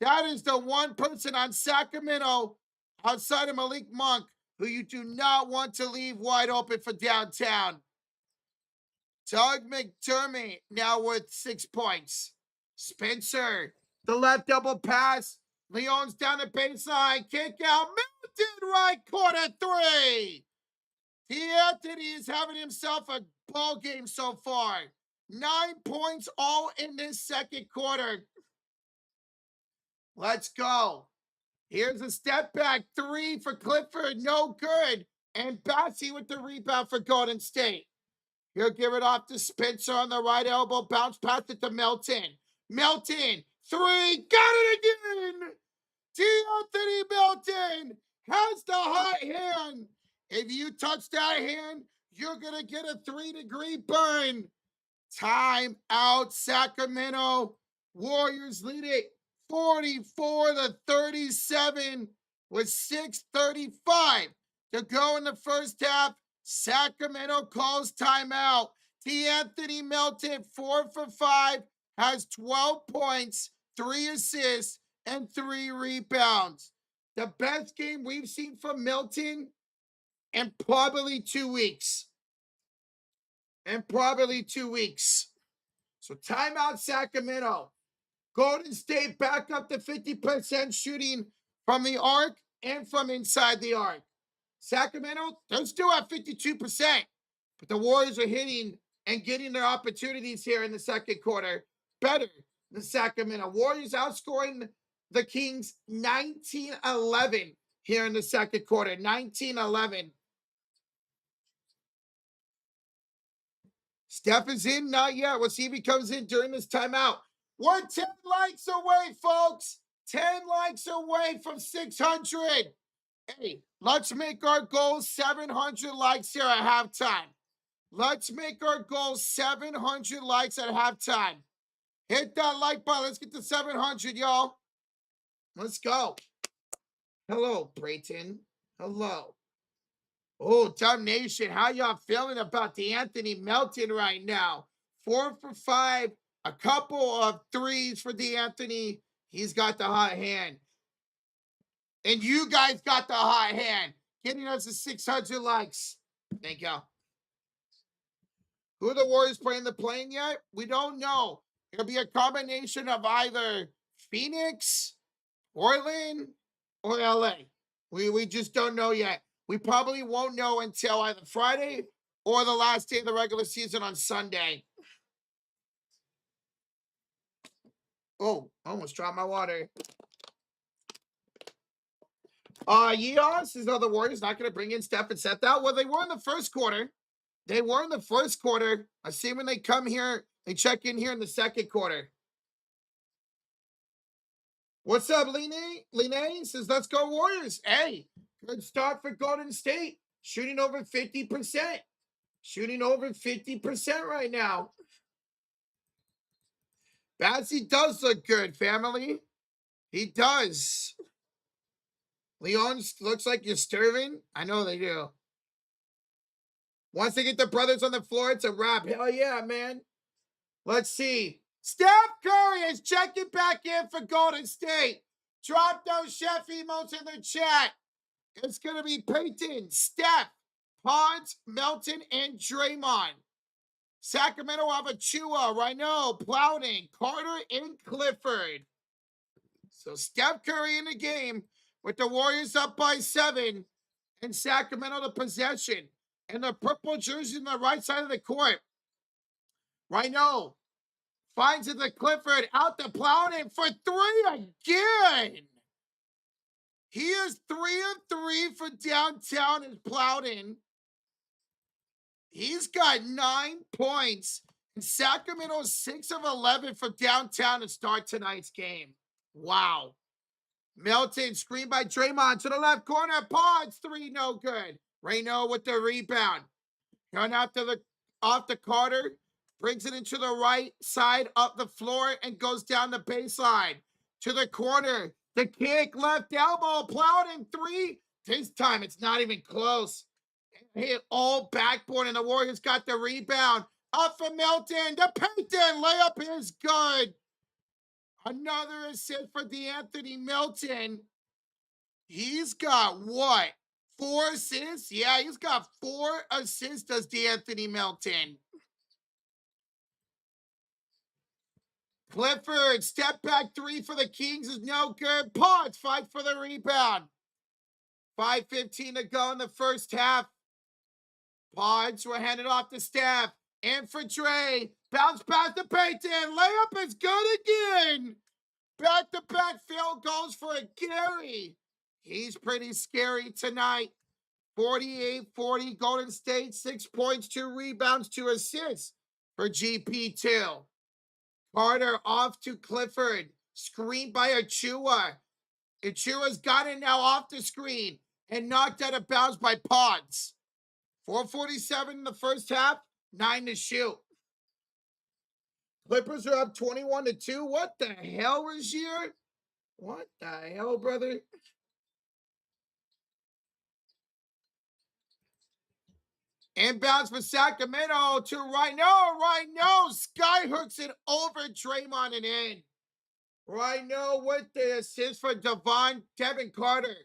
That is the one person on Sacramento outside of Malik Monk who you do not want to leave wide open for downtown. Doug McDermott now with 6 points. Spencer, the left double pass. Leon's down the baseline. Kick out. Melton right corner 3. D'Anthony is having himself a ball game so far. 9 points all in this second quarter. Let's go. Here's a step back 3 for Clifford. No good. And Bassie with the rebound for Golden State. He'll give it off to Spencer on the right elbow. Bounce pass it to Melton. Melton, 3. Got it again. D'Anthony Melton has the hot hand. If you touch that hand, you're going to get a 3-degree burn. Time out, Sacramento. Warriors lead it 44-37 with 6:35 to go in the first half. Sacramento calls timeout. D'Anthony Melton, 4 for 5, has 12 points, 3 assists, and 3 rebounds. The best game we've seen from Melton in probably 2 weeks. So timeout, Sacramento. Golden State back up to 50% shooting from the arc and from inside the arc. Sacramento, they're still at 52%, but the Warriors are hitting and getting their opportunities here in the second quarter better than Sacramento. Warriors outscoring the Kings 19-11 here in the second quarter, 19-11. Steph is in, not yet. We'll see if he comes in during this timeout. We're 10 likes away, folks. 10 likes away from 600. Hey, let's make our goal 700 likes here at halftime. Let's make our goal 700 likes at halftime. Hit that like button. Let's get to 700, y'all. Let's go. Hello, Brayton. Hello. Oh, Dumb Nation, how y'all feeling about D'Anthony Melton right now? 4 for 5, a couple of 3s for D'Anthony. He's got the hot hand. And you guys got the hot hand, getting us to 600 likes. Thank y'all. Who are the Warriors playing the plane yet? We don't know. It'll be a combination of either Phoenix, Portland, or LA. We just don't know yet. We probably won't know until either Friday or the last day of the regular season on Sunday. Oh, almost dropped my water. Yeos is the Warriors not going to bring in Steph and Seth out. Well, they were in the first quarter. Assuming they come here, they check in here in the second quarter. What's up, Line says, let's go Warriors. Hey, good start for Golden State. Shooting over 50%. Shooting over 50% right now. Bassie does look good, family. He does. Leon looks like you're starving. I know they do. Once they get the brothers on the floor, it's a wrap. Hell yeah, man. Let's see. Steph Curry is checking back in for Golden State. Drop those chef emotes in the chat. It's going to be Peyton, Steph, Ponds, Melton, and Draymond. Sacramento have Achua, Rhino, Plowden, Carter, and Clifford. So Steph Curry in the game with the Warriors up by 7 and Sacramento the possession. And the purple jersey on the right side of the court. Rhino finds it to Clifford, out to Plowden for 3 again. He is 3 of 3 for downtown as Plowden. He's got 9 points. And Sacramento 6 of 11 for downtown to start tonight's game. Wow. Melton, screen by Draymond to the left corner. Pods, 3, no good. Reyno with the rebound. Going out to off the Carter. Brings it into the right side up the floor and goes down the baseline. To the corner. The kick, left elbow, Plowden 3. This time it's not even close. Hit all backboard and the Warriors got the rebound. Up for Melton. The Peyton layup is good. Another assist for DeAnthony Melton. He's got what? 4 assists? Yeah, he's got 4 assists, does DeAnthony Melton. Clifford, step back 3 for the Kings is no good. Potts fight for the rebound. 5:15 to go in the first half. Pods were handed off to Steph. And for Dre. Bounce past the Peyton. Layup is good again. Back-to-back field goals for Gary. He's pretty scary tonight. 48-40 Golden State. 6 points, 2 rebounds, 2 assists for GP2. Carter off to Clifford. Screened by Achua. Achua's got it now off the screen. And knocked out of bounds by Pods. 4:47 in the first half, 9 to shoot. Clippers are up 21-2. What the hell, Rozier? What the hell, brother? Inbounds for Sacramento to Rhino. Skyhooks it over Draymond and in. Rhino with the assist for Devin Carter.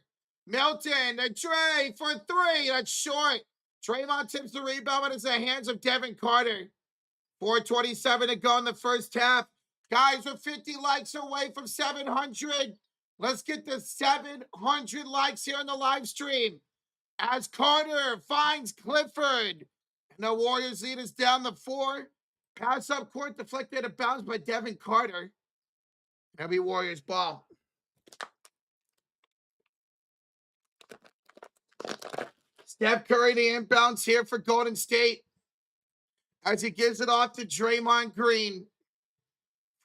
Melton, the Dre for 3. That's short. Draymond tips the rebound, but it's the hands of Devin Carter. 4:27 to go in the first half. Guys, we're 50 likes away from 700. Let's get the 700 likes here on the live stream. As Carter finds Clifford. And the Warriors lead us down the 4. Pass up court, deflected out of bounds by Devin Carter. That'll be Warriors ball. Steph Curry, the inbounds here for Golden State. As he gives it off to Draymond Green.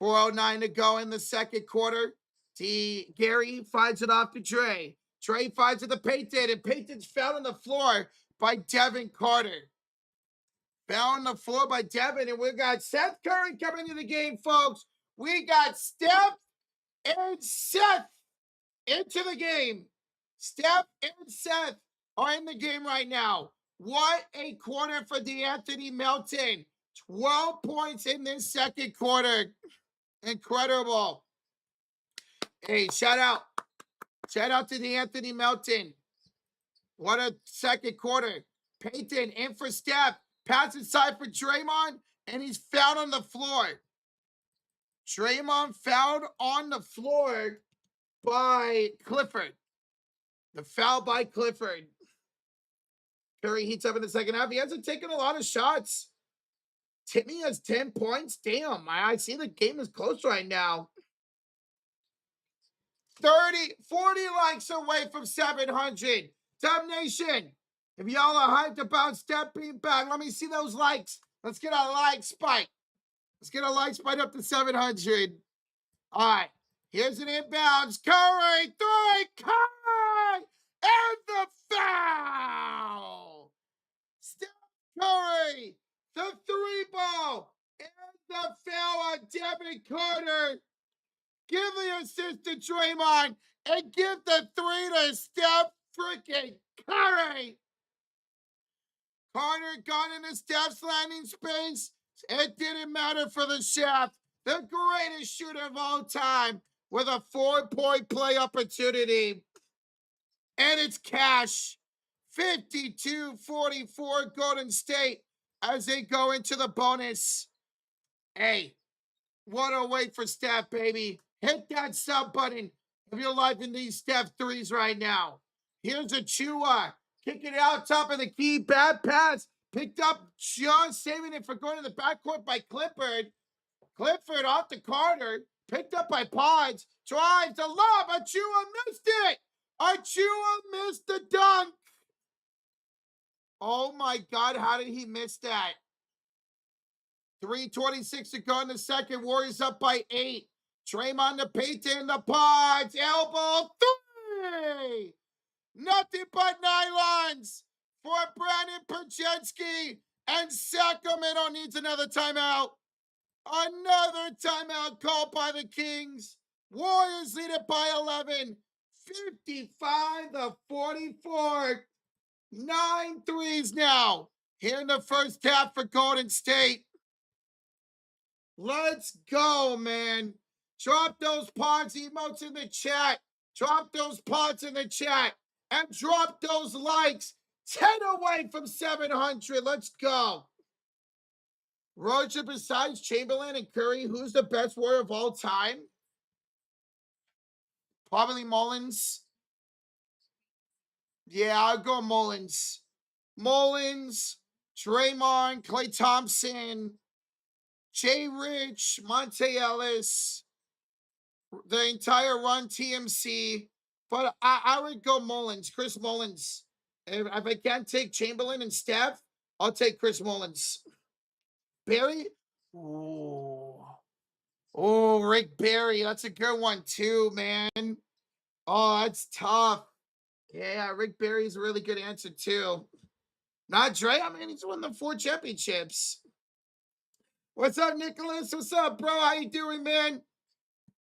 4:09 to go in the second quarter. Gary finds it off to Dre. Dre finds it to Peyton, and Peyton's found on the floor by Devin Carter. Found on the floor by Devin, and we got Seth Curry coming into the game, folks. We got Steph and Seth into the game. Steph and Seth are in the game right now. What a quarter for DeAnthony Melton. 12 points in this second quarter. Incredible. Hey, shout out to DeAnthony Melton. What a second quarter. Peyton in for Steph. Pass inside for Draymond, and he's fouled on the floor. Draymond fouled on the floor by Clifford. The foul by Clifford. Curry heats up in the second half. He hasn't taken a lot of shots. Timmy has 10 points. Damn, I see the game is close right now. 40 likes away from 700. Dub Nation, if y'all are hyped about Steph being back, let me see those likes. Let's get a like spike. Let's get a like spike up to 700. All right, here's an inbounds. Curry, 3, Curry, and the foul. Steph Curry, the 3 ball, and the foul on Devin Carter. Give the assist to Draymond and give the 3 to Steph freaking Curry. Carter got into Steph's landing space. It didn't matter for the chef, the greatest shooter of all time, with a 4-point play opportunity. And it's cash. 52-44 Golden State as they go into the bonus. Hey, what a wait for Steph, baby. Hit that sub button if you're liking these Steph threes right now. Here's Achua. Kicking it out top of the key. Bad pass. Picked up just saving it for going to the backcourt by Clifford. Clifford off to Carter. Picked up by Pods. Drives the lob. Achua missed it. Achua missed the dunk. Oh my God, how did he miss that? 3:26 to go in the second. Warriors up by 8. Draymond to Payton, the Pods. Elbow 3. Nothing but nylons for Brandon Perjetsky. And Sacramento needs another timeout. Another timeout called by the Kings. Warriors lead it by 11. 55-44. 9 threes now. Here in the first half for Golden State. Let's go, man. Drop those Pods emotes in the chat. Drop those Pods in the chat. And drop those likes. 10 away from 700. Let's go. Roger, besides Chamberlain and Curry, who's the best Warrior of all time? Probably Mullins. Yeah, I'll go Mullins. Mullins, Draymond, Klay Thompson, Jay Rich, Monte Ellis, the entire run TMC. But I would go Mullins, Chris Mullins. If I can't take Chamberlain and Steph, I'll take Chris Mullins. Barry? Oh, Rick Barry. That's a good one too, man. Oh, that's tough. Yeah, Rick Barry's a really good answer too. Not Dre. I mean, he's won the 4 championships. What's up, Nicholas? What's up, bro? How you doing, man?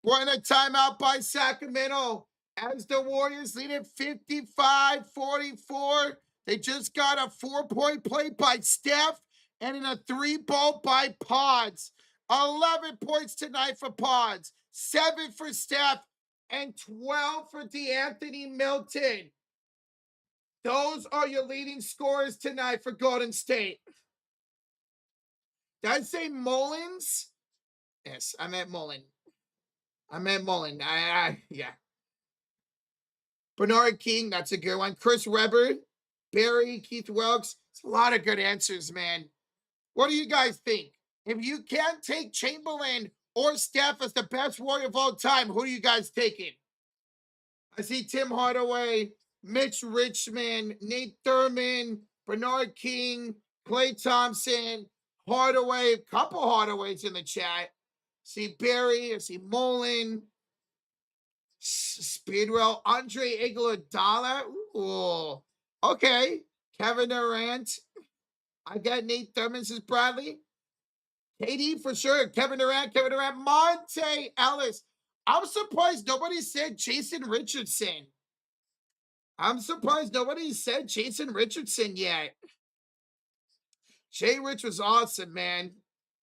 We're in a timeout by Sacramento as the Warriors lead it 55-44. They just got a 4-point play by Steph and in a 3-ball by Pods. 11 points tonight for Pods, 7 for Steph, and 12 for DeAnthony Milton. Those are your leading scorers tonight for Golden State. Did I say Mullins? Yes, I meant Mullen. Yeah. Bernard King, that's a good one. Chris Webber, Barry, Keith Wilkes. It's a lot of good answers, man. What do you guys think? If you can't take Chamberlain or Steph as the best Warrior of all time, who are you guys taking? I see Tim Hardaway, Mitch Richmond, Nate Thurman, Bernard King, Klay Thompson, Hardaway, a couple Hardaways in the chat. See Barry, I see Mullen, Speedwell, Andre Iguodala. Ooh, okay. Kevin Durant. I got Nate Thurman, says Bradley. KD for sure. Kevin Durant, Monte Ellis. I'm surprised nobody said Jason Richardson. Yet. Jay Rich was awesome, man.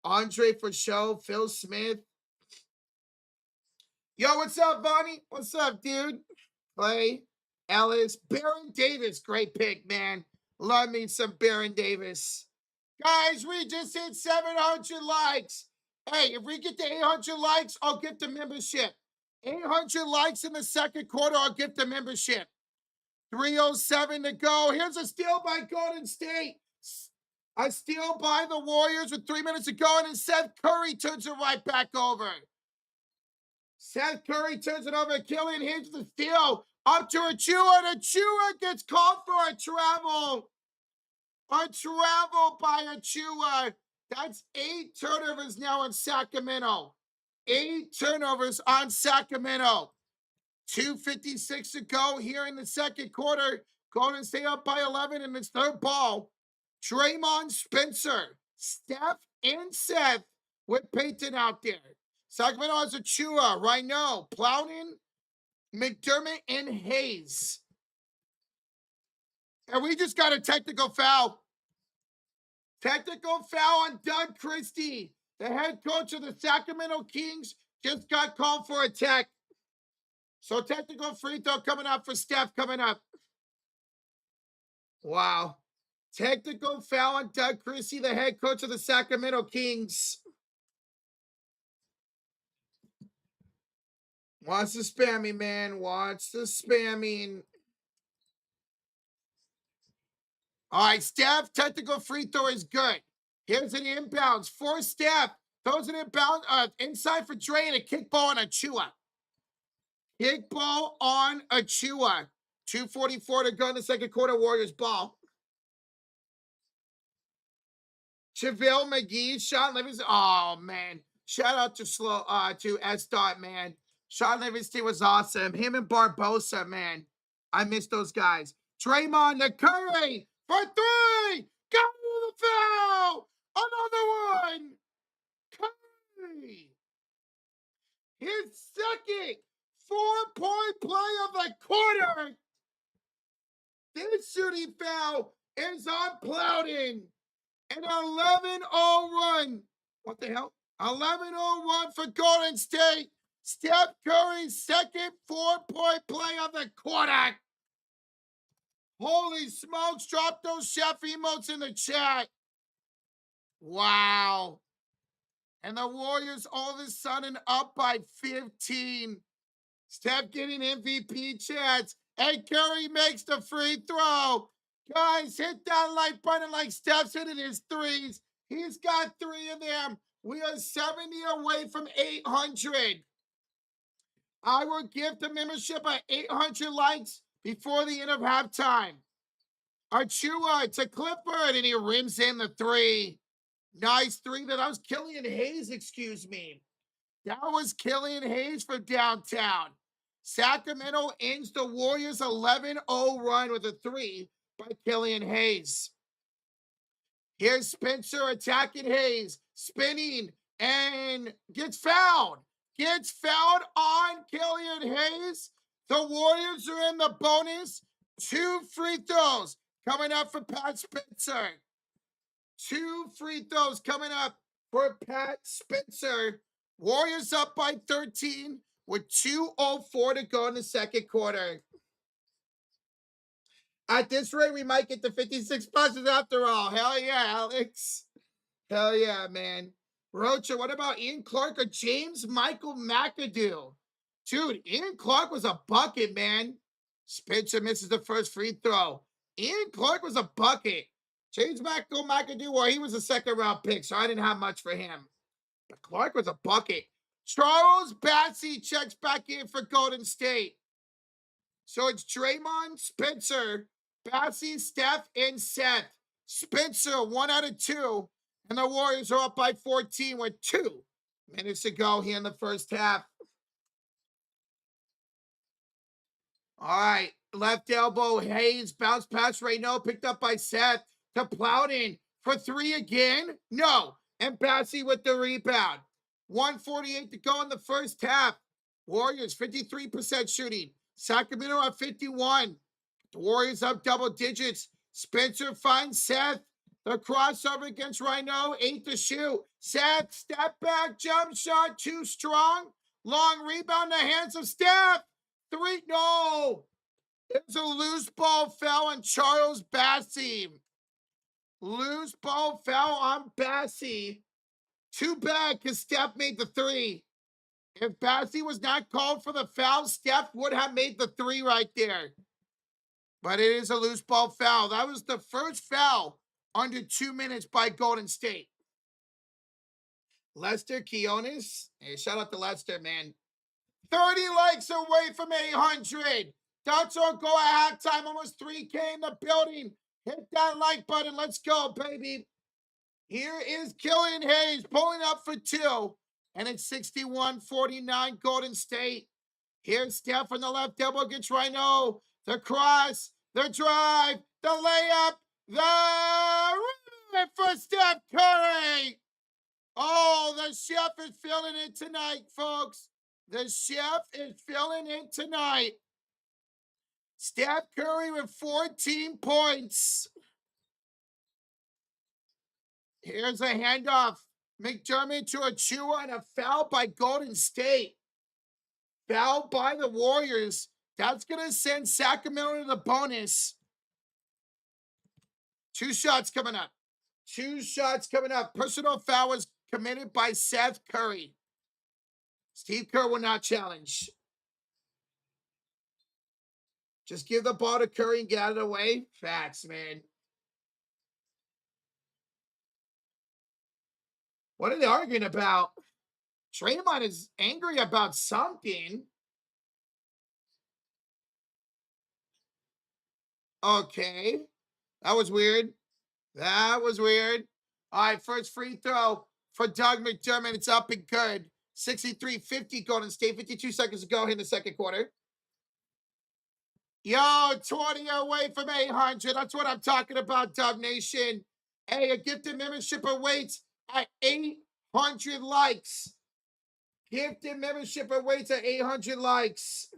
Andre for show. Phil Smith. Yo, what's up, Bonnie? What's up, dude? Clay, Ellis, Baron Davis. Great pick, man. Love me some Baron Davis. Guys, we just hit 700 likes. Hey, if we get to 800 likes, I'll get the membership. 800 likes in the second quarter, I'll get the membership. 3:07 to go. Here's a steal by Golden State. A steal by the Warriors with 3 minutes to go, and then Seth Curry turns it right back over. Seth Curry turns it over. Killian hits the steal. Up to Achua, and Achua gets called for a travel. A travel by Achua. That's 8 turnovers now in Sacramento. 8 turnovers on Sacramento. 2:56 to go here in the second quarter. Golden State up by 11 in its third ball. Draymond, Spencer, Steph, and Seth with Payton out there. Sacramento has Achua, Rhino, Plowden, McDermott, and Hayes. And we just got a technical foul. Technical foul on Doug Christie. The head coach of the Sacramento Kings just got called for a tech. So technical free throw coming up for Steph coming up. Wow. Technical foul on Doug Christie, the head coach of the Sacramento Kings. Watch the spamming, man. Watch the spamming. All right, Steph, technical free throw is good. Here's an inbounds for Steph. Throws an inbound inside for Dre and a kickball on Achua. Kickball on Achua. 2:44 to go in the second quarter. Warriors ball. JaVale McGee, Sean Livingston. Oh man. Shout out to S. Dot, man. Sean Livingston was awesome. Him and Barbosa, man. I miss those guys. Draymond to Curry for three. Got the foul. Another one. Curry. His second 4-point play of the quarter. This shooting foul is on Plowden. An 11-0 run. What the hell? 11-0 run for Golden State. Steph Curry's second 4-point play of the quarter. Holy smokes, drop those chef emotes in the chat. Wow. And the Warriors all of a sudden up by 15. Steph getting MVP chats. And Curry makes the free throw. Guys, hit that like button like Steph's hitting his threes. He's got 3 of them. We are 70 away from 800. I will give the membership at 800 likes before the end of halftime. Achua to Clifford, and he rims in the 3. Nice 3. That was Killian Hayes, excuse me. That was Killian Hayes from downtown. Sacramento ends the Warriors' 11-0 run with a 3 by Killian Hayes. Here's Spencer attacking Hayes, spinning, and gets fouled. Gets fouled on Killian Hayes. The Warriors are in the bonus. 2 free throws coming up for Pat Spencer. 2 free throws coming up for Pat Spencer. Warriors up by 13 with 2:04 to go in the second quarter. At this rate, we might get to 56 passes after all. Hell yeah, Alex. Hell yeah, man. Rocha, what about Ian Clark or James Michael McAdoo? Dude, Ian Clark was a bucket, man. Spencer misses the first free throw. Ian Clark was a bucket. James Michael McAdoo, well, he was a second-round pick, so I didn't have much for him. But Clark was a bucket. Charles Bassey checks back in for Golden State. So it's Draymond, Spencer, Bassey, Steph, and Seth. Spencer, 1 out of 2. And the Warriors are up by 14 with 2 minutes to go here in the first half. All right. Left elbow, Hayes, bounce pass right now, picked up by Seth to Plowden for 3 again. No. And Bassey with the rebound. 1:48 to go in the first half. Warriors 53% shooting. Sacramento at 51. The Warriors up double digits. Spencer finds Seth. The crossover against Rhino. 8 to shoot. Seth, step back, jump shot, too strong. Long rebound in the hands of Steph. 3, no. There's a loose ball foul on Charles Bassey. Loose ball foul on Bassey. Too bad because Steph made the 3. If Bassey was not called for the foul, Steph would have made the 3 right there. But it is a loose ball foul. That was the first foul under 2 minutes by Golden State. Lester Quiones. Hey, shout out to Lester, man. 30 likes away from 800. That's our goal at halftime. Almost 3K in the building. Hit that like button. Let's go, baby. Here is Killian Hayes pulling up for 2. And it's 61-49 Golden State. Here's Steph on the left elbow against Rhino. The cross, the drive, the layup, the rip for Steph Curry. Oh, the chef is feeling it tonight, folks. The chef is feeling it tonight. Steph Curry with 14 points. Here's a handoff. McDermott to Achua and a foul by Golden State. Foul by the Warriors. That's going to send Sacramento to the bonus. 2 shots coming up. 2 shots coming up. Personal foul was committed by Seth Curry. Steve Kerr will not challenge. Just give the ball to Curry and get out of the way. Facts, man. What are they arguing about? Draymond is angry about something. Okay. That was weird. That was weird. All right, first free throw for Doug McDermott. It's up and good. 63-50 Golden State. 52 seconds to go in the second quarter. Yo, 20 away from 800. That's what I'm talking about, Dub Nation. Hey, a gifted membership awaits at 800 likes. Gifted membership awaits at 800 likes.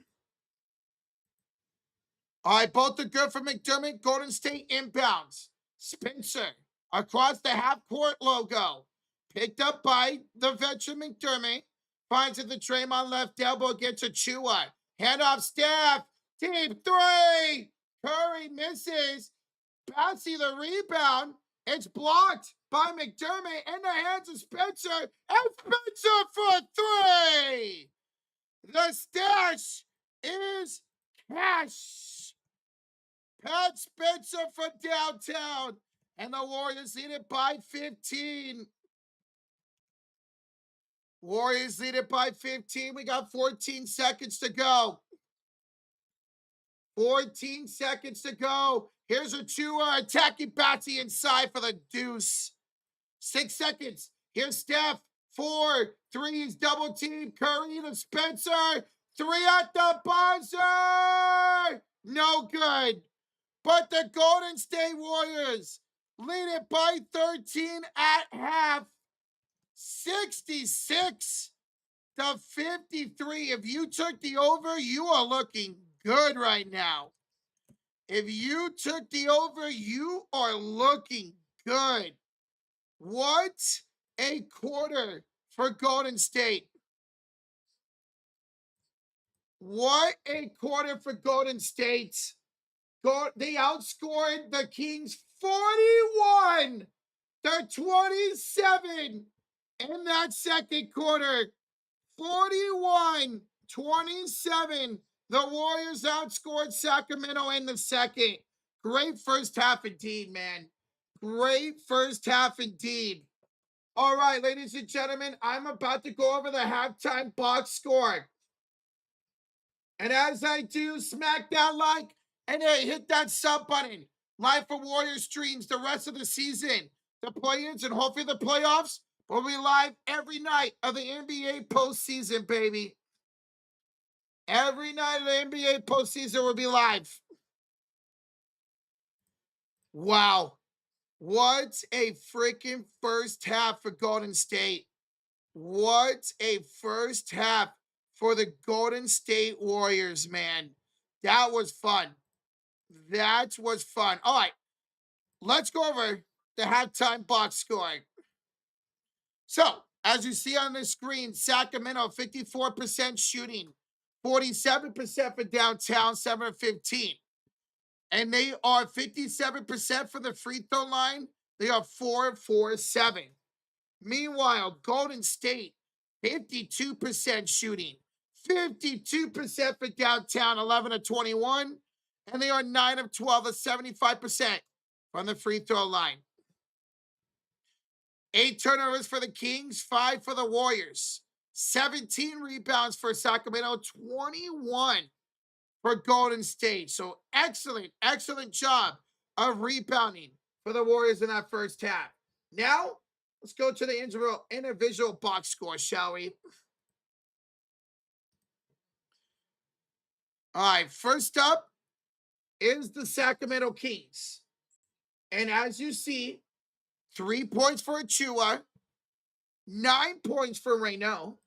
All right, both are good for McDermott. Golden State inbounds. Spencer across the half-court logo. Picked up by the veteran McDermott. Finds it the Draymond left elbow. Gets Achua. Hand off Steph. Deep three. Curry misses. Bouncy the rebound. It's blocked by McDermott in the hands of Spencer. And Spencer for three. The stash is cash. Pat Spencer for downtown. And the Warriors lead it by 15. Warriors lead it by 15. We got 14 seconds to go. 14 seconds to go. Here's Achua attacking Batsy inside for the deuce. 6 seconds. Here's Steph. 4 threes, double team. Curry to Spencer. 3 at the buzzer. No good. But the Golden State Warriors lead it by 13 at half. 66-53. If you took the over, you are looking good right now. If you took the over, you are looking good. What a quarter for Golden State. What a quarter for Golden State. They outscored the Kings 41-27 in that second quarter. 41-27. The Warriors outscored Sacramento in the second. Great first half indeed, man. Great first half indeed. All right, ladies and gentlemen, I'm about to go over the halftime box score. And as I do, smack that like and hey, hit that sub button. Live for Warriors streams the rest of the season. The play-ins and hopefully the playoffs will be live every night of the NBA postseason, baby. Every night of the NBA postseason will be live. Wow. What a freaking first half for Golden State. What a first half for the Golden State Warriors, man. That was fun. That was fun. All right, let's go over the halftime box score. So, as you see on the screen, Sacramento, 54% shooting, 47% for downtown, 7 of 15. And they are 57% for the free throw line. They are 4 of 7. Meanwhile, Golden State, 52% shooting, 52% for downtown, 11 of 21. And they are 9 of 12, 75% from the free throw line. 8 turnovers for the Kings, 5 for the Warriors. 17 rebounds for Sacramento, 21 for Golden State. So excellent, excellent job of rebounding for the Warriors in that first half. Now, let's go to the individual box score, shall we? All right, first up is the Sacramento Kings. And as you see, 3 points for Achua, 9 points for Reno.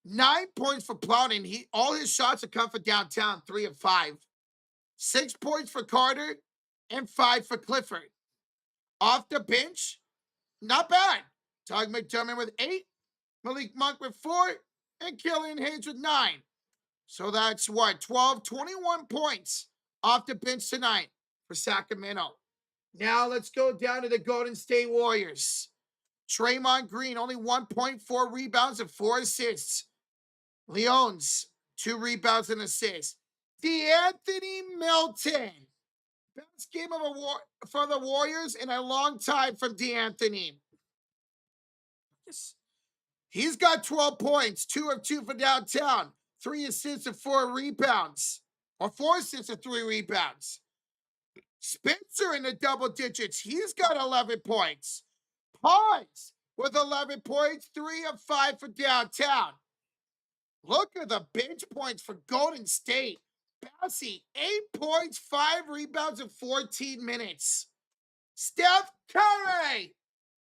9 points for Plowden. All his shots have come from downtown, 3 of 5. 6 points for Carter and 5 for Clifford. Off the bench, not bad. Doug McDermott with 8, Malik Monk with 4, and Killian Hayes with 9. So that's what, 12, 21 points off the bench tonight for Sacramento. Now let's go down to the Golden State Warriors. Draymond Green, only 1.4 rebounds and 4 assists. Leon's 2 rebounds and assists. D'Anthony Melton, best game of for the Warriors in a long time from D'Anthony. He's got 12 points, 2 of 2 for downtown, 3 assists and 4 rebounds, or 4 assists and 3 rebounds. Spencer in the double digits. He's got 11 points. Pies with 11 points, 3 of 5 for downtown. Look at the bench points for Golden State. Bassey, 8 points, 5 rebounds in 14 minutes. Steph Curry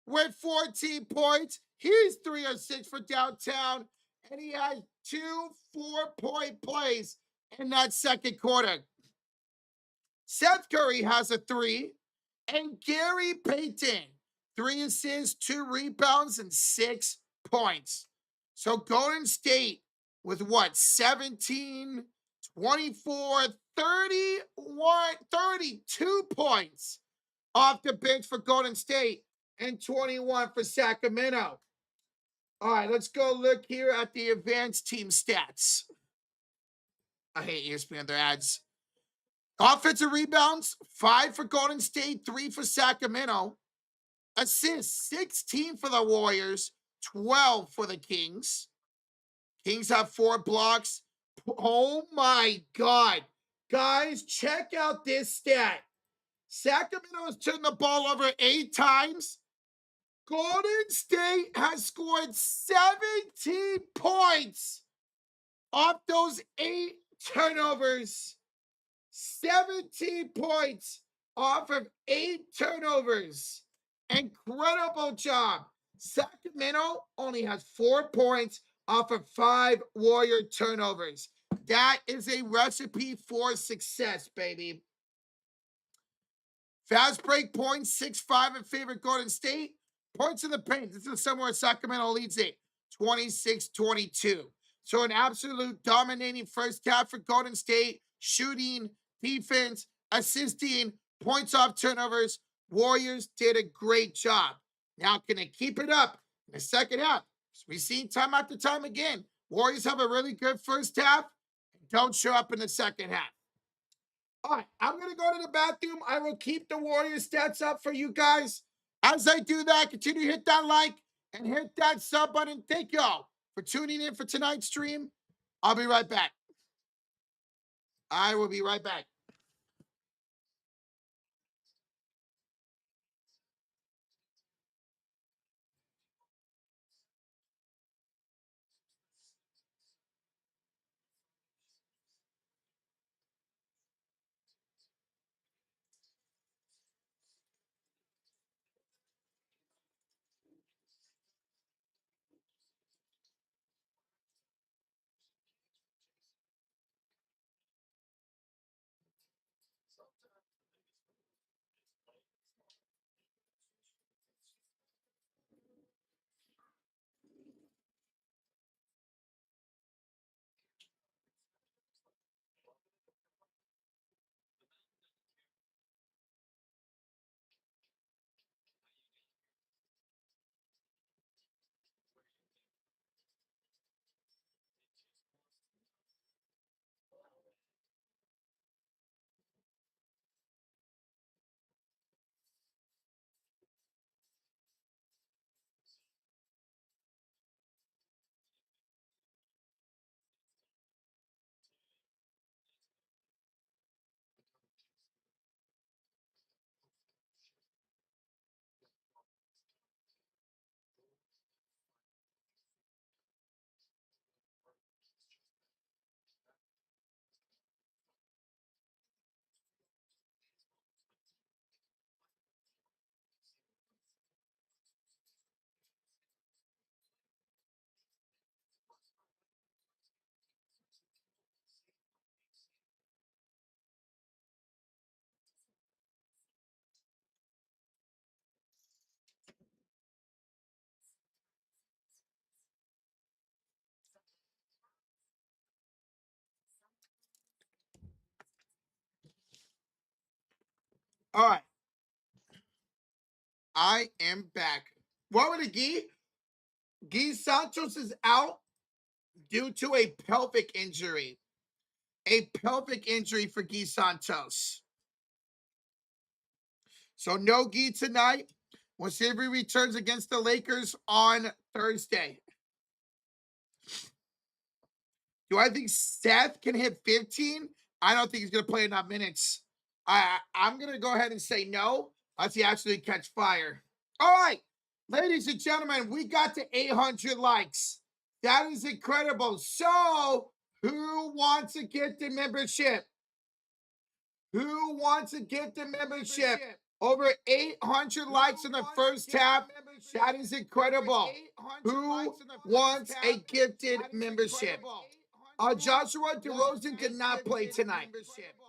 with 14 points. He's 3 of 6 for downtown. And he has 2 4-point plays in that second quarter. Seth Curry has a 3. And Gary Payton, 3 assists, 2 rebounds, and 6 points. So Golden State with what? 17, 24, 31, 32 points off the bench for Golden State and 21 for Sacramento. All right, let's go look here at the advanced team stats. I hate ESPN, their ads. Offensive rebounds, 5 for Golden State, 3 for Sacramento. Assists, 16 for the Warriors, 12 for the Kings. Kings have 4 blocks. Oh my God. Guys, check out this stat. Sacramento has turned the ball over 8 times. Golden State has scored 17 points off those 8 turnovers. 17 points off of 8 turnovers. Incredible job. Sacramento only has 4 points off of 5 Warrior turnovers. That is a recipe for success, baby. Fast break points, 6-5 in favor of Golden State. Points in the paint. This is somewhere Sacramento leads it, 26-22. So an absolute dominating first half for Golden State. Shooting, defense, assisting, points off turnovers. Warriors did a great job. Now, can they keep it up in the second half? We've seen time after time again. Warriors have a really good first half and don't show up in the second half. All right, I'm going to go to the bathroom. I will keep the Warriors stats up for you guys. As I do that, continue to hit that like and hit that sub button. Thank y'all for tuning in for tonight's stream. I'll be right back. I will be right back. All right. I am back. What were the Gee? Gee Santos is out due to a pelvic injury. A pelvic injury for Gee Santos. So no Gee tonight. We'll see if he returns against the Lakers on Thursday. Do I think Seth can hit 15? I don't think he's going to play enough minutes. I'm going to go ahead and say no. Unless he actually catch fire. All right. Ladies and gentlemen, we got to 800 likes. That is incredible. So, who wants to get the membership? Who wants to get the membership? Over 800 likes in the first half. That is incredible. Who wants a gifted membership? Joshua DeRozan did not play tonight.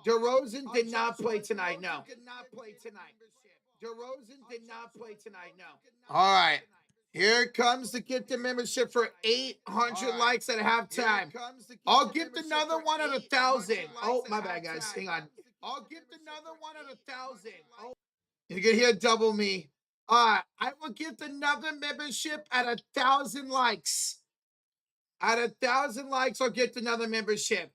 DeRozan did not play tonight, no. DeRozan did not play tonight, no. All right. Here comes the gift of membership for 800 likes at halftime. I'll gift another one at 1,000. Oh, my bad, guys. Hang on. I'll gift another one at 1,000. Oh, you can hear double me. I will gift another membership at 1,000 likes. At 1,000 likes, I'll get another membership.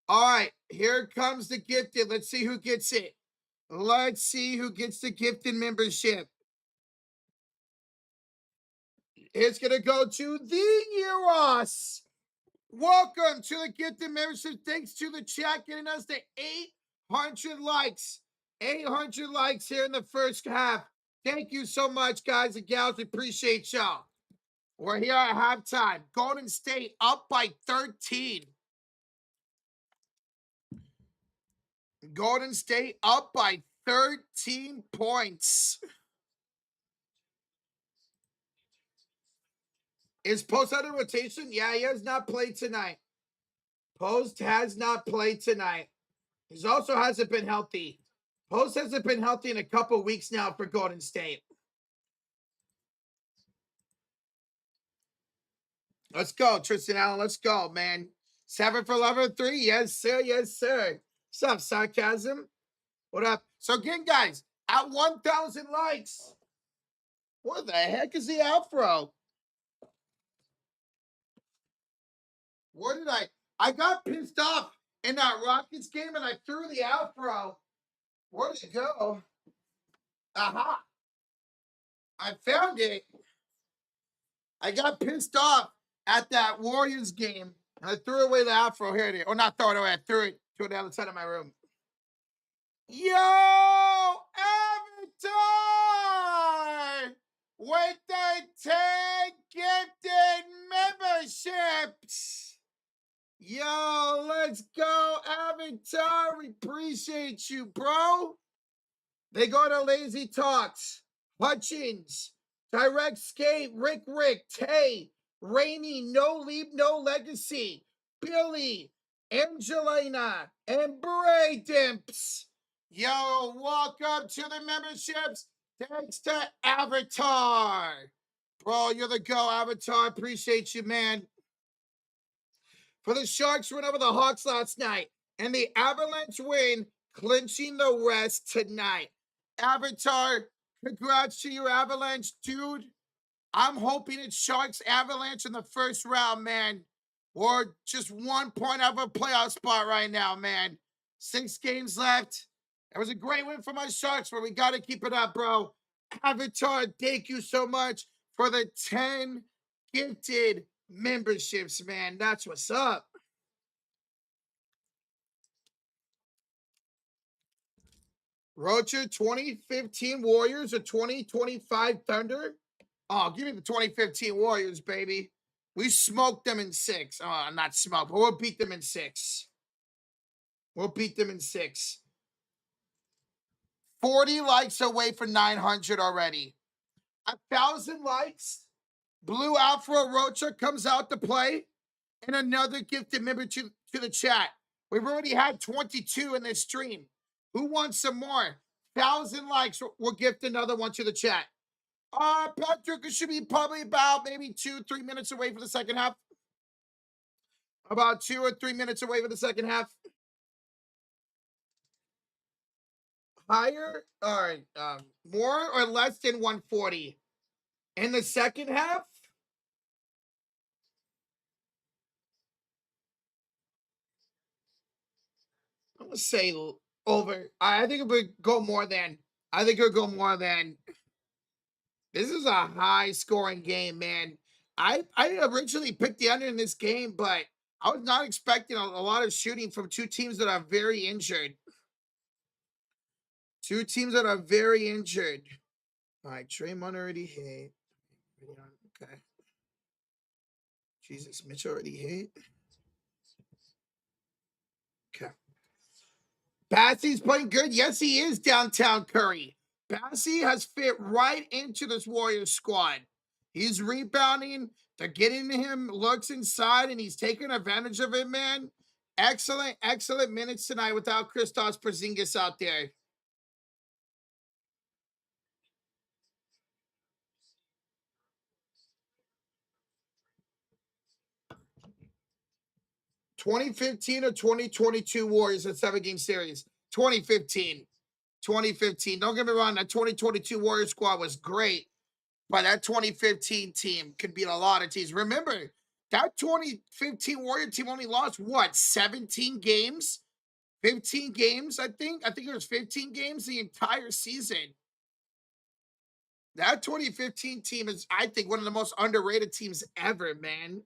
All right, here comes the gifted. Let's see who gets it. Let's see who gets the gifted membership. It's going to go to the Euros. Welcome to the gifted membership. Thanks to the chat getting us to 800 likes. 800 likes here in the first half. Thank you so much, guys and gals. We appreciate y'all. We're here at halftime. Golden State up by 13. Golden State up by 13 points. Is Post out of rotation? Yeah, he has not played tonight. Post has not played tonight. He also hasn't been healthy. Post hasn't been healthy in a couple weeks now for Golden State. Let's go, Tristan Allen. Let's go, man. 7 for 11, 3. Yes, sir. Yes, sir. What's up, Sarcasm? What up? So again, guys, at 1,000 likes. What the heck is the afro? What did I got pissed off in that Rockets game and I threw the afro. Where did it go? Aha. I found it. I got pissed off at that Warriors game and I threw away the afro. Here it is. Or not throw it away. I threw it to the other side of my room. Yo, Avatar! With the 10 gifted memberships! Yo, let's go, Avatar. We appreciate you, bro. They go to Lazy Talks, Hutchins, Direct Skate, Rick, Tay, Rainy, No Leap, No Legacy, Billy, Angelina, and Bray Dimps. Yo, welcome to the memberships. Thanks to Avatar. Bro, you're the go, Avatar. Appreciate you, man. For the Sharks win over the Hawks last night, and the Avalanche win, clinching the West tonight. Avatar, congrats to your Avalanche, dude. I'm hoping it's Sharks Avalanche in the first round, man. We're just 1 point out of a playoff spot right now, man. 6 games left. It was a great win for my Sharks, but we got to keep it up, bro. Avatar, thank you so much for the 10 gifted memberships, man. That's what's up. Roger, 2015 Warriors or 2025 Thunder? Oh, give me the 2015 Warriors, baby. We smoked them in 6. Oh, not smoked, but we'll beat them in 6. We'll beat them in 6. 40 likes away for 900 already. 1,000 likes. Blue Afro Rocha comes out to play. And another gifted member to the chat. We've already had 22 in this stream. Who wants some more? 1,000 likes. We'll gift another one to the chat. Patrick, it should be probably about maybe 2-3 minutes away for the second half. About 2 or 3 minutes away for the second half. higher or more or less than 140 in the second half? I'm gonna say over. I think it would go more than. I think it would go more than. This is a high scoring game, man. I originally picked the under in this game, but I was not expecting a lot of shooting from two teams that are very injured. Two teams that are very injured. All right, Draymond already hit. Okay. Jesus, Mitch already hit. Okay. Bassy's playing good. Yes, he is downtown Curry. Bassy has fit right into this Warriors squad. He's rebounding. They're getting him looks inside, and he's taking advantage of it, man. Excellent, excellent minutes tonight without Kristaps Porzingis out there. (2015 or 2022 Warriors at 7-game series? 2015. 2015. Don't get me wrong, that 2022 Warriors squad was great. But that 2015 team could beat a lot of teams. Remember, that 2015 Warrior team only lost what, 17 games? 15 games, I think. I think it was 15 games the entire season. That 2015 team is, I think, one of the most underrated teams ever, man.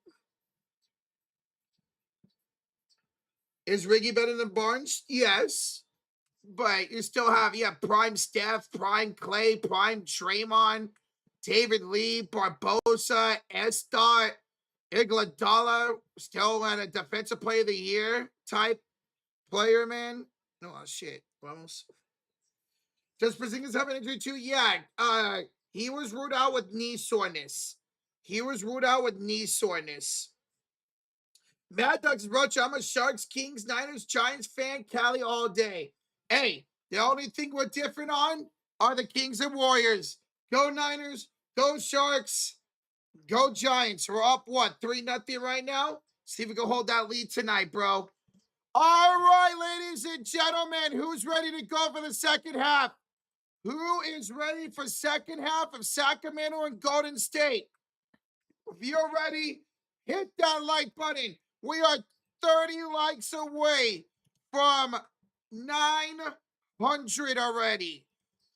Is Riggy better than Barnes? Yes. But you still have, prime Steph, prime Clay, prime Draymond, David Lee, Barbosa, Estar, Iguodala, still at a defensive player of the year type player, man. No, shit. Vamos. Does Porzingis have an injury too? Yeah. He was ruled out with knee soreness. Mad Dogs Roach, I'm a Sharks, Kings, Niners, Giants fan, Cali all day. Hey, the only thing we're different on are the Kings and Warriors. Go Niners, go Sharks, go Giants. We're up, what, 3-0 right now? See if we can hold that lead tonight, bro. All right, ladies and gentlemen, who's ready to go for the second half? Who is ready for second half of Sacramento and Golden State? If you're ready, hit that like button. We are 30 likes away from 900 already.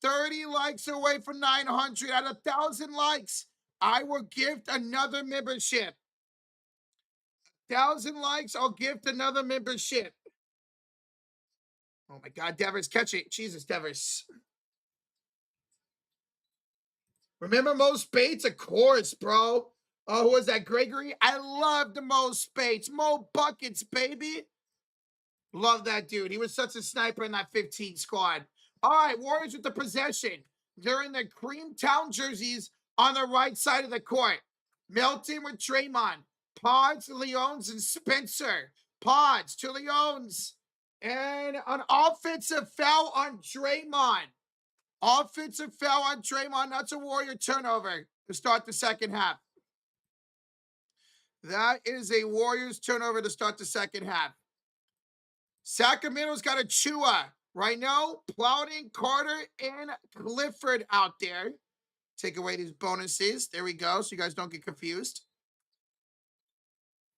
30 likes away from 900. At 1,000 likes, I will gift another membership. 1,000 likes, I'll gift another membership. Oh my God, Devers, catch it. Jesus, Devers. Remember Mo Spates? Of course, bro. Oh, who was that, Gregory? I love the Mo Spates. Mo Buckets, baby. Love that dude. He was such a sniper in that 15 squad. All right, Warriors with the possession. They're in the Creamtown jerseys on the right side of the court. Melton with Draymond. Pods, Leones, and Spencer. Pods to Leones. And an offensive foul on Draymond. Offensive foul on Draymond. That's a Warrior turnover to start the second half. That is a Warriors turnover to start the second half. Sacramento's got a Chua right now. Plowden, Carter, and Clifford out there. Take away these bonuses. There we go, so you guys don't get confused.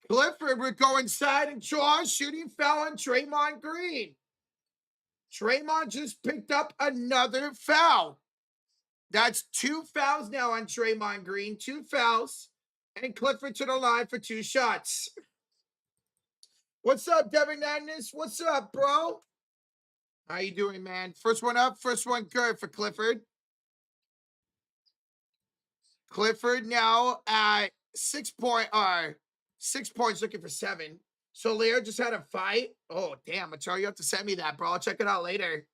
Clifford would go inside and draw. Shooting foul on Draymond Green. Draymond just picked up another foul. That's 2 fouls now on Draymond Green. 2 fouls. And Clifford to the line for 2 shots. What's up, Devin Madness? What's up, bro? How you doing, man? First one up, first one good for Clifford. Clifford now at 6 points, looking for 7. So Lear just had a fight. Oh, damn, Macho, you have to send me that, bro. I'll check it out later.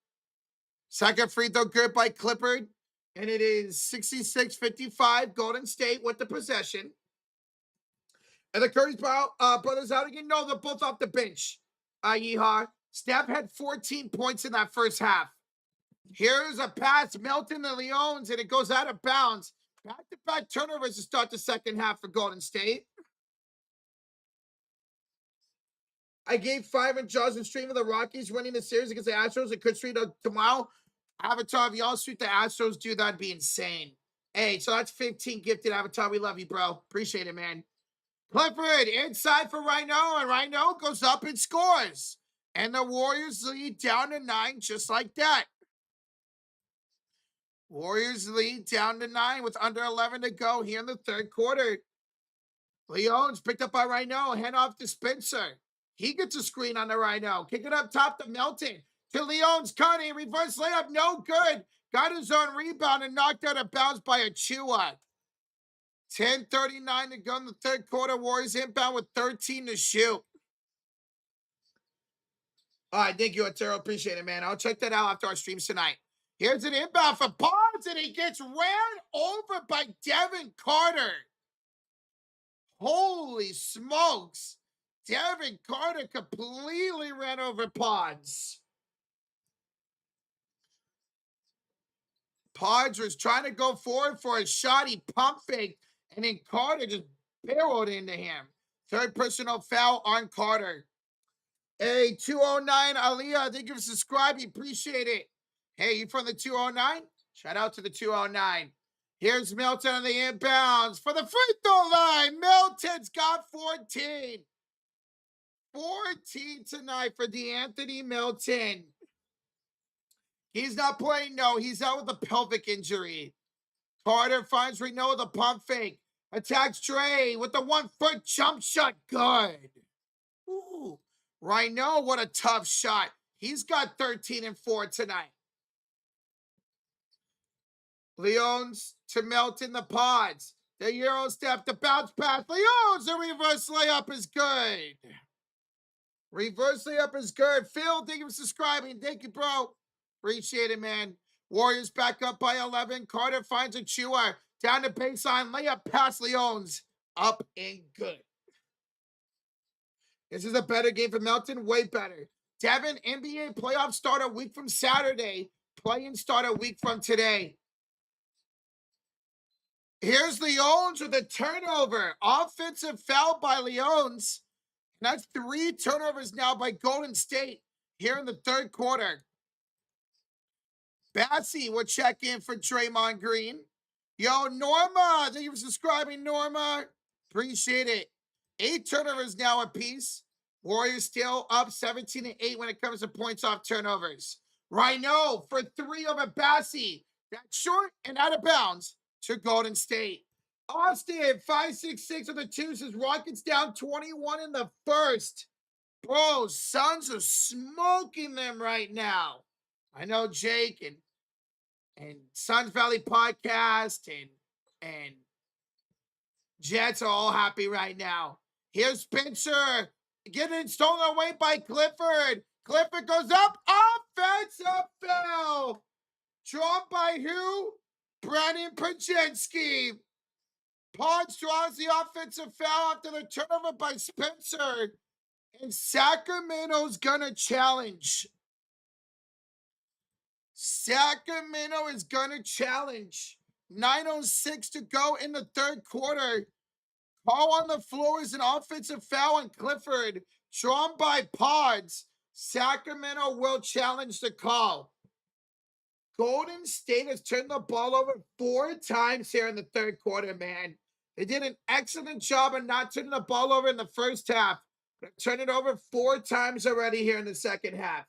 Second free throw good by Clifford. And it is 66-55, Golden State with the possession. And the Curry brothers out again. No, they're both off the bench. Yeehaw. Steph had 14 points in that first half. Here's a pass, Melton to Leones, and it goes out of bounds. Back-to-back turnovers to start the second half for Golden State. I gave 5 and Jaws and stream of the Rockies winning the series against the Astros. It could stream tomorrow. Avatar, if y'all sweep the Astros, dude, that'd be insane. Hey, so that's 15 gifted, Avatar. We love you, bro. Appreciate it, man. Clifford inside for Rhino, and Rhino goes up and scores. And the Warriors lead down to 9 just like that. Warriors lead down to 9 with under 11 to go here in the third quarter. Leon's picked up by Rhino, hand off to Spencer. He gets a screen on the Rhino. Kick it up top to Melton. To Leon's cutting, reverse layup, no good. Got his own rebound and knocked out of bounds by Achua. 10:39 to go in the third quarter. Warriors inbound with 13 to shoot. All right, thank you, Otero. Appreciate it, man. I'll check that out after our streams tonight. Here's an inbound for Barnes, and he gets ran over by Devin Carter. Holy smokes. Devin Carter completely ran over Pods. Pods was trying to go forward for a shot. He pump faked, and then Carter just barreled into him. Third personal foul on Carter. Hey, 209 Aliyah, thank you for subscribing. Appreciate it. Hey, you from the 209? Shout out to the 209. Here's Milton on the inbounds for the free throw line. Milton's got 14. 14 tonight for DeAnthony Milton. He's not playing, no. He's out with a pelvic injury. Carter finds Reno with a pump fake. Attacks Trey with the 1-foot jump shot. Good. Ooh. Rhino, what a tough shot. He's got 13 and 4 tonight. Leon's to Melton the Pods. The Euro step, the bounce pass. Leon's the reverse layup is good. Reverse layup is good. Phil, thank you for subscribing. Thank you, bro. Appreciate it, man. Warriors back up by 11. Carter finds a chewer. Down the baseline. Layup past Leon's. Up and good. This is a better game for Melton. Way better. Devin, NBA playoff start a week from Saturday. Play-in start a week from today. Here's Leons with a turnover. Offensive foul by Leons. And that's 3 turnovers now by Golden State here in the third quarter. Bassey will check in for Draymond Green. Yo, Norma, thank you for subscribing, Norma. Appreciate it. 8 turnovers now apiece. Warriors still up 17-8 when it comes to points off turnovers. Rhino for 3 over Bassey. That's short and out of bounds to Golden State. Austin, 5-6-6 with the twos as Rockets down 21 in the first. Bro, Suns are smoking them right now. I know Jake and Suns Valley Podcast and Jets are all happy right now. Here's Spencer getting stolen away by Clifford. Clifford goes up. Offensive foul. Drawn by who? Brandon Pajensky. Pods draws the offensive foul after the turnover by Spencer. And Sacramento's gonna challenge. Sacramento is gonna challenge. 9:06 to go in the third quarter. Call on the floor is an offensive foul on Clifford. Drawn by Pods. Sacramento will challenge the call. Golden State has turned the ball over 4 times here in the third quarter, man. They did an excellent job of not turning the ball over in the first half. But turned it over 4 times already here in the second half.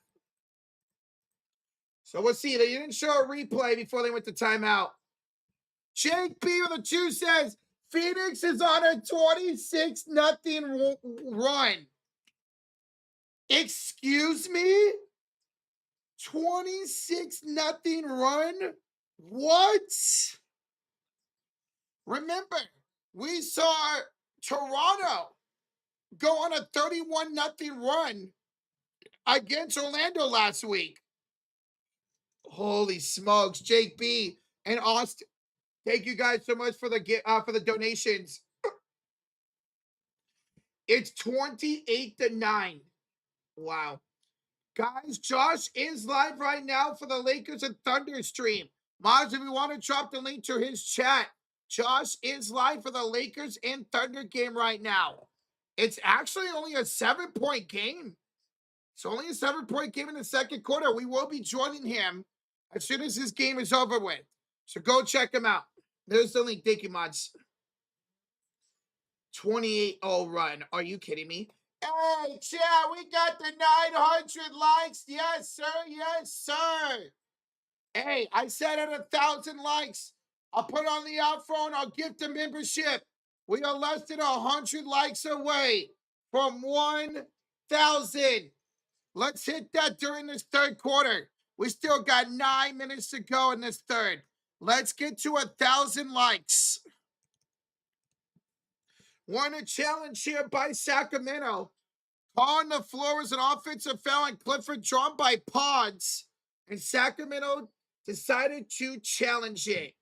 So we'll see. They didn't show a replay before they went to timeout. Jake B with the 2 says, Phoenix is on a 26-0 run. Excuse me? 26-0 run? What? Remember, we saw Toronto go on a 31-0 run against Orlando last week. Holy smokes, Jake B and Austin. Thank you guys so much for the donations. It's 28-9. Wow. Guys, Josh is live right now for the Lakers and Thunder stream. Mods, if you want to drop the link to his chat, Josh is live for the Lakers and Thunder game right now. It's actually only a 7-point game. It's only a 7-point game in the second quarter. We will be joining him as soon as this game is over with. So go check them out. There's the link. Thank you, mods. 28-0 run. Are you kidding me? Hey, chat, we got the 900 likes. Yes, sir. Yes, sir. Hey, I said at 1,000 likes, I'll put on the outro and I'll gift the membership. We are less than 100 likes away from 1,000. Let's hit that during this third quarter. We still got 9 minutes to go in this third. Let's get to 1,000 likes. Won a challenge here by Sacramento. On the floor is an offensive foul on Clifford drawn by Pods. And Sacramento decided to challenge it.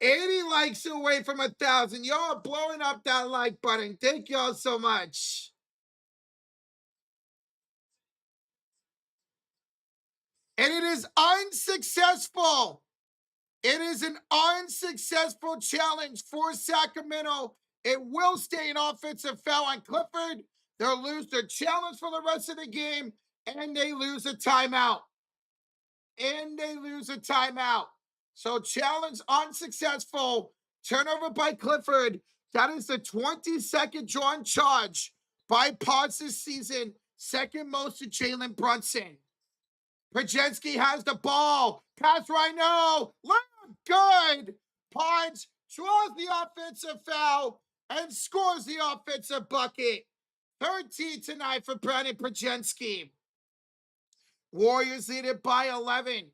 80 likes away from 1,000. Y'all are blowing up that like button. Thank y'all so much. And it is unsuccessful. It is an unsuccessful challenge for Sacramento. It will stay an offensive foul on Clifford. They'll lose their challenge for the rest of the game, and they lose a timeout. So challenge unsuccessful. Turnover by Clifford. That is the 22nd drawn charge by Pods this season. Second most to Jalen Brunson. Pajensky has the ball. Pass right now. Good. Pods draws the offensive foul and scores the offensive bucket. 13 tonight for Brandon Pajensky. Warriors lead it by 11.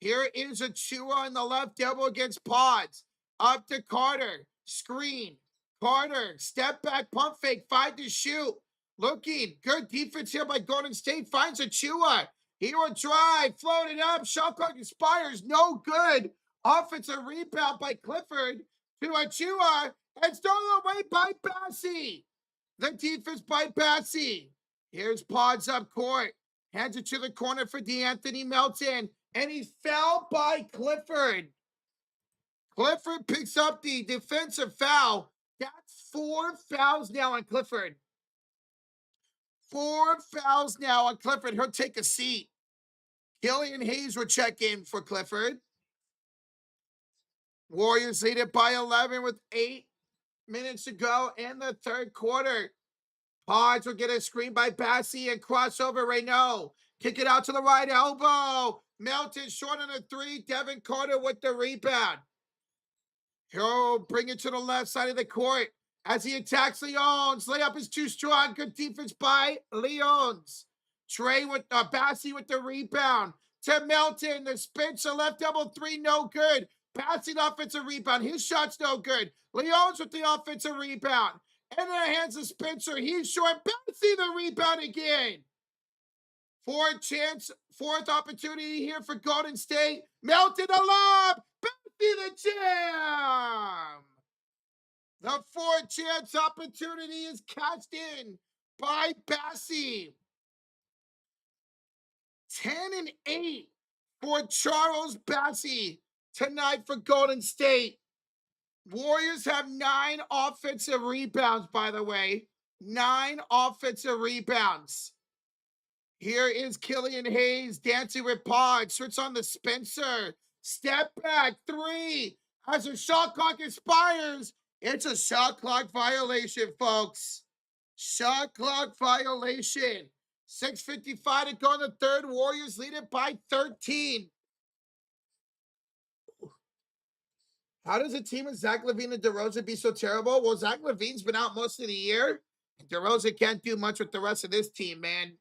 Here is Achua on the left elbow against Pods. Up to Carter. Screen. Carter. Step back pump fake. 5 to shoot. Looking. Good defense here by Golden State. Finds Achua. He will drive. Floated up. Shot clock expires. No good. Offensive rebound by Clifford to Achua. And stolen away by Bassie. The defense by Bassie. Here's Pods up court. Hands it to the corner for DeAnthony Melton. And he fell by Clifford. Clifford picks up the defensive foul. That's 4 fouls now on Clifford. 4 fouls now on Clifford. He'll take a seat. Killian Hayes will check in for Clifford. Warriors lead it by 11 with 8 minutes to go in the third quarter. Pods will get a screen by Bassie and crossover Reynaud. Kick it out to the right elbow. Melton short on a 3. Devin Carter with the rebound. He'll bring it to the left side of the court as he attacks Leons. Layup is too strong. Good defense by Leons. Trey with Bassie with the rebound. To Melton. The Spencer left elbow 3. No good. Bassie the offensive rebound. His shot's no good. Leons with the offensive rebound. And in the hands of Spencer. He's short. Bassie the rebound again. Fourth opportunity here for Golden State. Melton the lob. Bassie the jam. The fourth chance opportunity is cast in by Bassie. 10-8 for Charles Bassie tonight for Golden State. Warriors have 9 offensive rebounds, by the way. 9 offensive rebounds. Here is Killian Hayes dancing with Pod. Switch on the Spencer. Step back 3. As the shot clock expires, it's a shot clock violation, folks. Shot clock violation. 6:55 to go in the third. Warriors lead it by 13. How does a team with Zach LaVine and DeRozan be so terrible? Well, Zach LaVine's been out most of the year. DeRozan can't do much with the rest of this team, man.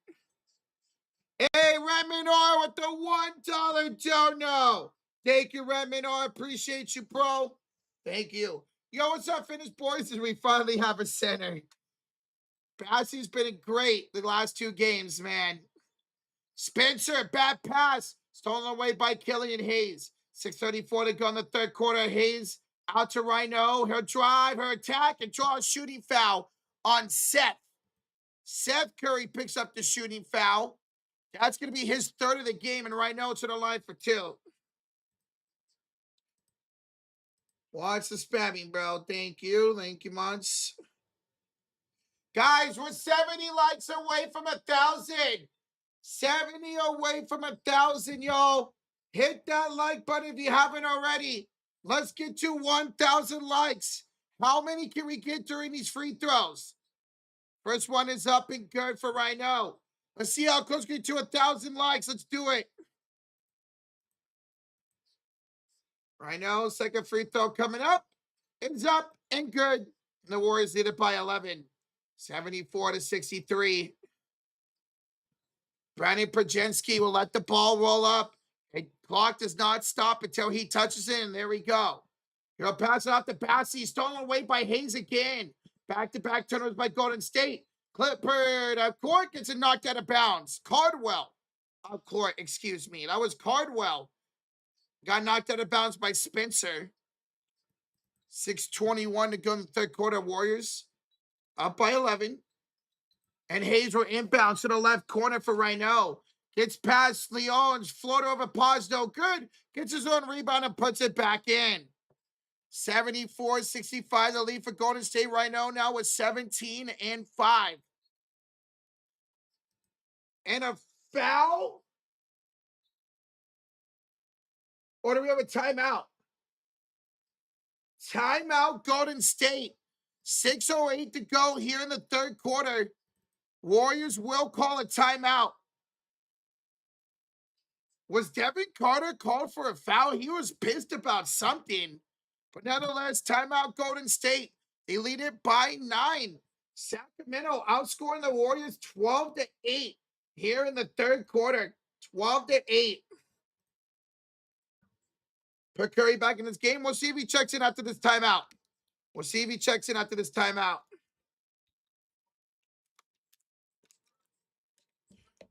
Hey, Redmond R with the $1 dono. Thank you, Redmond R. Appreciate you, bro. Thank you. Yo, what's up, Fitness Boys? We finally have a center. Bassie's been great the last 2 games, man. Spencer, bad pass. Stolen away by Killian Hayes. 6:34 to go in the third quarter. Hayes out to Rhino. He'll drive, her attack, and draw a shooting foul on Seth. Seth Curry picks up the shooting foul. That's going to be his 3rd of the game, and Rhino to the line for 2. Watch the spamming, bro. Thank you. Thank you much. Guys, we're 70 likes away from 1,000. 70 away from 1,000, y'all. Hit that like button if you haven't already. Let's get to 1,000 likes. How many can we get during these free throws? First one is up and good for right now. Let's see how close we get to 1,000 likes. Let's do it. Right now, second free throw coming up. It's up and good. And the Warriors lead it by 11. 74-63. Brandon Prajensky will let the ball roll up. The clock does not stop until he touches it, and there we go. He'll pass it off to Bassey. Stolen away by Hayes again. Back-to-back turnovers by Golden State. Clippard of court gets it knocked out of bounds. Cardwell of court, excuse me. That was Cardwell. Got knocked out of bounds by Spencer. 6:21 to go in the third quarter. Warriors up by 11. And Hayes will inbound to the left corner for Rhino. Gets past Leon's floater over pause, no good. Gets his own rebound and puts it back in. 74-65, the lead for Golden State right now with 17 and 5. And a foul? Or do we have a timeout? Timeout, Golden State. 6:08 to go here in the third quarter. Warriors will call a timeout. Was Devin Carter called for a foul? He was pissed about something. But nonetheless, timeout Golden State. They lead it by 9. Sacramento outscoring the Warriors 12-8 here in the third quarter. 12-8. Put Curry back in this game. We'll see if he checks in after this timeout.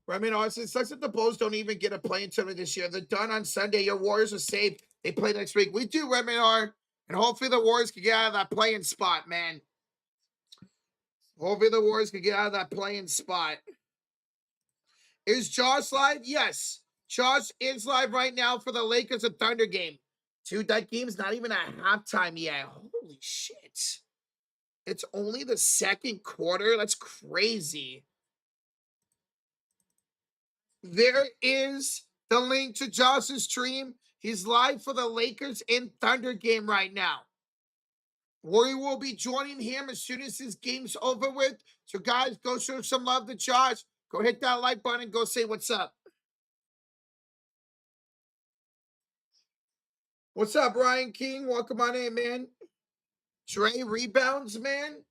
I mean, honestly, it sucks that the Bulls don't even get a play-in tournament this year. They're done on Sunday. Your Warriors are safe. They play next week. We do, Redmond, and hopefully the Warriors can get out of that play-in spot, man. Is Josh live? Yes. Josh is live right now for the Lakers and Thunder game. Dude, that game's not even at halftime yet. Holy shit. It's only the second quarter? That's crazy. There is the link to Josh's stream. He's live for the Lakers and Thunder game right now. We will be joining him as soon as this game's over with. So, guys, go show some love to Josh. Go hit that like button and go say what's up. What's up, Ryan King? Welcome on in, man. Trey rebounds, man.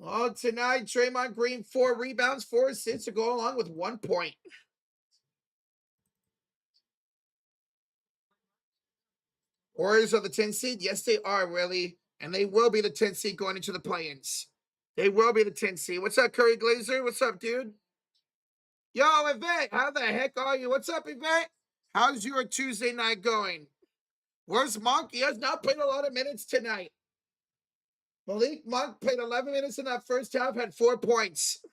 Oh, tonight, Draymond Green, 4 rebounds, 4 assists to go along with 1 point. Warriors are the 10 seed? Yes, they are, really. And they will be the 10 seed going into the play-ins. They will be the 10 seed. What's up, Curry Glazer? What's up, dude? Yo, Yvette, how the heck are you? What's up, Yvette? How's your Tuesday night going? Where's Monk? He has not played a lot of minutes tonight. Malik Monk played 11 minutes in that first half, had 4 points.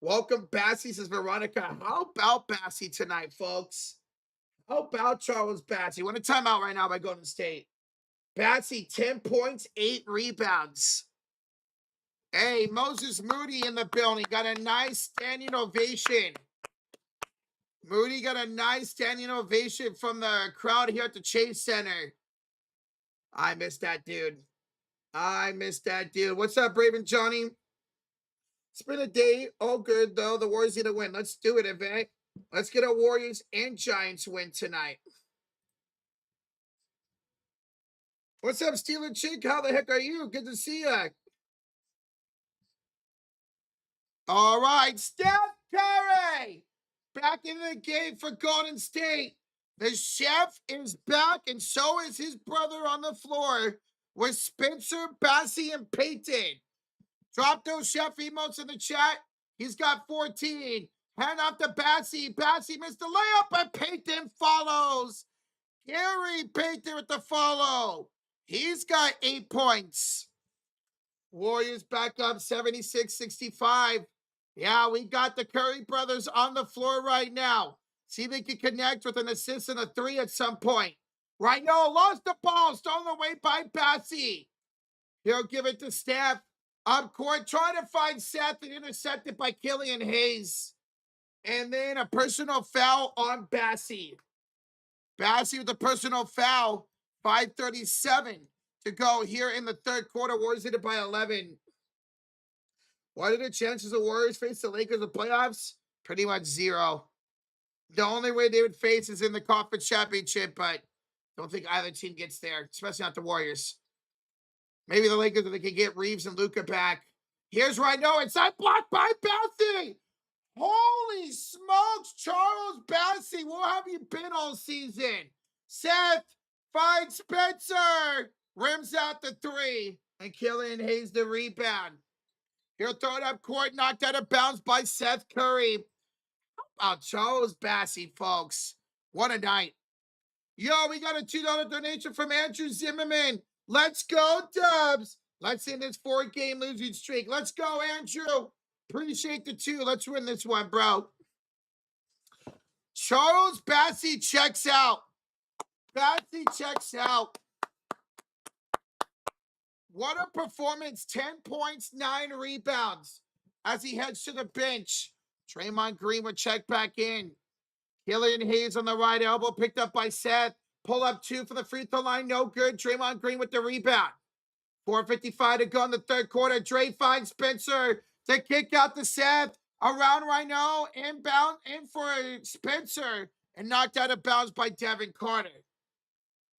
Welcome, Bassey, says Veronica. How about Bassey tonight, folks? How about Charles Bassey? We're in a timeout right now by Golden State. Bassey, 10 points, 8 rebounds. Hey, Moses Moody in the building. Got a nice standing ovation. Moody got a nice standing ovation from the crowd here at the Chase Center. I missed that dude. What's up, Braven Johnny? It's been a day. All good, though. The Warriors need to win. Let's do it, Yvette. Let's get a Warriors and Giants win tonight. What's up, Steeler Chick? How the heck are you? Good to see you. All right, Steph Curry back in the game for Golden State. The chef is back, and so is his brother on the floor with Spencer, Bassey, and Peyton. Drop those chef emotes in the chat. He's got 14. Hand off to Bassey. Bassey missed the layup, and Peyton follows. Gary Payton with the follow. He's got 8 points. Warriors back up 76-65. Yeah, we got the Curry brothers on the floor right now. See if they can connect with an assist and a 3 at some point. Right now, lost the ball. Stolen away by Bassey. He'll give it to Steph. Up court, trying to find Seth and intercepted by Killian Hayes. And then a personal foul on Bassie. Bassie with a personal foul. 5:37 to go here in the third quarter. Warriors hit it by 11. What are the chances the Warriors face the Lakers in the playoffs? Pretty much zero. The only way they would face is in the conference championship, but don't think either team gets there, especially not the Warriors. Maybe the Lakers, if they can get Reeves and Luka back. Here's right now. It's that blocked by Bassie. Holy smokes, Charles Bassie. Where have you been all season? Seth finds Spencer. Rims out the three. And Killian Hayes the rebound. He'll throw it up court. Knocked out of bounds by Seth Curry. Oh, Charles Bassie, folks. What a night. Yo, we got a $2 donation from Andrew Zimmerman. Let's go, Dubs. Let's end this 4-game losing streak. Let's go, Andrew. Appreciate the 2. Let's win this one, bro. Charles Bassie checks out. Bassie checks out. What a performance. 10 points, 9 rebounds as he heads to the bench. Draymond Green would check back in. Killian Hayes on the right elbow, picked up by Seth. Pull up 2 for the free throw line, no good. Draymond Green with the rebound. 4:55 to go in the third quarter. Dre finds Spencer to kick out to Seth. Around right now, inbound, in for Spencer, and knocked out of bounds by Devin Carter.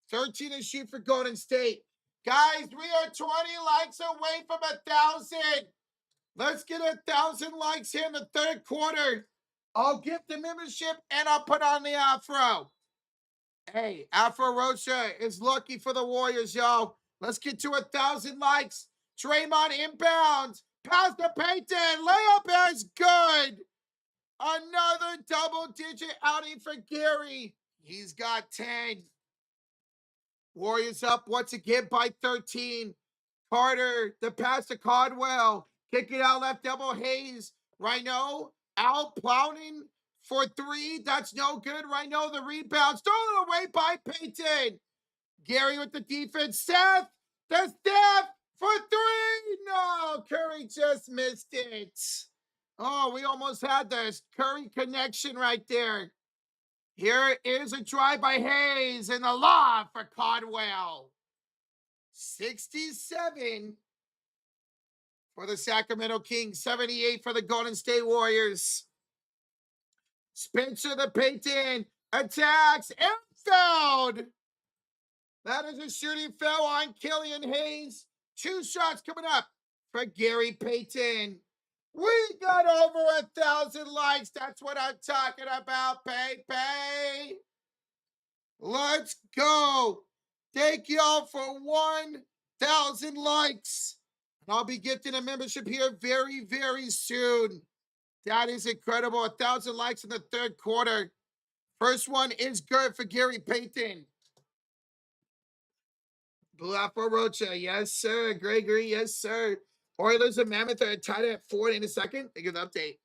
13 to shoot for Golden State. Guys, we are 20 likes away from 1,000. Let's get 1,000 likes here in the third quarter. I'll gift the membership and I'll put on the afro. Hey, Afro Rocha is lucky for the Warriors, y'all. Let's get to 1,000 likes. Draymond inbounds. Pass to Payton. Layup is good. Another double-digit outing for Gary. He's got 10. Warriors up once again by 13. Carter, the pass to Caldwell. Kick it out left elbow. Hayes. Rhino out plowing for 3. That's no good. Rhino the rebound. Stolen away by Payton. Gary with the defense. Seth. The Steph for 3. No, Curry just missed it. Oh, we almost had this Curry connection right there. Here is a drive by Hayes and the lob for Caldwell. 67 for the Sacramento Kings, 78 for the Golden State Warriors. Spencer the Payton attacks and fouled. That is a shooting foul on Killian Hayes. 2 shots coming up for Gary Payton. We got over 1,000 likes. That's what I'm talking about, baby. Let's go. Thank y'all for 1,000 likes. And I'll be gifting a membership here very, very soon. That is incredible. 1,000 likes in the third quarter. First one is good for Gary Payton. Blue Afro Rocha, yes, sir. Gregory, yes, sir. Oilers and Mammoth are tied at 4 in a second. They give an update.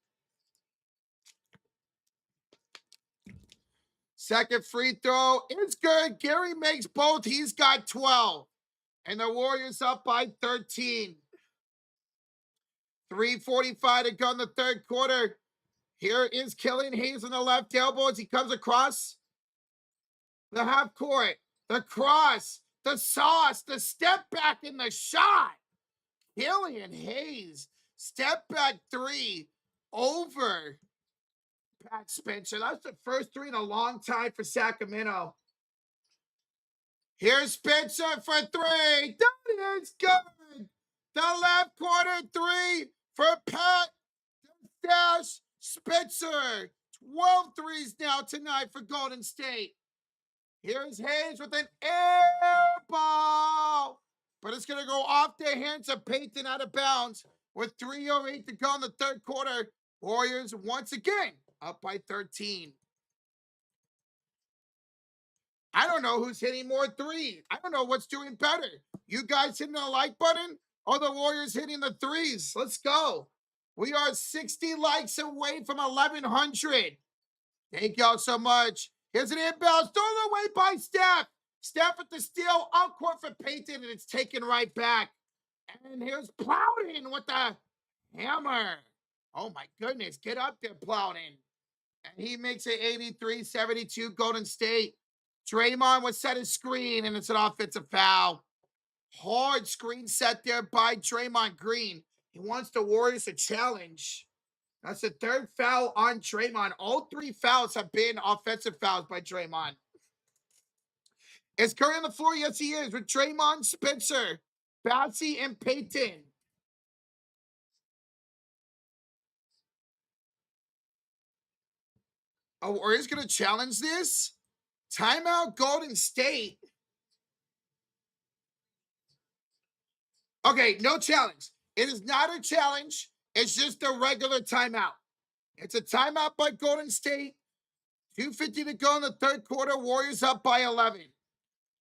Second free throw. It's good. Gary makes both. He's got 12. And the Warriors up by 13. 3:45 to go in the third quarter. Here is Killian Hayes on the left elbow as he comes across the half court. The cross, the sauce, the step back in the shot. Killian Hayes, step back 3 over Pat Spencer. That's the first 3 in a long time for Sacramento. Here's Spencer for 3. That is good. The left corner 3 for Pat Dash Spencer. 12 threes now tonight for Golden State. Here's Hayes with an air ball. But it's going to go off the hands of Payton out of bounds with 3:08 to go in the third quarter. Warriors once again up by 13. I don't know who's hitting more threes. I don't know what's doing better. You guys hitting the like button or the Warriors hitting the threes? Let's go. We are 60 likes away from 1,100. Thank y'all so much. Here's an inbound stolen away by Steph. Steph with the steal, on court for Payton, and it's taken right back. And here's Plowden with the hammer. Oh my goodness. Get up there, Plowden. And he makes it 83-72 Golden State. Draymond would set his screen, and it's an offensive foul. Hard screen set there by Draymond Green. He wants the Warriors to challenge. That's the third foul on Draymond. All three fouls have been offensive fouls by Draymond. Is Curry on the floor? Yes, he is. With Draymond, Spencer, Batsy, and Payton. Oh, Warriors going to challenge this? Timeout Golden State. Okay, no challenge. It is not a challenge. It's just a regular timeout. It's a timeout by Golden State. 2:50 to go in the third quarter. Warriors up by 11.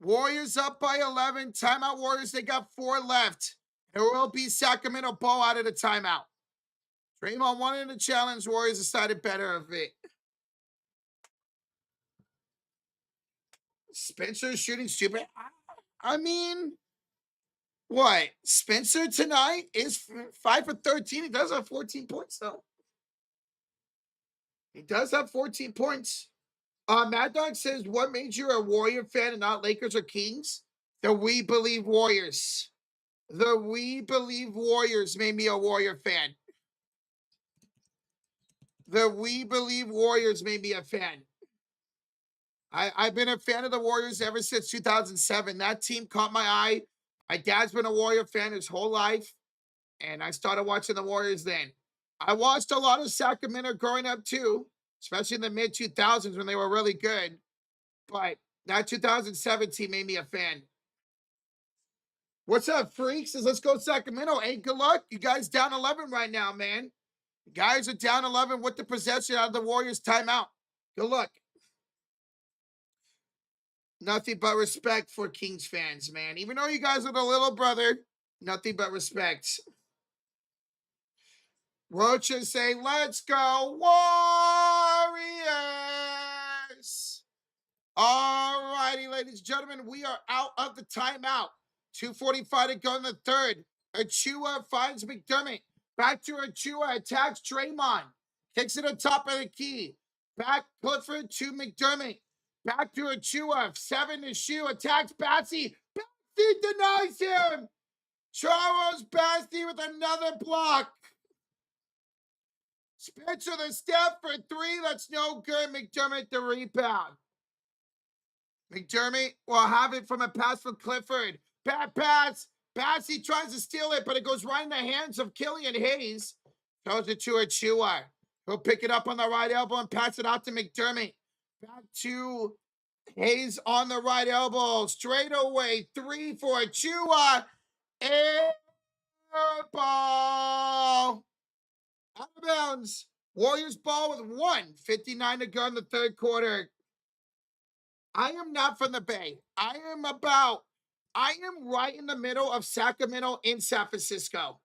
Warriors up by 11. Timeout Warriors. They got 4 left. It will be Sacramento ball out of the timeout. Draymond wanted to challenge. Warriors decided better of it. Spencer shooting stupid. I mean, what? Spencer tonight is 5 for 13. He does have 14 points, though. He does have 14 points. Mad Dog says, what made you a Warrior fan and not Lakers or Kings? The We Believe Warriors. The We Believe Warriors made me a Warrior fan. The We Believe Warriors made me a fan. I've been a fan of the Warriors ever since 2007. That team caught my eye. My dad's been a Warrior fan his whole life, and I started watching the Warriors then. I watched a lot of Sacramento growing up too, especially in the mid-2000s when they were really good. But that 2017 made me a fan. What's up, freaks? Says, let's go Sacramento. Hey, good luck. You guys down 11 right now, man. You guys are down 11 with the possession out of the Warriors timeout. Good luck. Nothing but respect for Kings fans, man. Even though you guys are the little brother, nothing but respect. Roach is saying, let's go Warriors. All righty, ladies and gentlemen, we are out of the timeout. 2:45 to go in the third. Achua finds McDermott. Back to Achua, attacks Draymond. Kicks it on top of the key. Back Clifford to McDermott. Back to Achua. 7 to shoe. Attacks Batsy. Batsy denies him. Charles Batsy with another block. Spencer the step for 3. That's no good. McDermott the rebound. McDermott will have it from a pass from Clifford. Bad pass. Batsy tries to steal it, but it goes right in the hands of Killian Hayes. Throws it to Achua. He'll pick it up on the right elbow and pass it out to McDermott. Back to Hayes on the right elbow. Straight away. 3 for Achua. Air ball. Out of bounds. Warriors ball with 1:59 to go in the third quarter. I am not from the Bay. I am right in the middle of Sacramento and San Francisco.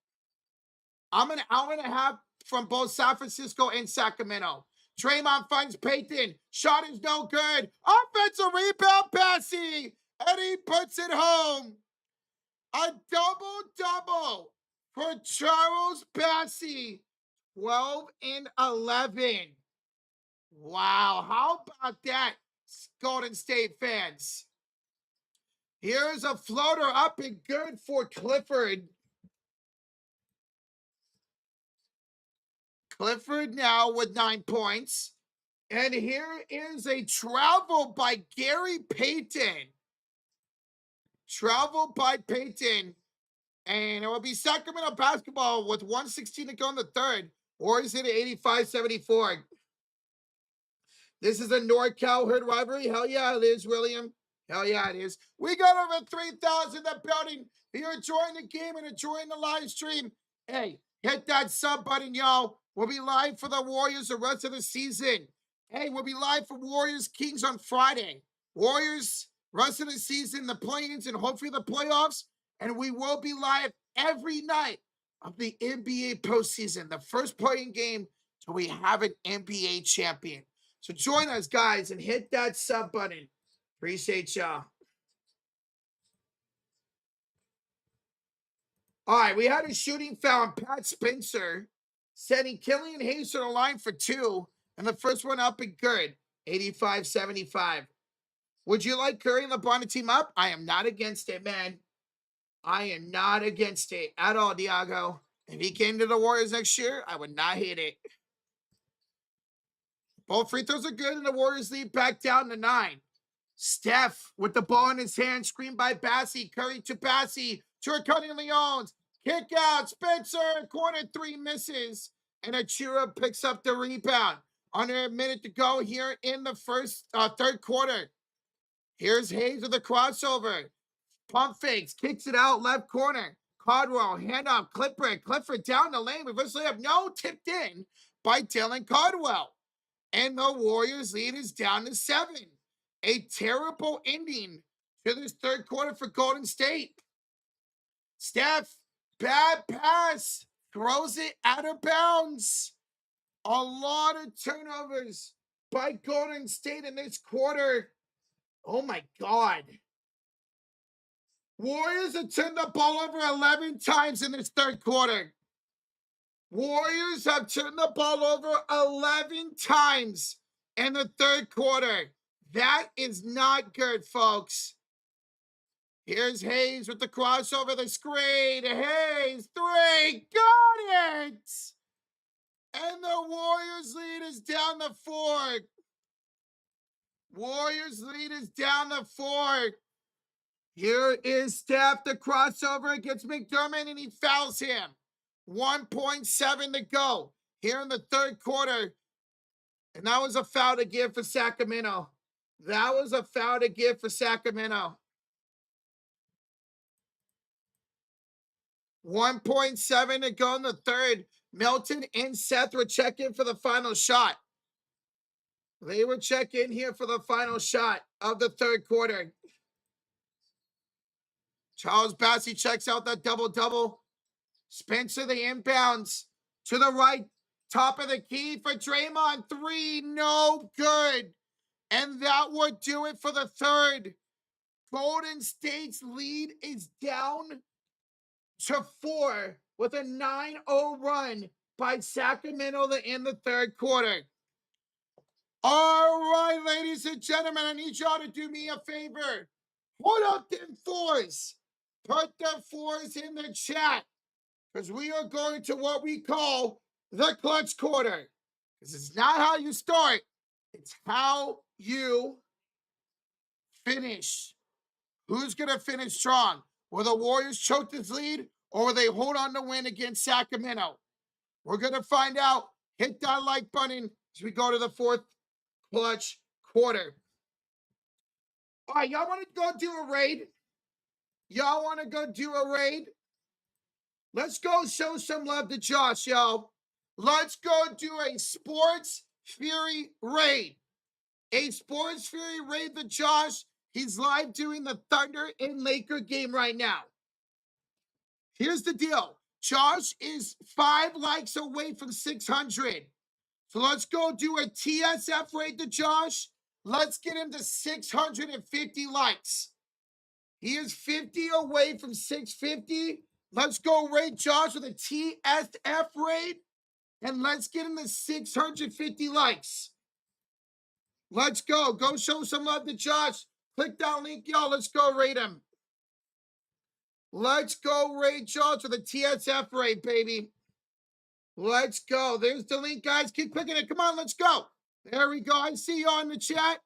I'm an hour and a half from both San Francisco and Sacramento. Draymond finds Payton. Shot is no good. Offensive rebound, Batsy. And he puts it home. A double-double for Charles Batsy. 12 and 11. Wow, how about that, Golden State fans? Here's a floater up and good for Clifford. Clifford now with 9 points. And here is a travel by Gary Payton. Travel by Payton. And it will be Sacramento basketball with 1:16 to go in the third. Warriors hit it 85-74. This is a NorCal herd rivalry. Hell yeah, it is, William. Hell yeah, it is. We got over 3,000 in the building. If you're enjoying the game and enjoying the live stream, hey, hit that sub button, y'all. We'll be live for the Warriors the rest of the season. Hey, we'll be live for Warriors Kings on Friday. Warriors, rest of the season, the play-ins, and hopefully the playoffs. And we will be live every night of the NBA postseason, the first play-in game till we have an NBA champion. So join us, guys, and hit that sub button. Appreciate y'all. All right, we had a shooting foul on Pat Spencer, sending Killian Hayes to the line for 2, and the first one up and good, 85-75. Would you like Curry and LeBron to team up? I am not against it, man. I am not against it at all, Diago. If he came to the Warriors next year, I would not hate it. Both free throws are good, and the Warriors lead back down to 9. Steph with the ball in his hand, screened by Bassie. Curry to Bassie. Turcotti Leones. Kick out. Spencer. Corner 3 misses. And Achira picks up the rebound. Under a minute to go here in the third quarter. Here's Hayes with the crossover. Pump fakes. Kicks it out left corner. Caldwell. Hand off. Clifford down the lane. Reverse layup. No. Tipped in by Dylan Caldwell. And the Warriors lead is down to 7. A terrible ending to this third quarter for Golden State. Steph, bad pass, throws it out of bounds. A lot of turnovers by Golden State in this quarter. Oh my God. Warriors have turned the ball over 11 times in this third quarter. Warriors have turned the ball over 11 times in the third quarter. That is not good, folks. Here's Hayes with the crossover, the screen. Hayes, 3, got it! And the Warriors lead is down to 4. Warriors lead is down to 4. Here is Steph, the crossover against McDermott, and he fouls him. 1.7 to go here in the third quarter. And that was a foul to give for Sacramento. That was a foul to give for Sacramento. 1.7 to go in the third. Melton and Seth were checking for the final shot. They were checking here for the final shot of the third quarter. Charles Bassey checks out that double-double. Spencer the inbounds to the right. Top of the key for Draymond. 3, no good. And that would do it for the third. Golden State's lead is down to 4 with a 9-0 run by Sacramento in the third quarter. All right, ladies and gentlemen, I need y'all to do me a favor. Hold up them 4s. Put the 4s in the chat, because we are going to what we call the clutch quarter. This is not how you start. It's how you finish. Who's going to finish strong? Will the Warriors choke this lead, or will they hold on to win against Sacramento? We're going to find out. Hit that like button as we go to the fourth clutch quarter. All right, y'all want to go do a raid? Y'all want to go do a raid? Let's go show some love to Josh, y'all. Let's go do a Sports Fury raid. A Sports Fury raid to Josh. He's live doing the Thunder and Laker game right now. Here's the deal. Josh is 5 likes away from 600. So let's go do a TSF raid to Josh. Let's get him to 650 likes. He is 50 away from 650. Let's go raid Josh with a TSF raid. And let's get him to 650 likes. Let's go. Go show some love to Josh. Click that link, y'all. Let's go raid him. Let's go raid Josh with a TSF raid, baby. Let's go. There's the link, guys. Keep clicking it. Come on, let's go. There we go. I see y'all in the chat.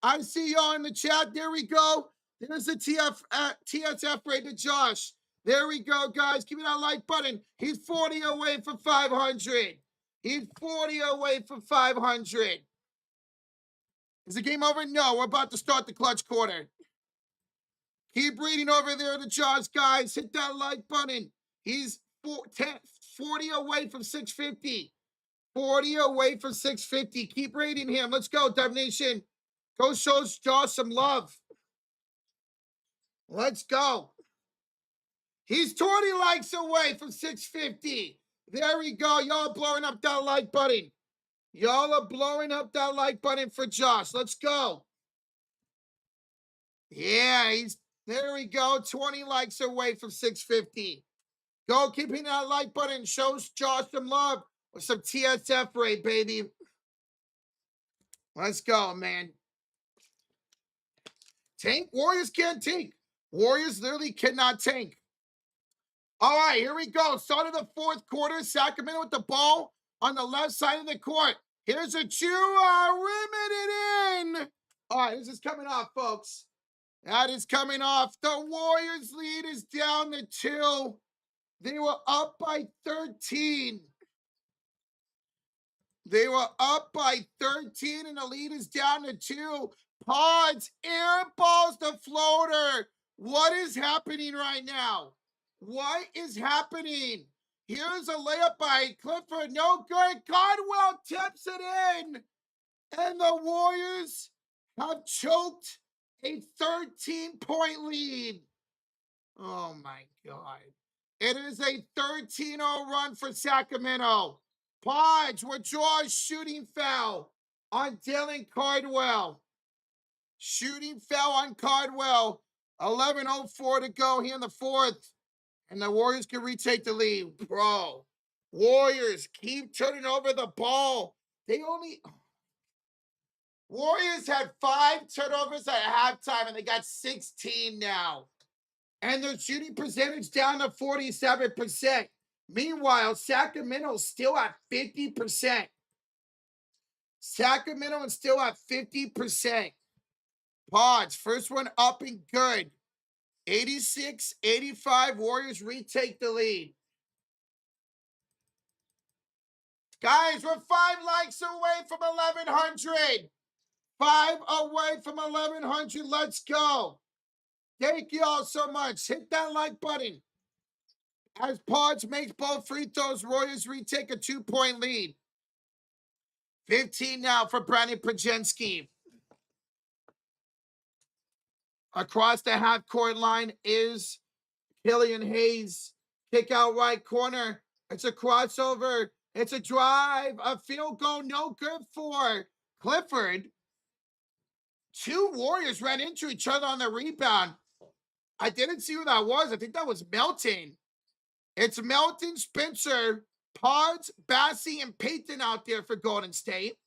I see y'all in the chat. There we go. There's the TSF raid to Josh. There we go, guys. Give me that like button. He's 40 away from 500. He's 40 away from 500. Is the game over? No, we're about to start the clutch quarter. Keep reading over there to Josh, guys. Hit that like button. He's 40 away from 650. 40 away from 650. Keep rating him. Let's go, Dub Nation. Go show Josh some love. Let's go. He's 20 likes away from 650. There we go. Y'all blowing up that like button. Y'all are blowing up that like button for Josh. Let's go. Yeah, there we go. 20 likes away from 650. Go, keep hitting that like button. Show Josh some love with some TSF rate, baby. Let's go, man. Tank? Warriors can't tank. Warriors literally cannot tank. All right, here we go. Start of the fourth quarter. Sacramento with the ball on the left side of the court. Here's a Chua. Rim it in. All right, this is coming off, folks. That is coming off. The Warriors lead is down to 2. They were up by 13. They were up by 13, and the lead is down to 2. Pods airballs the floater. What is happening right now? What is happening? Here's a layup by Clifford. No good. Caldwell tips it in. And the Warriors have choked a 13-point lead. Oh, my God. It is a 13-0 run for Sacramento. Podge withdraws shooting foul on Dylan Cardwell. Shooting foul on Cardwell. 11:04 to go here in the fourth. And the Warriors can retake the lead. Bro, Warriors keep turning over the ball. Warriors had 5 turnovers at halftime, and they got 16 now. And their shooting percentage down to 47%. Meanwhile, Sacramento's still at 50%. Sacramento is still at 50%. Pods, first one up and good. 86-85, Warriors retake the lead. Guys, we're 5 likes away from 1,100. 5 away from 1,100. Let's go. Thank you all so much. Hit that like button. As Pods makes both free throws, Warriors retake a 2-point lead. 15 now for Brandon Pajensky. Across the half-court line is Killian Hayes. Kick out right corner. It's a crossover. It's a drive. A field goal. No good for Clifford. 2 Warriors ran into each other on the rebound. I didn't see who that was. I think that was Melton. It's Melton, Spencer, Pods, Bassie, and Payton out there for Golden State.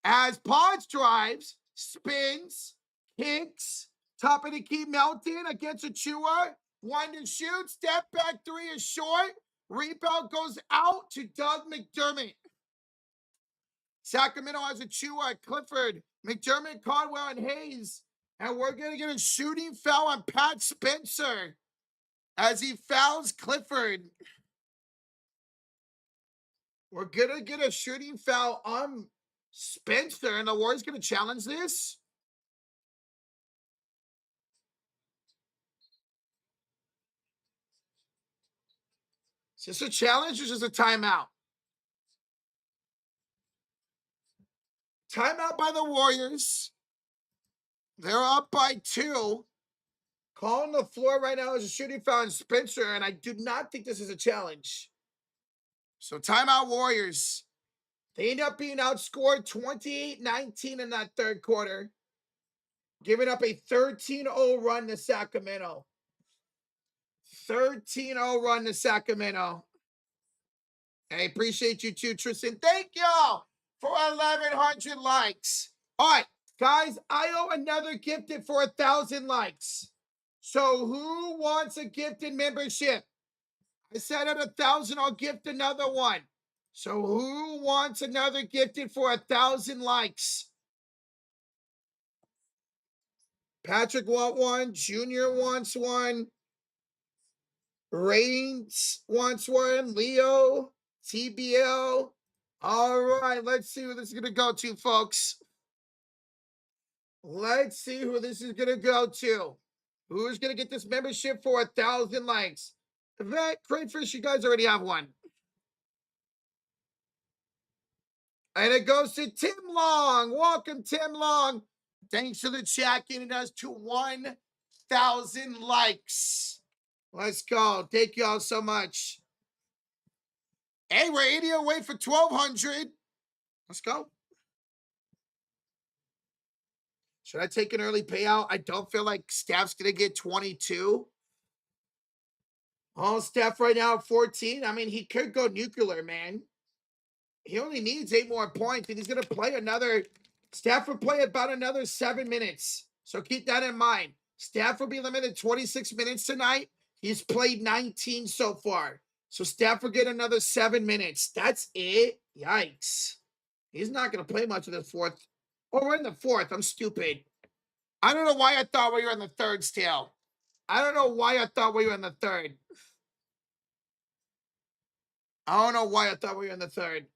As Pods drives, spins, kicks, top of the key, Melton against Achua. 1 to shoot, step back 3 is short. Rebound goes out to Doug McDermott. Sacramento has Achua, Clifford, McDermott, Caldwell, and Hayes. And we're going to get a shooting foul on Pat Spencer as he fouls Clifford. We're going to get a shooting foul on Spencer, and the Warriors going to challenge this. Is this a challenge or just a timeout? Timeout by the Warriors. They're up by 2. Calling the floor right now is a shooting foul on Spencer, and I do not think this is a challenge. So timeout Warriors. They end up being outscored 28-19 in that third quarter, giving up a 13-0 run to Sacramento. 13-0 run to Sacramento. I appreciate you too, Tristan. Thank y'all for 1,100 likes. All right, guys, I owe another gifted for 1,000 likes. So who wants a gifted membership? I said at 1,000, I'll gift another one. So who wants another gifted for 1,000 likes? Patrick wants one. Junior wants one. Reigns wants one. Leo, TBL. All right, let's see who this is going to go to, folks. Let's see who this is going to go to. Who's going to get this membership for 1,000 likes? Yvette, Crayfish, you guys already have one. And it goes to Tim Long. Welcome, Tim Long. Thanks for the chat getting us to 1,000 likes. Let's go. Thank you all so much. Hey, we're 80 away for 1,200. Let's go. Should I take an early payout? I don't feel like Steph's going to get 22. Oh, Steph right now at 14. I mean, he could go nuclear, man. He only needs 8 more points, and he's going to play another. Steph will play about another 7 minutes. So keep that in mind. Steph will be limited 26 minutes tonight. He's played 19 so far. So Steph will get another 7 minutes. That's it. Yikes. He's not going to play much of the fourth. Oh, we're in the fourth. I'm stupid. I don't know why I thought we were in the third still. I don't know why I thought we were in the third. I don't know why I thought we were in the third.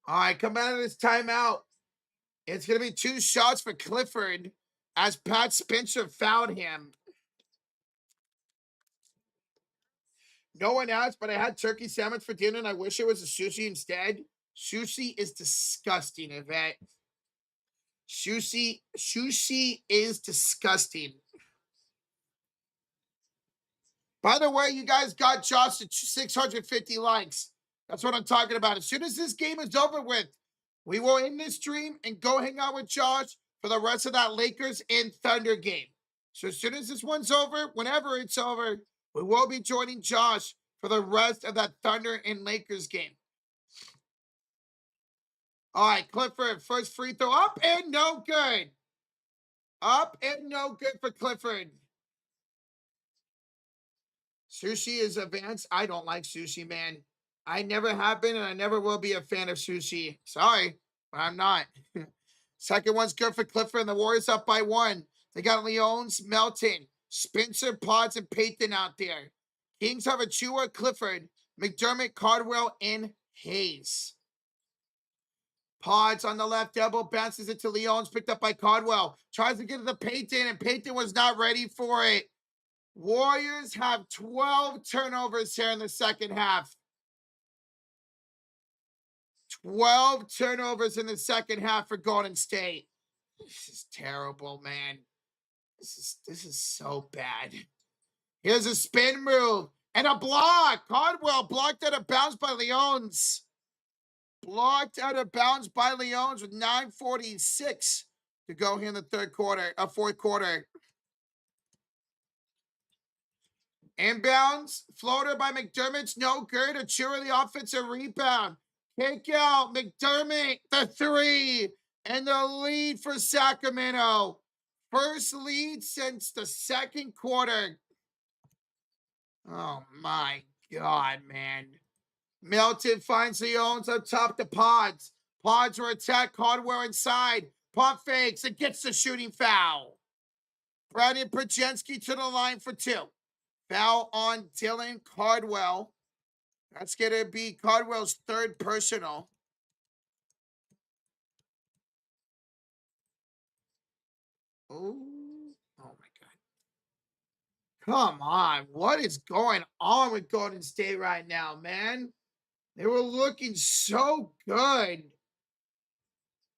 All right, come out of this timeout. It's going to be 2 shots for Clifford as Pat Spencer fouled him. No one asked, but I had turkey sandwich for dinner and I wish it was a sushi instead. Sushi is disgusting, Yvette. Sushi is disgusting. By the way, you guys got Josh to 650 likes. That's what I'm talking about. As soon as this game is over with, we will end this stream and go hang out with Josh for the rest of that Lakers and Thunder game. So as soon as this one's over, whenever it's over, we will be joining Josh for the rest of that Thunder and Lakers game. All right, Clifford, first free throw up and no good. Up and no good for Clifford. Sushi is advanced. I don't like sushi, man. I never have been and I never will be a fan of sushi. Sorry, but I'm not. Second one's good for Clifford and the Warriors up by 1. They got Leones, Melton, Spencer, Pods, and Payton out there. Kings have Achua, Clifford, McDermott, Cardwell, and Hayes. Pods on the left elbow, bounces it to Leones, picked up by Cardwell. Tries to get to the Payton, and Payton was not ready for it. Warriors have 12 turnovers here in the second half. 12 turnovers in the second half for Golden State. This is terrible, man. This is so bad. Here's a spin move and a block. Cardwell blocked out of bounds by Leones. Blocked out of bounds by Leones with 9:46 to go here in the fourth quarter. Inbounds, floater by McDermott's no good. Achua the offensive rebound. Kick out, McDermott, the 3, and the lead for Sacramento. First lead since the second quarter. Oh my God, man. Melton finds Leones up top to Pods. Pods will attack Cardwell inside. Pump fakes and gets the shooting foul. Brandon Prajensky to the line for 2. Foul on Dylan Cardwell. That's going to be Cardwell's 3rd personal. Oh my God. Come on. What is going on with Golden State right now, man? They were looking so good.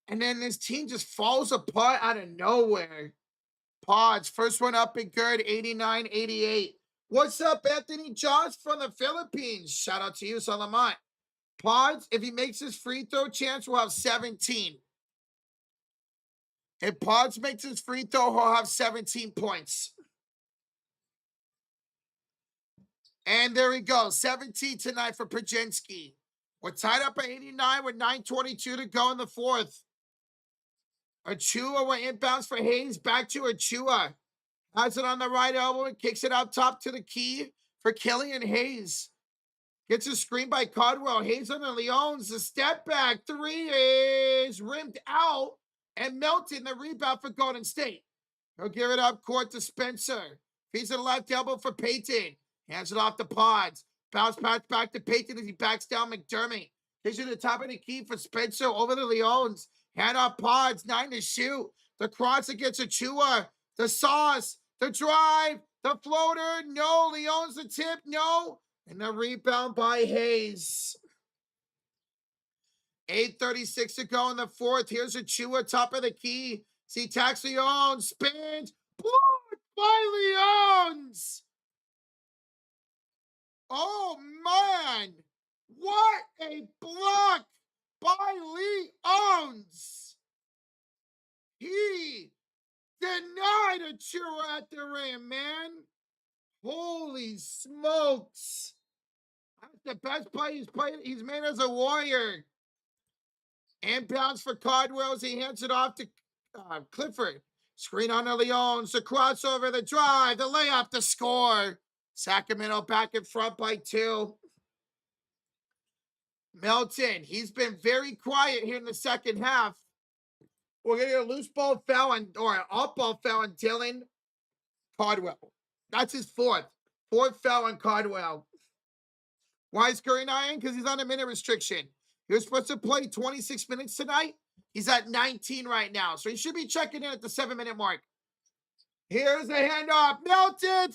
And then this team just falls apart out of nowhere. Pods, first one up and good, 89-88. What's up, Anthony Josh from the Philippines? Shout out to you, Salamat. Pods, if he makes his free throw chance, we'll have 17. If Pods makes his free throw, he'll have 17 points. And there we go, 17 tonight for Prajensky. We're tied up at 89 with 9:22 to go in the fourth. Achua went inbounds for Hayes, back to Achua. Has it on the right elbow and kicks it out top to the key for Killian Hayes. Gets a screen by Cardwell. Hayes on the Leones. The step back 3 is rimmed out. And Melton the rebound for Golden State. He'll give it up court to Spencer. Feeds to the left elbow for Payton. Hands it off to Pods. Bounce pass back to Payton as he backs down McDermott. Takes it to the top of the key for Spencer over the Leones. Hand off Pods. 9 to shoot. The cross against Achua. The sauce. The drive. The floater. No. Leones the tip. No. And the rebound by Hayes. 8:36 to go in the fourth. Here's Achua, top of the key. See, tax Leones, spins, blocked by Leones. Oh, man. What a block by Leones. He Denied a Chua at the rim, man. Holy smokes. That's the best play he's played. He's made as a Warrior. Inbounds for Cardwell as he hands it off to Clifford. Screen on the Leons. The crossover, the drive, the layup, the score. Sacramento back in front by 2. Melton, he's been very quiet here in the second half. We're going to get a loose ball foul or an off ball foul on Dylan Cardwell. That's his fourth. Fourth foul on Cardwell. Why is Curry not in? Because he's on a minute restriction. He was supposed to play 26 minutes tonight. He's at 19 right now. So he should be checking in at the 7-minute mark. Here's a handoff. Melton,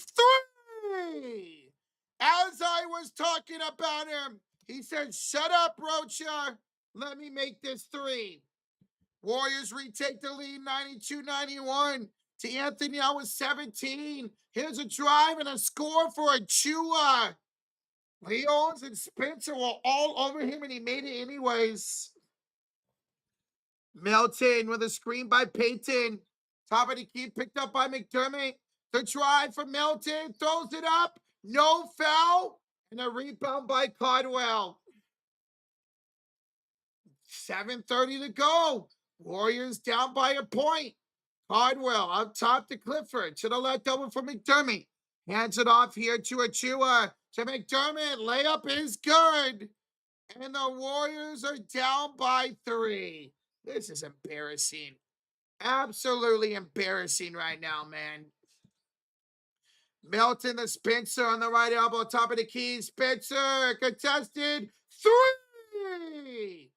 3! As I was talking about him, he said, shut up, Rocha. Let me make this 3. Warriors retake the lead 92-91. To Anthony now with 17. Here's a drive and a score for Achua. Leons and Spencer were all over him, and he made it anyways. Melton with a screen by Payton. Top of the key picked up by McDermott. The drive from Melton. Throws it up. No foul. And a rebound by Cardwell. 7:30 to go. Warriors down by a point. Cardwell up top to Clifford. To the left over for McDermott. Hands it off here to Achua. To McDermott. Layup is good. And the Warriors are down by 3. This is embarrassing. Absolutely embarrassing right now, man. Melton the Spencer on the right elbow. Top of the key. Spencer contested. 3!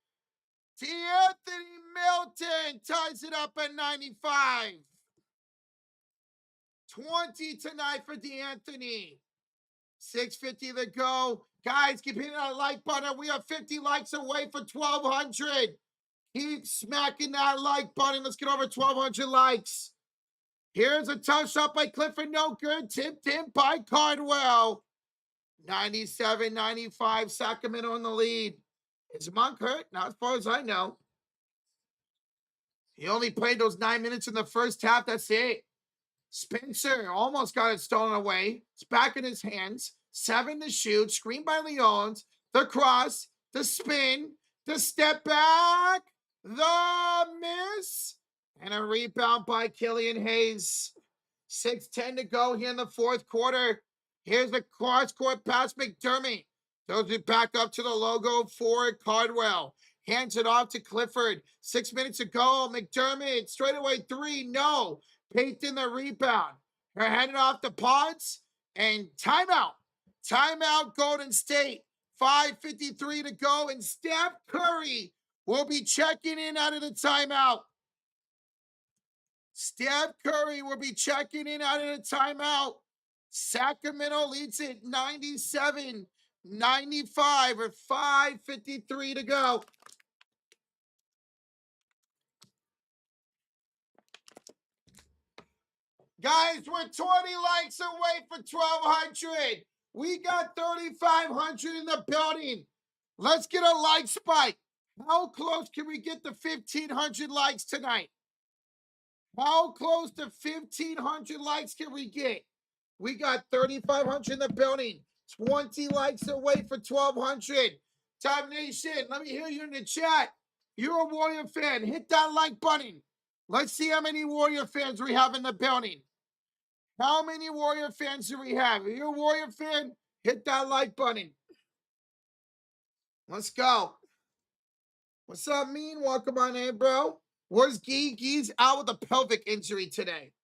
Anthony Melton ties it up at 95. 20 tonight for D'Anthony. 6:50 to go. Guys, keep hitting that like button. We are 50 likes away for 1,200. Keep smacking that like button. Let's get over 1,200 likes. Here's a tough shot by Clifford. No good. Tipped in by Cardwell. 97-95. Sacramento in the lead. Is Monk hurt? Not as far as I know. He only played those 9 minutes in the first half. That's it. Spencer almost got it stolen away. It's back in his hands. 7 to shoot. Screen by Leons. The cross. The spin. The step back. The miss. And a rebound by Killian Hayes. 6:10 to go here in the fourth quarter. Here's the cross-court pass. McDermott throws it back up to the logo for Cardwell. Hands it off to Clifford. 6 minutes to go. McDermott, straightaway 3. No. Payton the rebound. Her handed off to Potts. And timeout. Timeout, Golden State. 5:53 to go. And Steph Curry will be checking in out of the timeout. Steph Curry will be checking in out of the timeout. Sacramento leads it 97-95 with 5:53 to go. Guys, we're 20 likes away for 1,200. We got 3,500 in the building. Let's get a like spike. How close can we get to 1,500 likes tonight? How close to 1,500 likes can we get? We got 3,500 in the building. 20 likes away for 1,200. Time Nation, let me hear you in the chat. You're a Warrior fan. Hit that like button. Let's see how many Warrior fans we have in the building. How many Warrior fans do we have? If you're a Warrior fan, hit that like button. Let's go. What's up, Mean? Welcome on in, bro. Where's Gee? Gee's out with a pelvic injury today.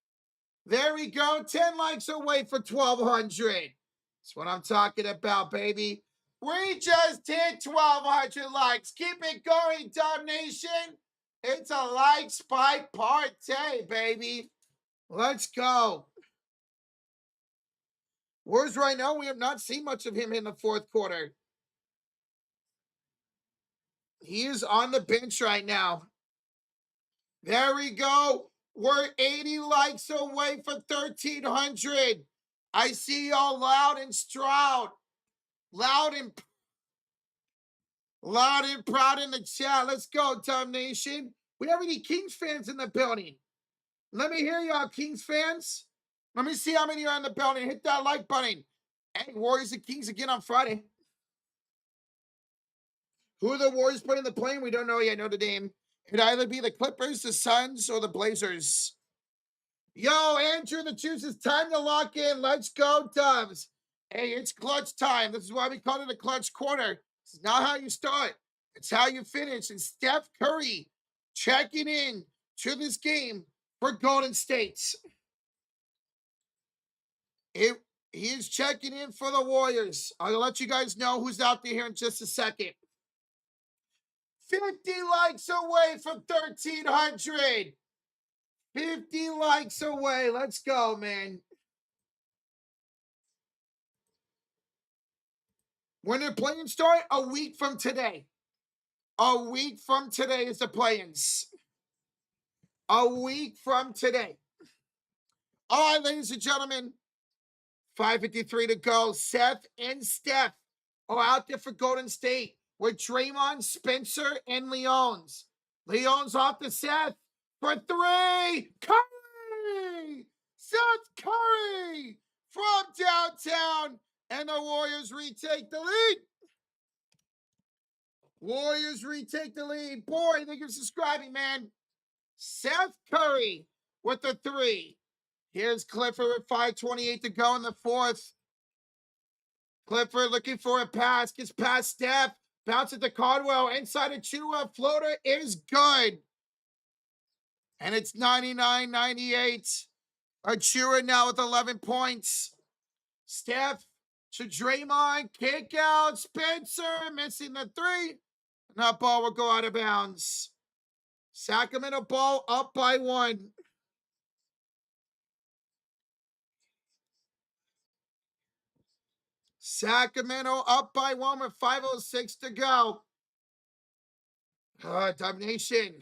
There we go. 10 likes away for 1,200. That's what I'm talking about, baby. We just hit 1,200 likes. Keep it going, Dub Nation. It's a like spike party, baby. Let's go. Where's right now? We have not seen much of him in the fourth quarter. He is on the bench right now. There we go. We're 80 likes away for 1,300. I see y'all loud and Stroud. Loud and proud in the chat. Let's go, Tom Nation. We have any Kings fans in the building? Let me hear y'all, Kings fans. Let me see how many are in the building. Hit that like button. Hey, Warriors and Kings again on Friday. Who are the Warriors playing the plane? We don't know yet. Notre Dame. It'd either be the Clippers, the Suns, or the Blazers. Yo, Andrew, the juice is time to lock in. Let's go, Dubs. Hey, it's clutch time. This is why we call it a clutch quarter. This is not how you start. It's how you finish. And Steph Curry checking in to this game for Golden State. He is checking in for the Warriors. I'll let you guys know who's out there here in just a second. 50 likes away from 1,300. 50 likes away. Let's go, man. When the play-ins start, a week from today. A week from today is the play-ins. A week from today. All right, ladies and gentlemen. 5:53 to go. Seth and Steph are out there for Golden State with Draymond, Spencer, and Leons. Leons off to Seth for three. Curry! Seth Curry from downtown. And the Warriors retake the lead. Warriors retake the lead. Boy, thank you for subscribing, man. Seth Curry with the three. Here's Clifford with 5:28 to go in the fourth. Clifford looking for a pass. Gets past Steph. Bounces to Caldwell. Inside of Chua. Floater is good. And it's 99-98. Achua now with 11 points. Steph to Draymond. Kick out. Spencer missing the three. And that ball will go out of bounds. Sacramento ball up by one. Sacramento up by one with 5:06 to go. Dub Nation.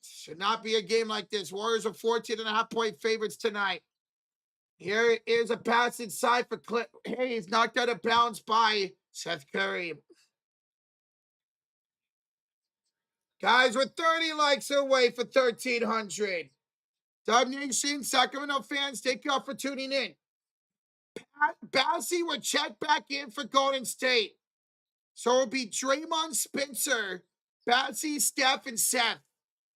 Should not be a game like this. Warriors are 14.5-point favorites tonight. Here is a pass inside for Cliff. Hayes knocked out of bounds by Seth Curry. Guys, we're 30 likes away for 1,300. Dub Nation, Sacramento fans, thank you all for tuning in. Bassey would check back in for Golden State. So it'll be Draymond, Spencer, Bassey, Steph, and Seth.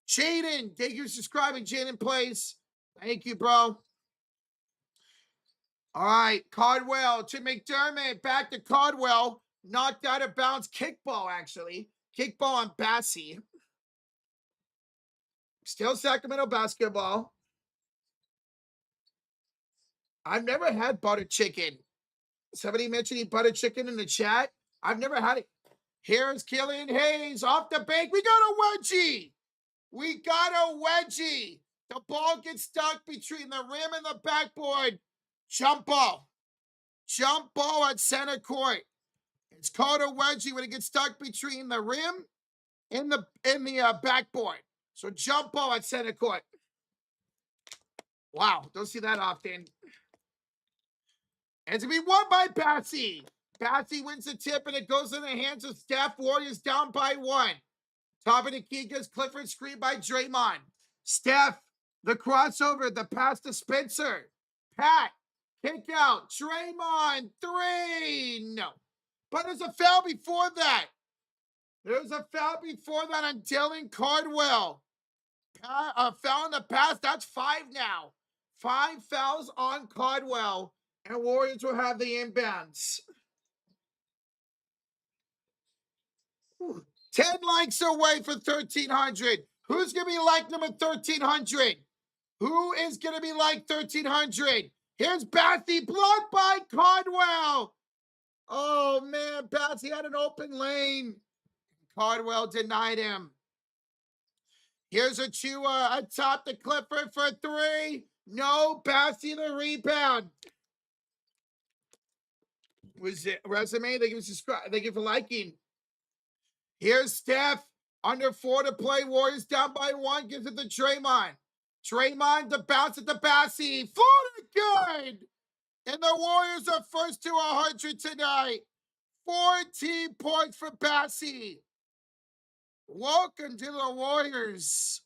Jaden, thank you for subscribing. Jaden plays. Thank you, bro. All right, Caldwell to McDermott. Back to Caldwell. Knocked out of bounds. Kickball, actually. Kickball on Bassey. Still Sacramento basketball. I've never had butter chicken. Somebody mentioned butter chicken in the chat. I've never had it. Here's Killian Hayes off the bank. We got a wedgie. We got a wedgie. The ball gets stuck between the rim and the backboard. Jump ball. Jump ball at center court. It's called a wedgie when it gets stuck between the rim and the backboard. So jump ball at center court. Wow, don't see that often. And it's going to be won by Bassey. Bassey wins the tip, and it goes in the hands of Steph. Warriors down by one. Top of the key gets Clifford, screened by Draymond. Steph, the crossover, the pass to Spencer. Pat, kick out. Draymond, three. No. But there's a foul before that. There's a foul before that on Dylan Caldwell. Foul in the pass. That's 5 now. 5 fouls on Caldwell. And Warriors will have the inbounds. 10 likes away for 1,300. Who's going to be like number 1,300? Who is going to be like 1,300? Here's Bassey, blocked by Caldwell. Oh, man, Bassey had an open lane. Caldwell denied him. Here's Achua atop the Clifford for three. No, Bassey the rebound. Was it resume? Thank you for subscribing. Thank you for liking. Here's Steph. Under 4 to play. Warriors down by 1. Gives it to Draymond. Draymond to bounce at the Bassey. Florida good. And the Warriors are first to 100 tonight. 14 points for Bassey. Welcome to the Warriors.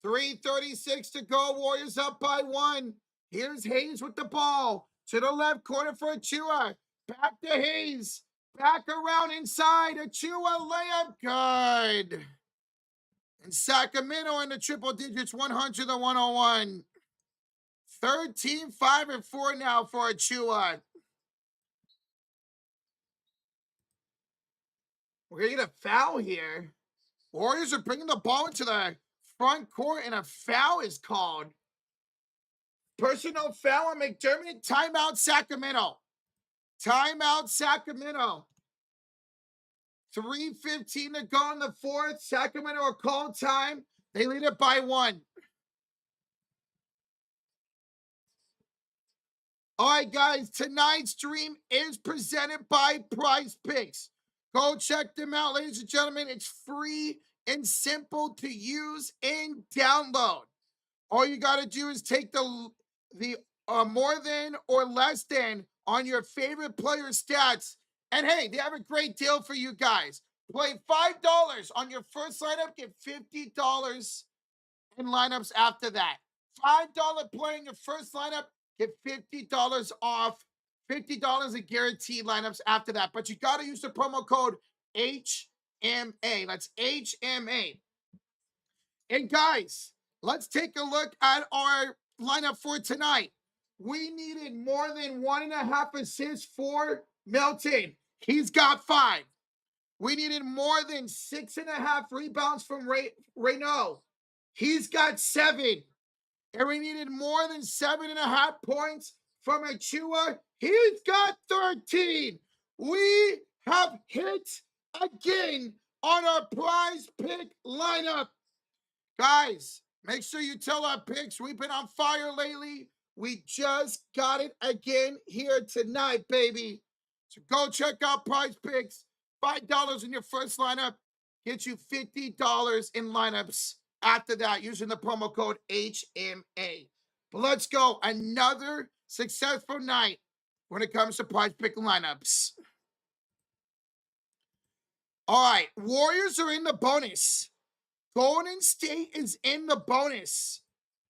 3:36 to go. Warriors up by 1. Here's Hayes with the ball. To the left corner for Achua. Back to Hayes. Back around inside. Achua layup. Good. And Sacramento in the triple digits, 100 to 101. 13, 5, and 4 now for Achua. We're going to get a foul here. Warriors are bringing the ball into the front court, and a foul is called. Personal foul on McDermott. Timeout, Sacramento. Timeout, Sacramento. 3:15 to go in the fourth. Sacramento a call time. They lead it by 1. All right, guys. Tonight's stream is presented by PrizePicks. Go check them out, ladies and gentlemen. It's free and simple to use and download. All you got to do is take the more than or less than on your favorite player stats. And hey, they have a great deal for you guys. Play $5 on your first lineup, get $50 in lineups after that. $5 play in your first lineup, get $50 off. $50 in guaranteed lineups after that. But you got to use the promo code HMA. That's HMA. And guys, let's take a look at our lineup for tonight. We needed more than 1.5 assists for Milton. He's got 5. We needed more than 6.5 rebounds from Reynaud. He's got 7. And we needed more than 7.5 points from Achua. He's got 13. We have hit again on our prize pick lineup. Guys, make sure you tell our picks. We've been on fire lately. We just got it again here tonight, baby. So go check out PrizePicks. $5 in your first lineup gets you $50 in lineups after that using the promo code HMA. But let's go. Another successful night when it comes to PrizePick lineups. All right, Warriors are in the bonus. Golden State is in the bonus.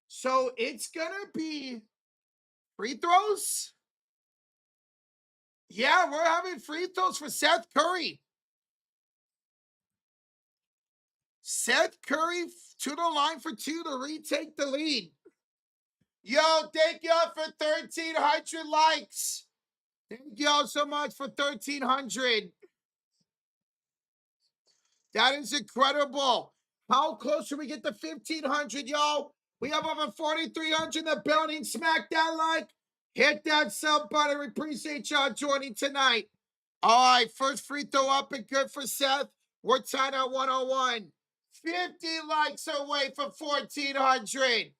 So it's going to be free throws. Yeah, we're having free throws for Seth Curry. Seth Curry to the line for 2 to retake the lead. Yo, thank y'all for 1,300 likes. Thank y'all so much for 1,300. That is incredible. How close should we get to 1,500, y'all? We have over 4,300 in the building. Smack that like. Hit that sub button. We appreciate y'all joining tonight. All right, first free throw up and good for Seth. We're tied at 101. 50 likes away from 1,400.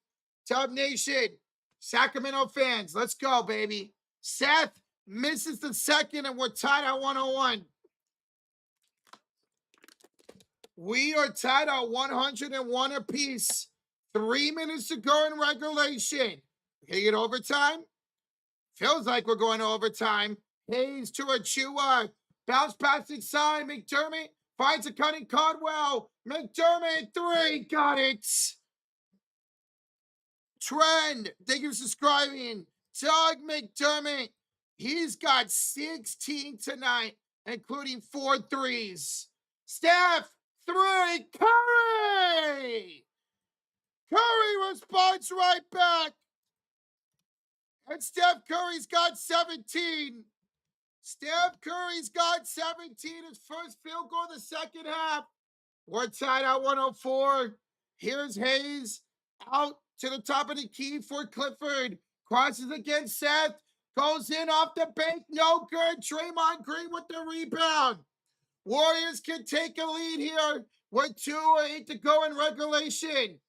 Tub Nation, Sacramento fans, let's go, baby. Seth misses the second, and we're tied at 101. We are tied at 101 apiece. 3 minutes to go in regulation. Can you get overtime? Feels like we're going to overtime. Hayes to Achua. Bounce pass inside. McDermott finds a cutting Caldwell. McDermott, 3. Got it. Trend. Thank you for subscribing. Doug McDermott. He's got 16 tonight, including 4 threes. Steph, 3. Curry. Curry responds right back. And Steph Curry's got 17. Steph Curry's got 17. His first field goal of the second half. We're tied at 104. Here's Hayes out to the top of the key for Clifford. Crosses against Seth. Goes in off the bank. No good. Draymond Green with the rebound. Warriors can take a lead here with 2:08 to go in regulation.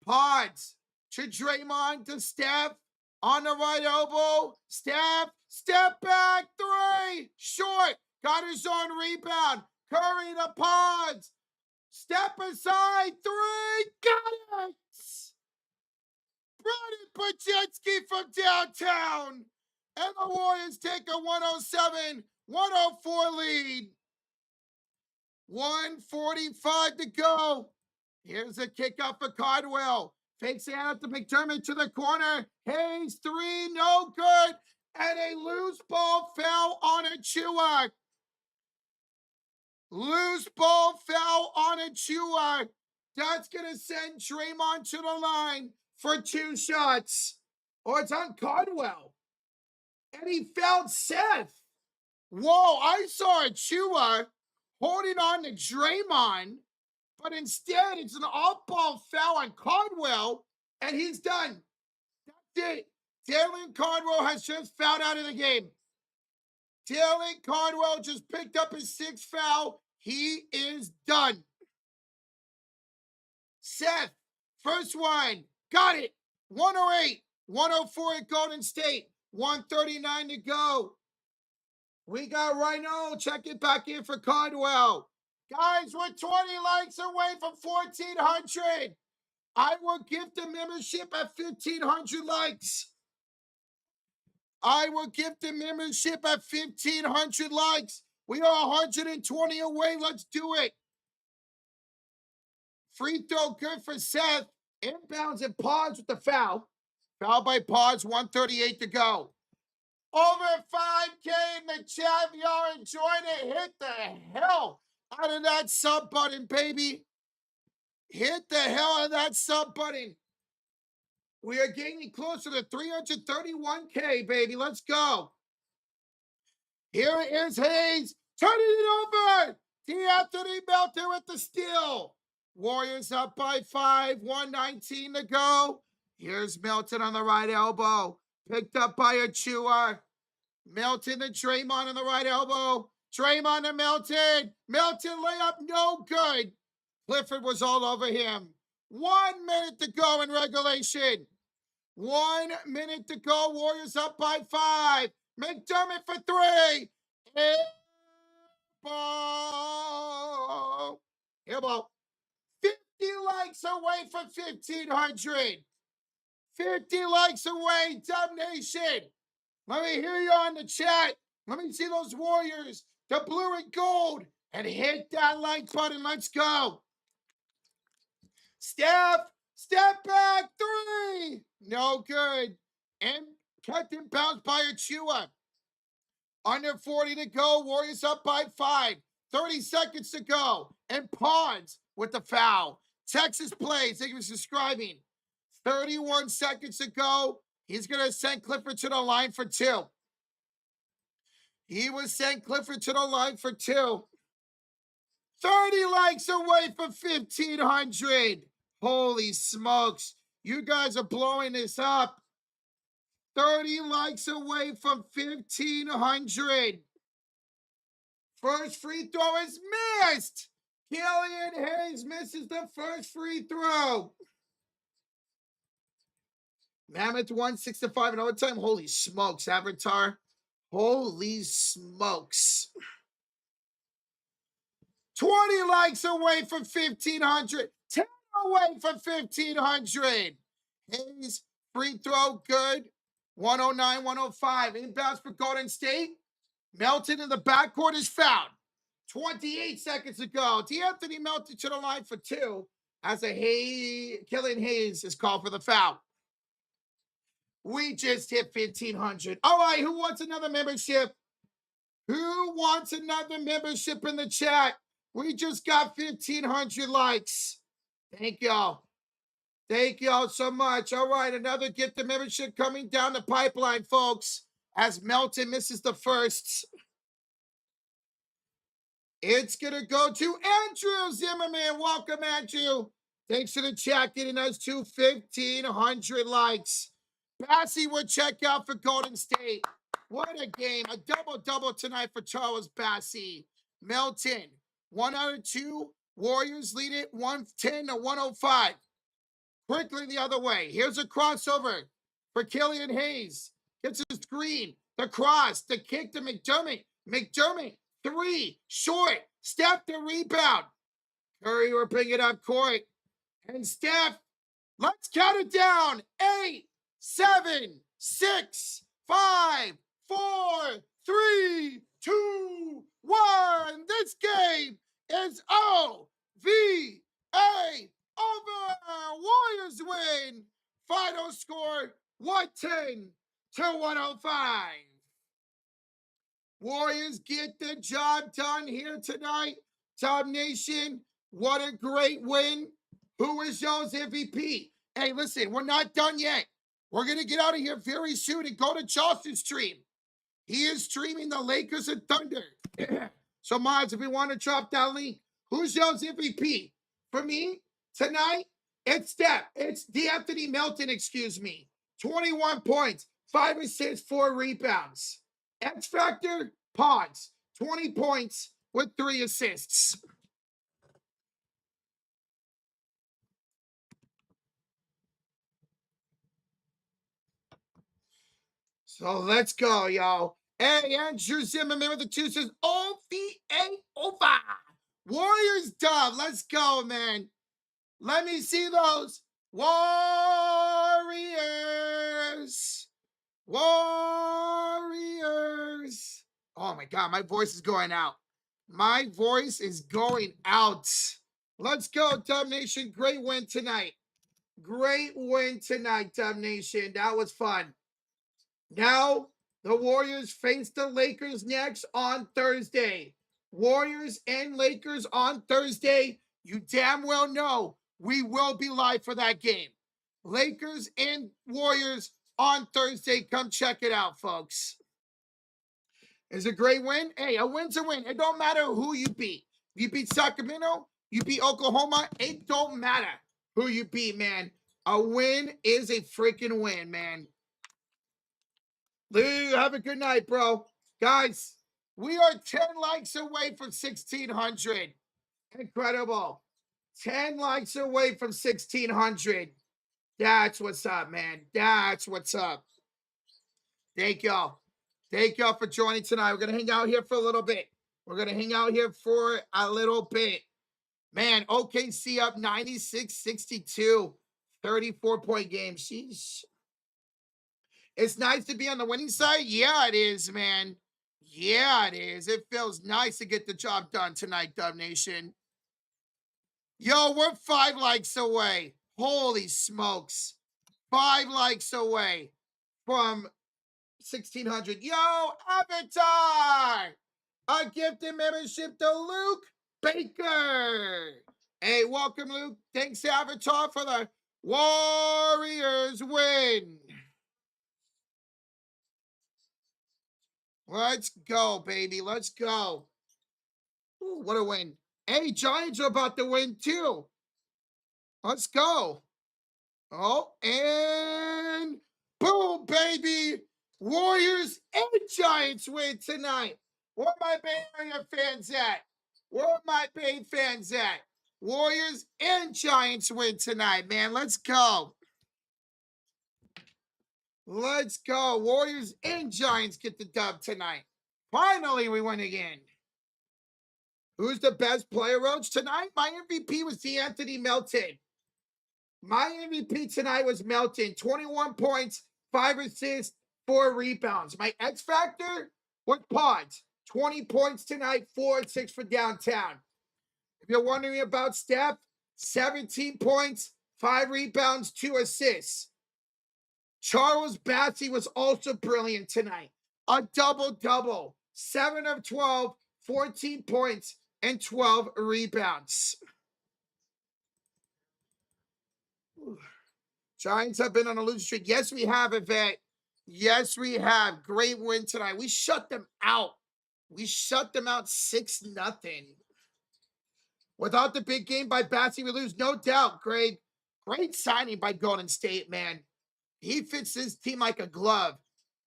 Pods to Draymond to Steph. On the right elbow, Steph, step back, 3, short, got his own rebound, Curry to Pods, step aside, 3, got it! Brody Pajetsky from downtown, and the Warriors take a 107-104 lead. 1:45 to go. Here's a kickoff for Cardwell. Fakes it out to McDermott to the corner. Hayes, three, no good. And a loose ball fell on Achua. Loose ball fell on Achua. That's going to send Draymond to the line for 2 shots. Or it's on Cardwell. And he fouled Seth. Whoa, I saw Achua holding on to Draymond. But instead, it's an off-ball foul on Cardwell, and he's done. That's it. Jalen Cardwell has just fouled out of the game. Jalen Cardwell just picked up his 6th foul. He is done. Seth, first one. Got it. 108. 104 at Golden State. 139 to go. We got Rhino. Check it back in for Cardwell. Guys, we're 20 likes away from 1,400. I will gift the membership at 1,500 likes. I will gift the membership at 1,500 likes. We are 120 away. Let's do it. Free throw good for Seth. Inbounds and Pods with the foul. Foul by Pods, 138 to go. Over 5K in the chat. Y'all enjoying it. Hit the hell out of that sub button, baby. Hit the hell out of that sub button. We are getting closer to 331K, baby. Let's go. Here is Hayes. Turning it over. D'Anthony Melton with the steal. Warriors up by 5. 119 to go. Here's Melton on the right elbow. Picked up by Achua. Melton to Draymond on the right elbow. Draymond to Melton. Melton layup, no good. Clifford was all over him. 1 minute to go in regulation. 1 minute to go. Warriors up by 5. McDermott for 3. Airball. Airball. 50 likes away from 1,500. 50 likes away, Dub Nation. Let me hear you on the chat. Let me see those Warriors, the blue and gold, and hit that like button. Let's go. Steph, step back, 3. No good. And kept in bounds by Achua. Under 40 to go. Warriors up by 5. 30 seconds to go. And Pods with the foul. Texas plays. Thank you for subscribing. 31 seconds to go. He's going to send Clifford to the line for 2. He was sent Clifford to the line for 2. 30 likes away from 1,500. Holy smokes. You guys are blowing this up. 30 likes away from 1,500. First free throw is missed. Killian Hayes misses the first free throw. Mammoth 165 in overtime. Holy smokes, Avatar. Holy smokes. 20 likes away from 1,500. 10 away from 1,500. Hayes, free throw, good. 109, 105. Inbounds for Golden State. Melton in the backcourt is fouled. 28 seconds to go. D'Anthony Melton to the line for 2 as Killian Hayes is called for the foul. We just hit 1,500. All right, who wants another membership? Who wants another membership in the chat? We just got 1,500 likes. Thank y'all. Thank y'all so much. All right, another gift of membership coming down the pipeline, folks, as Melton misses the first. It's going to go to Andrew Zimmerman. Welcome, Andrew. Thanks for the chat getting us to 1,500 likes. Bassey would check out for Golden State. What a game. A double-double tonight for Charles Bassey. Melton, 1 out of 2. Warriors lead it 110 to 105. Quickly the other way. Here's a crossover for Killian Hayes. Gets his screen. The cross. The kick to McDermott. McDermott, 3. Short. Steph the rebound. Curry will bring it up court. And Steph, let's count it down. 8, 7, 6, 5, 4, 3, 2, 1. This game is OVA Final score 110 to 105. Warriors get the job done here tonight. Dub Nation, what a great win. Who is y'all's MVP? Hey, listen, we're not done yet. We're going to get out of here very soon and go to Charleston's stream. He is streaming the Lakers and Thunder. So, mods, if we want to drop that link, who's y'all's MVP? For me, tonight, it's Steph. It's D'Anthony Melton, excuse me. 21 points, 5 assists, 4 rebounds. X Factor, Pods, 20 points with 3 assists. So let's go, y'all. Hey, Andrew Zimmerman with the 2 says, OVA over. Warriors dub. Let's go, man. Let me see those. Warriors. Warriors. Oh, my God. My voice is going out. My voice is going out. Let's go, Dub Nation. Great win tonight. Great win tonight, Dub Nation. That was fun. Now, the Warriors face the Lakers next on Thursday. Warriors and Lakers on Thursday. You damn well know we will be live for that game. Lakers and Warriors on Thursday. Come check it out, folks. It's a great win. Hey, a win's a win. It don't matter who you beat. You beat Sacramento, you beat Oklahoma. It don't matter who you beat, man. A win is a freaking win, man. Lou, have a good night, bro. Guys, we are 10 likes away from 1,600. Incredible. 10 likes away from 1,600. That's what's up, man. That's what's up. Thank y'all. Thank y'all for joining tonight. We're going to hang out here for a little bit. We're going to hang out here for a little bit. Man, OKC up 96-62. 34-point game. Sheesh. It's nice to be on the winning side. Yeah, it is, man. Yeah, it is. It feels nice to get the job done tonight, Dub Nation. Yo, we're 5 likes away. Holy smokes. 5 likes away from 1,600. Yo, Avatar! A gifted membership to Luke Baker. Hey, welcome, Luke. Thanks, Avatar, for the Warriors win. Let's go, baby. Let's go. Ooh, what a win. Hey, Giants are about to win, too. Let's go. Oh, and boom, baby. Warriors and Giants win tonight. Where my Bay Area fans at? Where my Bay fans at? Warriors and Giants win tonight, man. Let's go. Let's go. Warriors and Giants get the dub tonight. Finally, we win again. Who's the best player, Roach? Tonight, my MVP was D'Anthony Melton. My MVP tonight was Melton. 21 points, 5 assists, 4 rebounds. My X Factor was Pods. 20 points tonight, 4 and 6 for downtown. If you're wondering about Steph, 17 points, 5 rebounds, 2 assists. Charles Bassey was also brilliant tonight. A double-double. 7 of 12, 14 points, and 12 rebounds. Giants have been on a losing streak. Yes, we have, Yvette. Yes, we have. Great win tonight. We shut them out. We shut them out 6-0. Without the big game by Bassey, we lose. No doubt, Greg. Great signing by Golden State, man. He fits this team like a glove.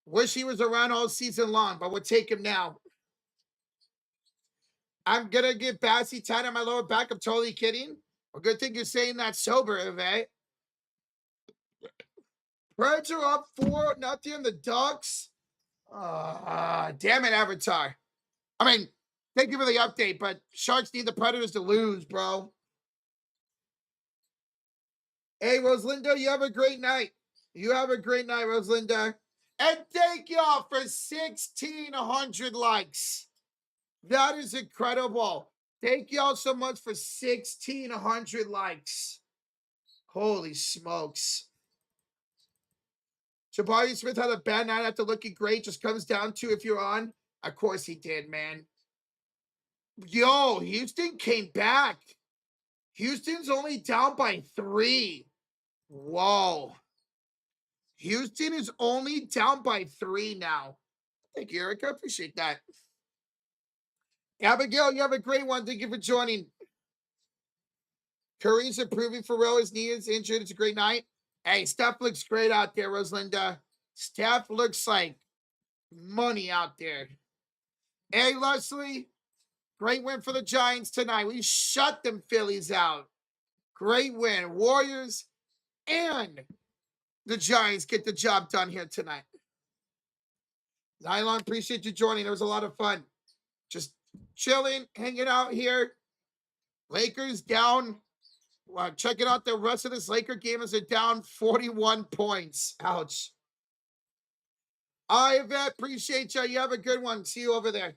Wish he was around all season long, but we'll take him now. I'm going to give Bassey tight on my lower back. I'm totally kidding. A good thing you're saying that sober, Yvette. Preds are up 4-0 on the Ducks. Damn it, Avatar. I mean, thank you for the update, but Sharks need the Predators to lose, bro. Hey, Rosalinda, you have a great night. You have a great night, Rosalinda. And thank y'all for 1,600 likes. That is incredible. Thank y'all so much for 1,600 likes. Holy smokes. Jabari Smith had a bad night after looking great. Just comes down to if you're on. Of course he did, man. Yo, Houston came back. Houston's only down by 3. Whoa. Houston is only down by 3 now. Thank you, Eric. I appreciate that. Abigail, you have a great one. Thank you for joining. Curry's improving for Rowe. His knee is injured. It's a great night. Hey, Steph looks great out there, Rosalinda. Steph looks like money out there. Hey, Leslie, great win for the Giants tonight. We shut them Phillies out. Great win. Warriors and the Giants get the job done here tonight. Nylon, appreciate you joining. It was a lot of fun. Just chilling, hanging out here. Lakers down. Checking out the rest of this Laker game as they're down 41 points. Ouch. Yvette, appreciate you. You have a good one. See you over there.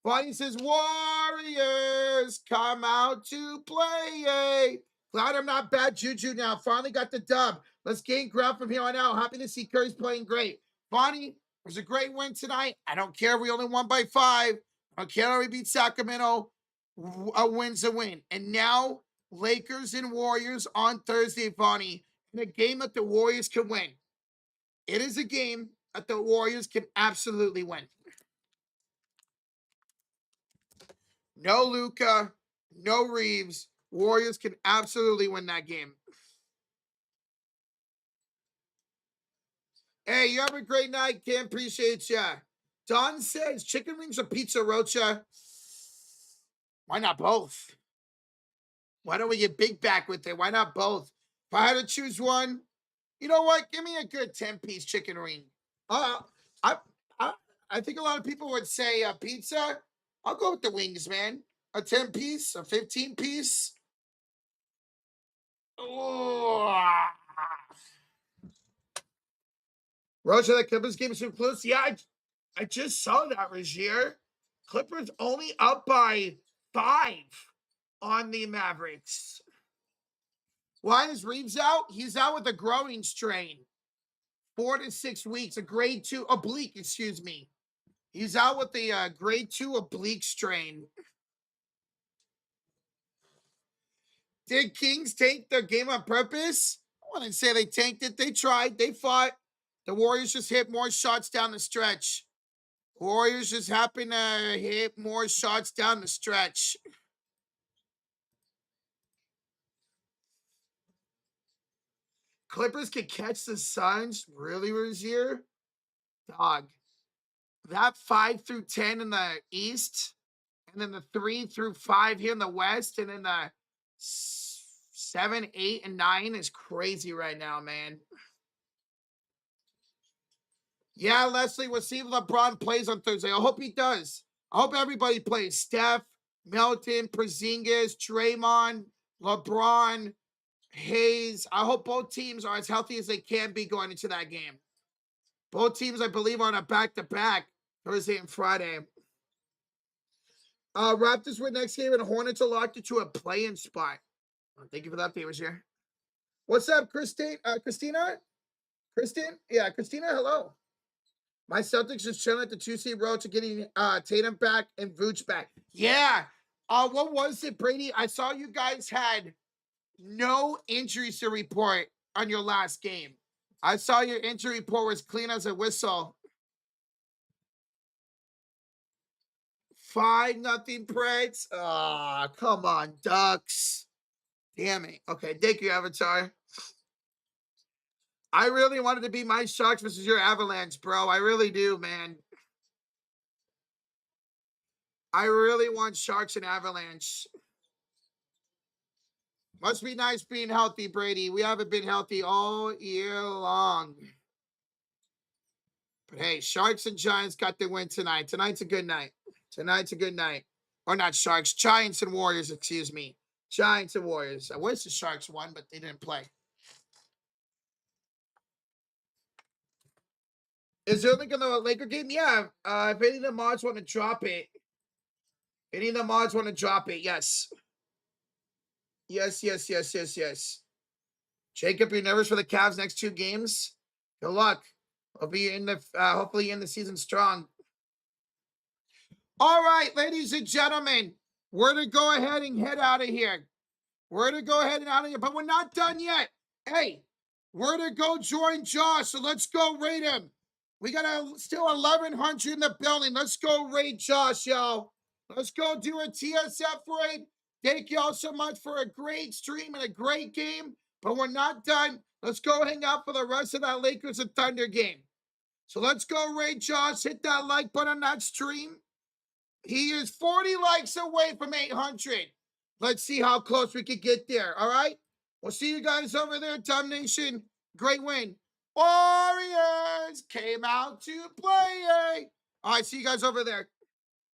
Bonnie says, Warriors, come out to play. Glad I'm not bad juju now. Finally got the dub. Let's gain ground from here on out. Happy to see Curry's playing great. Bonnie, it was a great win tonight. I don't care if we only won by 5. I don't care if we beat Sacramento. A win's a win. And now, Lakers and Warriors on Thursday, Bonnie, in a game that the Warriors can win. It is a game that the Warriors can absolutely win. No Luka, no Reeves. Warriors can absolutely win that game. Hey, you have a great night, Kim. Appreciate ya. Don says, chicken wings or pizza, Rocha? Why not both? Why don't we get big back with it? Why not both? If I had to choose one, you know what? Give me a good 10-piece chicken wing. I think a lot of people would say pizza. I'll go with the wings, man. A 10-piece, a 15-piece. Oh. Roger, that Clippers game is too close. Yeah, I just saw that, Regier. Clippers only up by 5 on the Mavericks. Why is Reeves out? He's out with a growing strain. 4 to 6 weeks. A grade 2 oblique, excuse me. He's out with the grade 2 oblique strain. Did Kings tank their game on purpose? I wouldn't say they tanked it. They tried. They fought. The Warriors just hit more shots down the stretch. Warriors just happen to hit more shots down the stretch. Clippers can catch the Suns. Really, Rozier? Dog. That 5 through 10 in the East, and then the 3 through 5 here in the West, and then the 7, 8, and 9 is crazy right now, man. Yeah, Leslie, we'll see if LeBron plays on Thursday. I hope he does. I hope everybody plays. Steph, Melton, Porzingis, Draymond, LeBron, Hayes. I hope both teams are as healthy as they can be going into that game. Both teams, I believe, are on a back-to-back Thursday and Friday. Raptors win next game, and Hornets are locked into a play-in spot. Thank you for that, favors here. What's up, Christine? Christina? Kristen? Yeah, Christina, hello. My Celtics just chilling at the 2-seed road to getting Tatum back and Vooch back. Yeah. What was it, Brady? I saw you guys had no injuries to report on your last game. I saw your injury report was clean as a whistle. 5-0 Preds. Ah, come on, Ducks. Damn it. Okay, thank you, Avatar. I really wanted to be my Sharks versus your Avalanche, bro. I really do, man. I really want Sharks and Avalanche. Must be nice being healthy, Brady. We haven't been healthy all year long. But hey, Sharks and Giants got the win tonight. Tonight's a good night. Tonight's a good night. Or not Sharks, Giants and Warriors, excuse me. Giants and Warriors. I wish the Sharks won, but they didn't play. Is there like a Laker game? Yeah. If any of the mods want to drop it. Any of the mods want to drop it, yes. Yes. Jacob, you nervous for the Cavs next 2 games? Good luck. We'll be in the hopefully in the season strong. All right, ladies and gentlemen, we're to go ahead and head out of here. We're to go ahead and out of here, but we're not done yet. Hey, we're to go join Josh, so let's go raid him. We got still 1,100 in the building. Let's go raid Josh, y'all. Let's go do a TSF raid. Thank y'all so much for a great stream and a great game, but we're not done. Let's go hang out for the rest of that Lakers and Thunder game. So let's go raid Josh. Hit that like button on that stream. He is 40 likes away from 800. Let's see how close we could get there, all right? We'll see you guys over there, Tom Nation. Great win. Warriors came out to play. All right, see you guys over there.